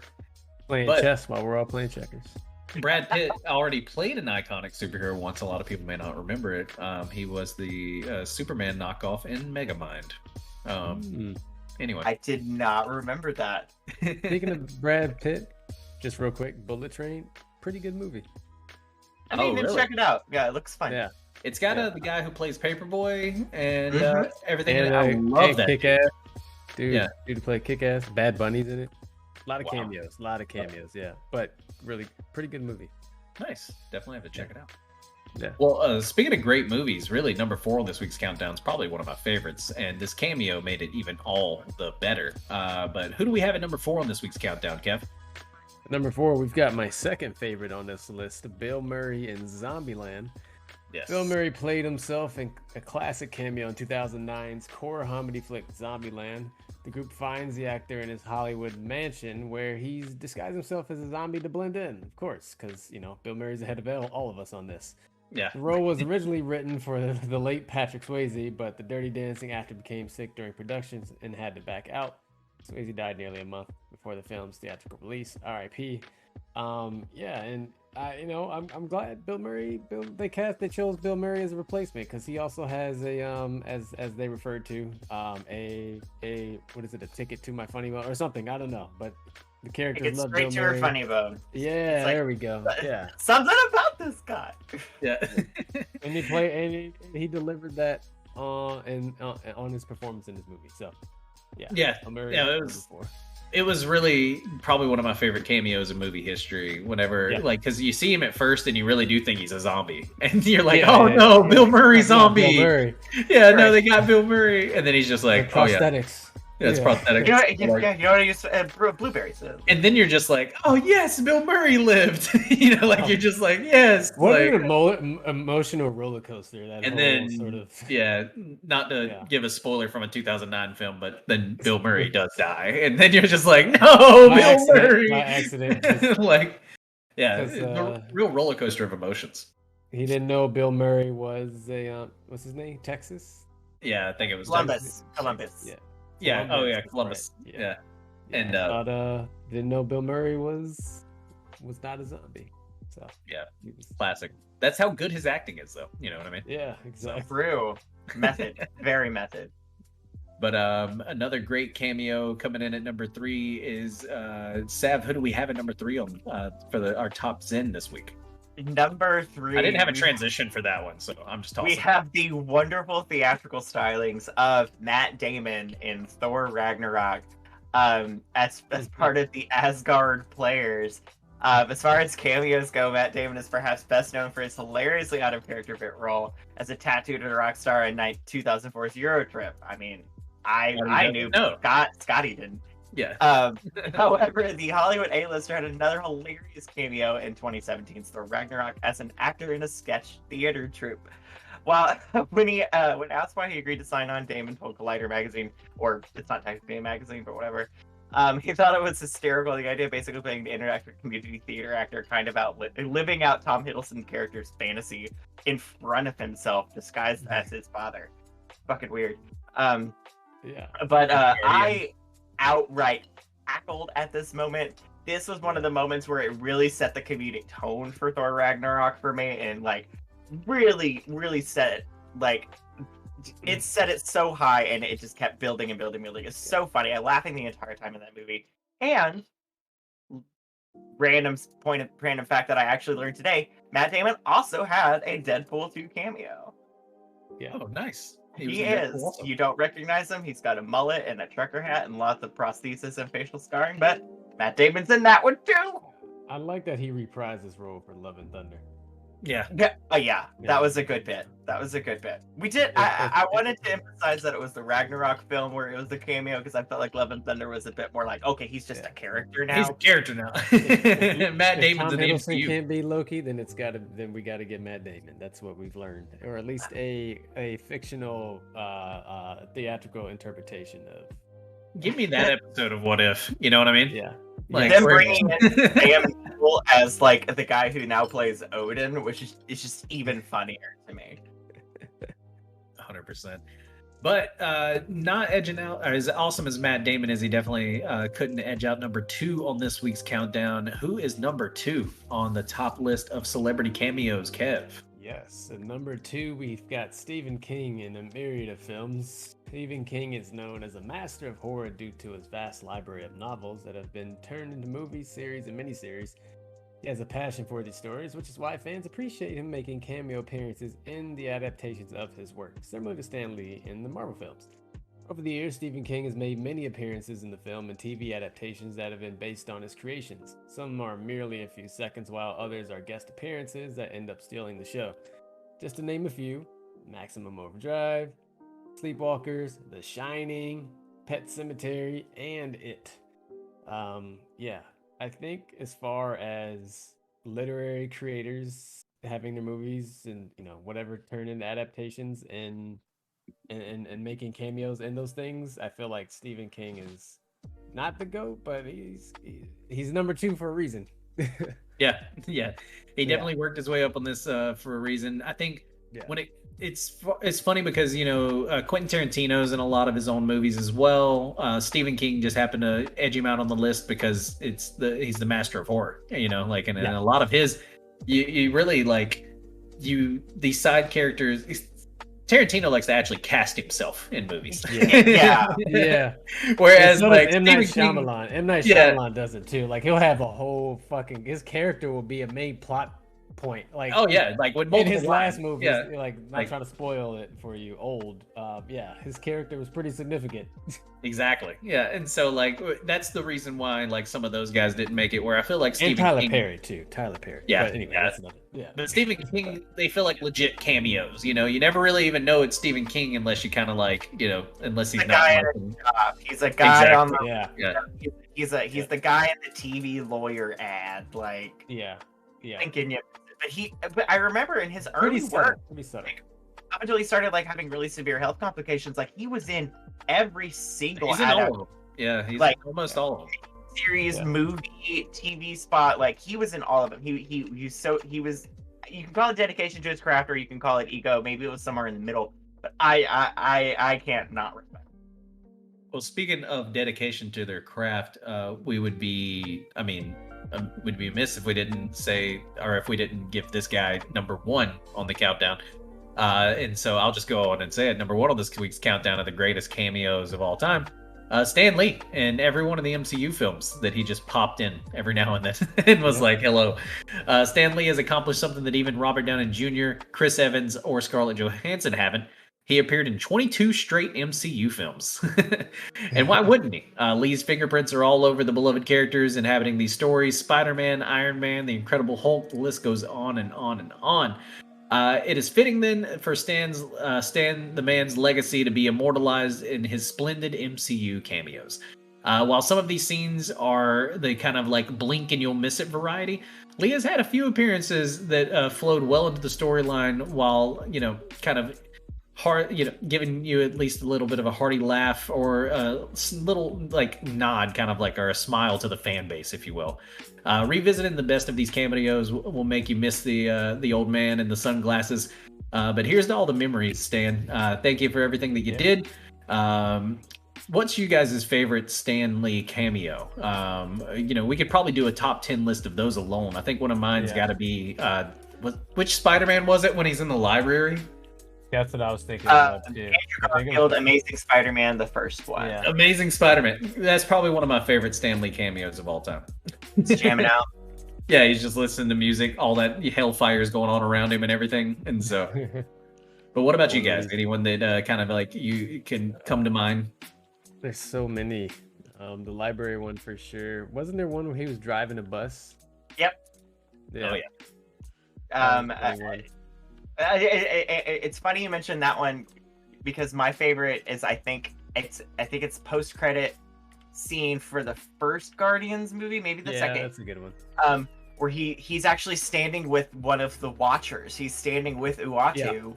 Playing chess while we're all playing checkers. Brad Pitt already played an iconic superhero once. A lot of people may not remember it. He was the Superman knockoff in Megamind. Anyway, I did not remember that. Speaking of Brad Pitt, just real quick, Bullet Train, pretty good movie. I mean, really? Check it out. Yeah, it looks fun. Yeah, it's got the guy who plays Paperboy and everything. And I love that Kick-Ass dude. Dude to play Kick-Ass. Bad Bunny's in it. A lot of cameos. Yeah, but really pretty good movie. Nice. Definitely have to check it out. Yeah. Well, speaking of great movies, really number 4 on this week's countdown is probably one of my favorites, and this cameo made it even all the better. But who do we have at number 4 on this week's countdown, Kev? At number 4, we've got my second favorite on this list, Bill Murray in Zombieland. Yes. Bill Murray played himself in a classic cameo in 2009's horror comedy flick Zombieland. The group finds the actor in his Hollywood mansion where he's disguised himself as a zombie to blend in, of course, because, Bill Murray's ahead of all of us on this. Yeah. The role was originally written for the late Patrick Swayze, but the Dirty Dancing actor became sick during productions and had to back out. Swayze died nearly a month before the film's theatrical release. R.I.P. I'm glad Bill Murray. They chose Bill Murray as a replacement because he also has a as they referred to a what is it, a ticket to my funny bone or something, I don't know, but the characters love Bill Murray. Straight to her funny bone. Yeah, there we go. Yeah, something about this guy. Yeah, and he delivered that on his performance in this movie. So it was really probably one of my favorite cameos in movie history. Whenever, because you see him at first and you really do think he's a zombie, and you're like, Bill Murray zombie. Bill Murray. Yeah, no, they got Bill Murray, and then he's just like, prosthetics. Yeah, it's prosthetic. You know what I use? Blueberries. And then you're just like, oh yes, Bill Murray lived. You're just like, yes. What an emotional roller coaster that. And then sort of not to give a spoiler from a 2009 film, but then Bill Murray does die, and then you're just like, no, Bill Murray. By accident. The real roller coaster of emotions. He didn't know Bill Murray was a what's his name? Texas. Yeah, I think it was Columbus. Yeah. Yeah. Columbus. Right. Yeah. And didn't know Bill Murray was not a zombie. So Yeah, he was- classic. That's how good his acting is, though. You know what I mean? yeah, exactly. True. Method. Very method. But another great cameo coming in at number 3 is Sav. Who do we have at number 3 on for our top Zen this week? Number 3. I didn't have a transition for that one, so I'm just tossing. We have the wonderful theatrical stylings of Matt Damon in Thor Ragnarok as part of the Asgard players. As far as cameos go, Matt Damon is perhaps best known for his hilariously out-of-character bit role as a tattooed rock star in 2004's Euro Trip. I mean, I knew, Scotty didn't. Yeah. However, the Hollywood A-lister had another hilarious cameo in 2017's Thor Ragnarok as an actor in a sketch theater troupe. While when asked why he agreed to sign on, Damon told Collider magazine, or it's not technically a magazine, but whatever. He thought it was hysterical. The idea of basically playing the interactive community theater actor, kind of living out Tom Hiddleston's character's fantasy in front of himself, disguised as his father. Fucking weird. Yeah. But I outright cackled at this moment. This was one of the moments where it really set the comedic tone for Thor Ragnarok for me, and like really, really set it like it set it so high, and it just kept building and building and building. It's so funny. I'm laughing the entire time in that movie. And random fact that I actually learned today: Matt Damon also had a Deadpool 2 cameo. Yeah. Oh, nice. He is. You don't recognize him. He's got a mullet and a trucker hat and lots of prosthesis and facial scarring, but Matt Damon's in that one too. I like that he reprised his role for Love and Thunder. Yeah. Yeah. That was a good bit. We did. I wanted to emphasize that it was the Ragnarok film where it was the cameo, because I felt like Love and Thunder was a bit more like, okay, he's just a character now. He's a character now. Matt Damon's in the Hiddleston MCU. can't be Loki, then we got to get Matt Damon. That's what we've learned, or at least a fictional theatrical interpretation of. Give me that episode of What If. You know what I mean? Yeah. Like, Them bringing in Sam Neill as like the guy who now plays Odin, which is just even funnier to me. 100%. But not edging out, or as awesome as Matt Damon is, he definitely couldn't edge out number 2 on this week's countdown. Who is number 2 on the top list of celebrity cameos, Kev? Yes, at number 2, we've got Stephen King in a myriad of films. Stephen King is known as a master of horror due to his vast library of novels that have been turned into movies, series, and miniseries. He has a passion for these stories, which is why fans appreciate him making cameo appearances in the adaptations of his work, similar to Stan Lee in the Marvel films. Over the years, Stephen King has made many appearances in the film and TV adaptations that have been based on his creations. Some are merely a few seconds, while others are guest appearances that end up stealing the show. Just to name a few: Maximum Overdrive, Sleepwalkers, The Shining, Pet Sematary, and It. I think as far as literary creators having their movies and whatever turn into adaptations and making cameos in those things, I feel like Stephen King is not the GOAT, but he's number 2 for a reason. Yeah. He definitely worked his way up on this for a reason. I think when it's funny because Quentin Tarantino's in a lot of his own movies as well. Stephen King just happened to edge him out on the list because he's the master of horror. And a lot of his, you really these side characters. Tarantino likes to actually cast himself in movies. Yeah. Whereas M. Night Shyamalan does it too. Like he'll have a whole his character will be a main plot point. Like when in his last movie, not trying to spoil it for you. His character was pretty significant. Exactly. Yeah, and so that's the reason why some of those guys didn't make it. Where I feel like Stephen Tyler King, Perry too. Tyler Perry. Yeah. But anyway, that's another. Yeah. But Stephen King, they feel like legit cameos. You never really even know it's Stephen King unless you kind of unless he's not. He's a guy on the. Yeah. He's the guy in the TV lawyer ad. Yeah. Thinking you. But I remember in his early work, pretty subtle. Up until he started having really severe health complications, he was in every single he's in all of them. Yeah, he's almost all of them. Series, movie, TV spot, he was in all of them. He was. You can call it dedication to his craft, or you can call it ego. Maybe it was somewhere in the middle. But I can't not respect. Well, speaking of dedication to their craft, we would be. would be amiss if we didn't say, or if we didn't give this guy number 1 on the countdown. And so I'll just go on and say it. Number 1 on this week's countdown of the greatest cameos of all time. Stan Lee in every one of the MCU films that he just popped in every now and then and was like, hello. Stan Lee has accomplished something that even Robert Downey Jr., Chris Evans, or Scarlett Johansson haven't. He appeared in 22 straight MCU films. And why wouldn't he? Lee's fingerprints are all over the beloved characters inhabiting these stories. Spider-Man, Iron Man, the Incredible Hulk, the list goes on and on and on. It is fitting then for Stan the man's legacy to be immortalized in his splendid MCU cameos. While some of these scenes are the kind of like blink and you'll miss it variety, Lee has had a few appearances that flowed well into the storyline while, kind of giving you at least a little bit of a hearty laugh or a little like nod, kind of like, or a smile to the fan base, if you will. Revisiting the best of these cameos will make you miss the old man and the sunglasses. But here's to all the memories, Stan. Thank you for everything that you did. What's you guys' favorite Stan Lee cameo? We could probably do a top 10 list of those alone. I think one of mine's got to be which Spider-Man was it when he's in the library? That's what I was thinking about too. Andrew Garfield, Amazing Spider-Man, the first one. Yeah. Amazing Spider-Man. That's probably one of my favorite Stan Lee cameos of all time. He's jamming out. Yeah, he's just listening to music, all that hellfire is going on around him and everything. And so, but what about you guys? Anyone that kind of like you can come to mind? There's so many. The library one for sure. Wasn't there one where he was driving a bus? Yep. Yeah. Oh yeah. It's funny you mentioned that one because my favorite is I think it's post-credit scene for the first Guardians movie, maybe the second. Yeah, that's a good one. Where he's actually standing with one of the Watchers. He's standing with Uatu.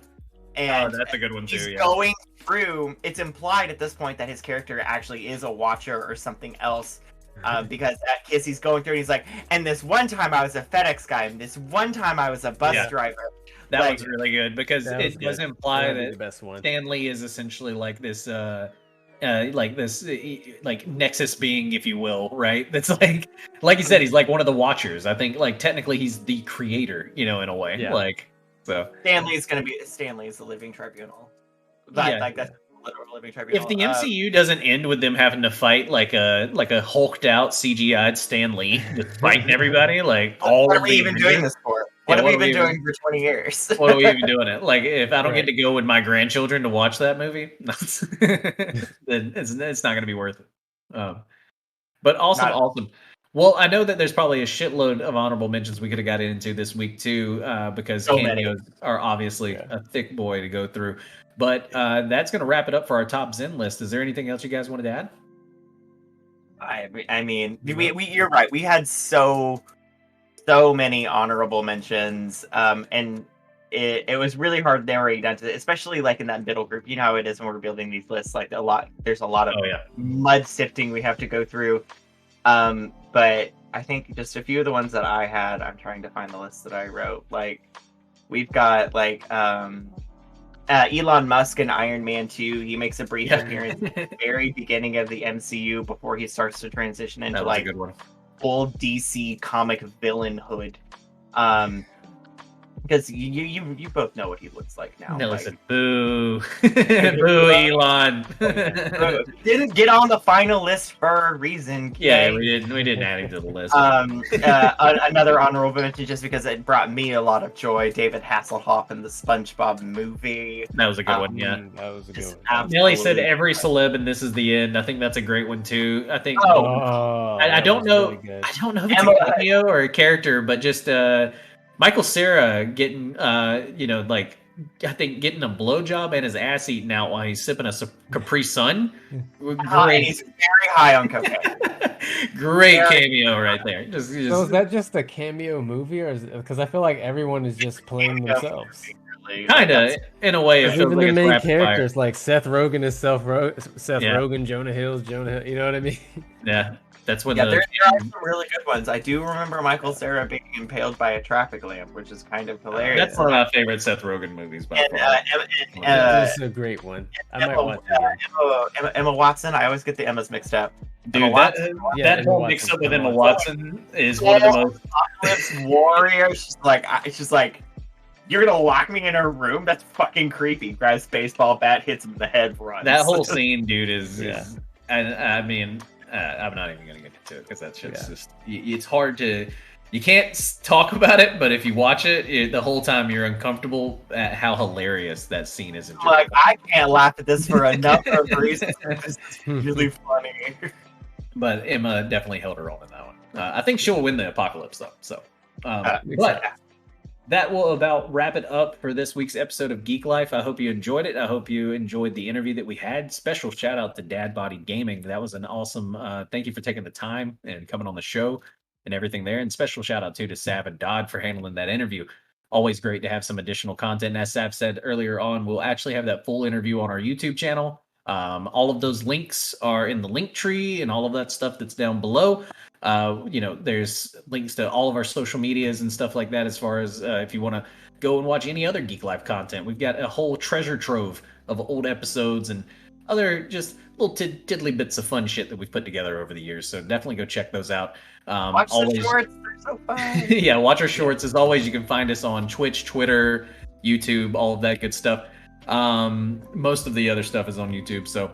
And that's a good one too. He's going through. It's implied at this point that his character actually is a Watcher or something else. Because at Kiss he's going through and he's like, and this one time I was a FedEx guy, and this one time I was a bus driver. That one's really good because it does imply that the best one. Stan Lee is essentially like this like Nexus being, if you will, right? That's like you said, he's like one of the Watchers. I think like technically he's the creator, in a way. Yeah. Like so Stan Lee is the living tribunal. That's literal living tribunal. If the MCU doesn't end with them having to fight like a hulked out CGI'd Stan Lee, just fighting everybody, like what are we even doing this for? What have we been doing for 20 years? What are we even doing it? Like, if I don't get to go with my grandchildren to watch that movie, then it's not going to be worth it. But awesome. Well, I know that there's probably a shitload of honorable mentions we could have got into this week too, because cameos are obviously a thick boy to go through. But that's going to wrap it up for our top Zen list. Is there anything else you guys wanted to add? I mean, you're right. We had so many honorable mentions, and it was really hard narrowing down to, especially like in that middle group. You know how it is when we're building these lists. Like there's a lot of mud sifting we have to go through. But I think just a few of the ones that I had. I'm trying to find the list that I wrote. Like we've got like Elon Musk in Iron Man 2. He makes a brief appearance at the very beginning of the MCU before he starts to transition into like a good one. Full DC comic villainhood, because you both know what he looks like now. No, listen, boo, boo, Elon. Didn't get on the final list for a reason. Okay? Yeah, we didn't add him to the list. Another honorable mention, just because it brought me a lot of joy. David Hasselhoff in the SpongeBob movie. That was a good one. Yeah, that was a good one. Nelly said every celeb, and this is the end. I think that's a great one too. I think. I don't know. Really I don't know if it's a cameo or a character, but just Michael Cera getting, like I think getting a blowjob and his ass eaten out while he's sipping a Capri Sun. And he's very high on cocaine. Great cameo right there. So is that just a cameo movie, or because I feel like everyone is just playing themselves? Kind of, in a way. Even the main characters, like Seth Rogen is Seth Rogen, Jonah Hill. You know what I mean? Yeah. That's when there are some really good ones. I do remember Michael Cera being impaled by a traffic lamp, which is kind of hilarious. That's one of my favorite Seth Rogen movies. That's a great one. I might watch it. Emma Watson. I always get the Emmas mixed up. Dude, Emma that Watson. Yeah, that Emma whole Watson, mix up with Emma Emma Watson. Watson is one of the most. Apocalypse Warrior. It's just like, you're gonna lock me in a room? That's fucking creepy. Grabs baseball bat, hits him in the head, runs. That whole scene, dude, Yeah. is I mean, I'm not even gonna get into it because that shit's Yeah. just. It's hard to. You can't talk about it, but if you watch it, the whole time you're uncomfortable at how hilarious that scene is. In general. Like, I can't laugh at this for a number of reasons. This is really funny. But Emma definitely held her own in that one. I think she'll win the apocalypse though. So, but that will about wrap it up for this week's episode of Geek Life. I hope you enjoyed it. I hope you enjoyed the interview that we had. Special shout out to Dad Bodied Gaming. That was an awesome. Thank you for taking the time and coming on the show and everything there. And special shout out too to Sav and Dodd for handling that interview. Always great to have some additional content. And as Sav said earlier on, we'll actually have that full interview on our YouTube channel. All of those links are in the link tree and all of that stuff that's down below. There's links to all of our social medias and stuff like that as far as if you want to go and watch any other Geek Life content. We've got a whole treasure trove of old episodes and other just little tiddly bits of fun shit that we've put together over the years. So definitely go check those out. Watch the shorts. They're so fun. Yeah, watch our shorts. As always, you can find us on Twitch, Twitter, YouTube, all of that good stuff. Most of the other stuff is on YouTube. So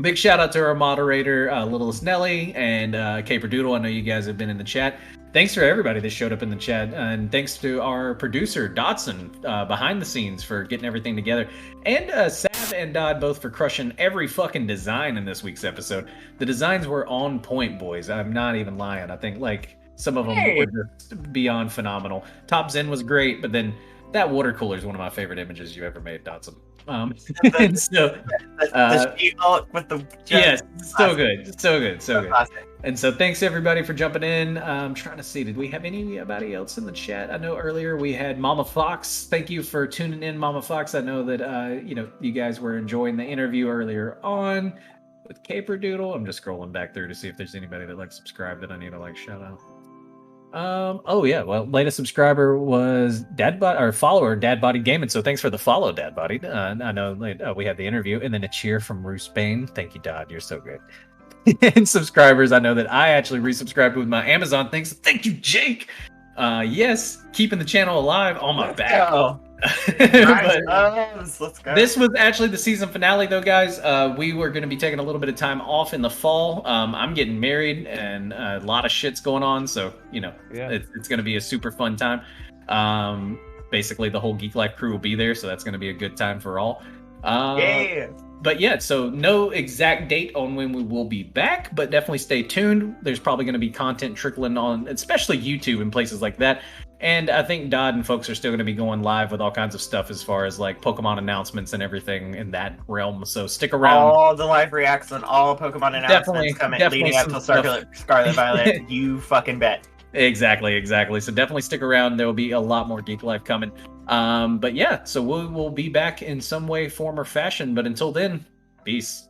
big shout out to our moderator, Littlest Nelly, and Caperdoodle. I know you guys have been in the chat. Thanks for everybody that showed up in the chat. And thanks to our producer, Dotson, behind the scenes for getting everything together. And Sav and Dodd both for crushing every fucking design in this week's episode. The designs were on point, boys. I'm not even lying. I think like some of them were just beyond phenomenal. Top Zen was great, but then that water cooler is one of my favorite images you ever made, Dotson. And so, the She-Hulk with the yes, so good. Classic. And so thanks everybody for jumping in. I'm trying to see, did we have anybody else in the chat? I know earlier we had Mama Fox. Thank you for tuning in, Mama Fox. I know that you guys were enjoying the interview earlier on with Caperdoodle. I'm just scrolling back through to see if there's anybody that subscribed that I need to shout out. Oh yeah, well, latest subscriber was follower Dad Bodied Gaming. So thanks for the follow, Dad Bodied. I know we had the interview, and then a cheer from Ruth Spain. Thank you, Dodd. You're so good. And subscribers, I know that I actually resubscribed with my Amazon thing. So thank you, Jake. Yes, keeping the channel alive on my back. Let's go. This was actually the season finale, though, guys. We were going to be taking a little bit of time off in the fall. I'm getting married, and a lot of shit's going on, so it's going to be a super fun time. Basically, the whole Geek Life crew will be there, so that's going to be a good time for all. Yeah. But yeah, so no exact date on when we will be back, but definitely stay tuned. There's probably going to be content trickling on, especially YouTube and places like that. And I think Dodd and folks are still going to be going live with all kinds of stuff as far as Pokemon announcements and everything in that realm. So stick around. All the live reacts on all Pokemon announcements coming leading up to Scarlet Violet. You fucking bet. Exactly. So definitely stick around. There will be a lot more Geek Life coming. But yeah, so we will be back in some way, form, or fashion. But until then, peace.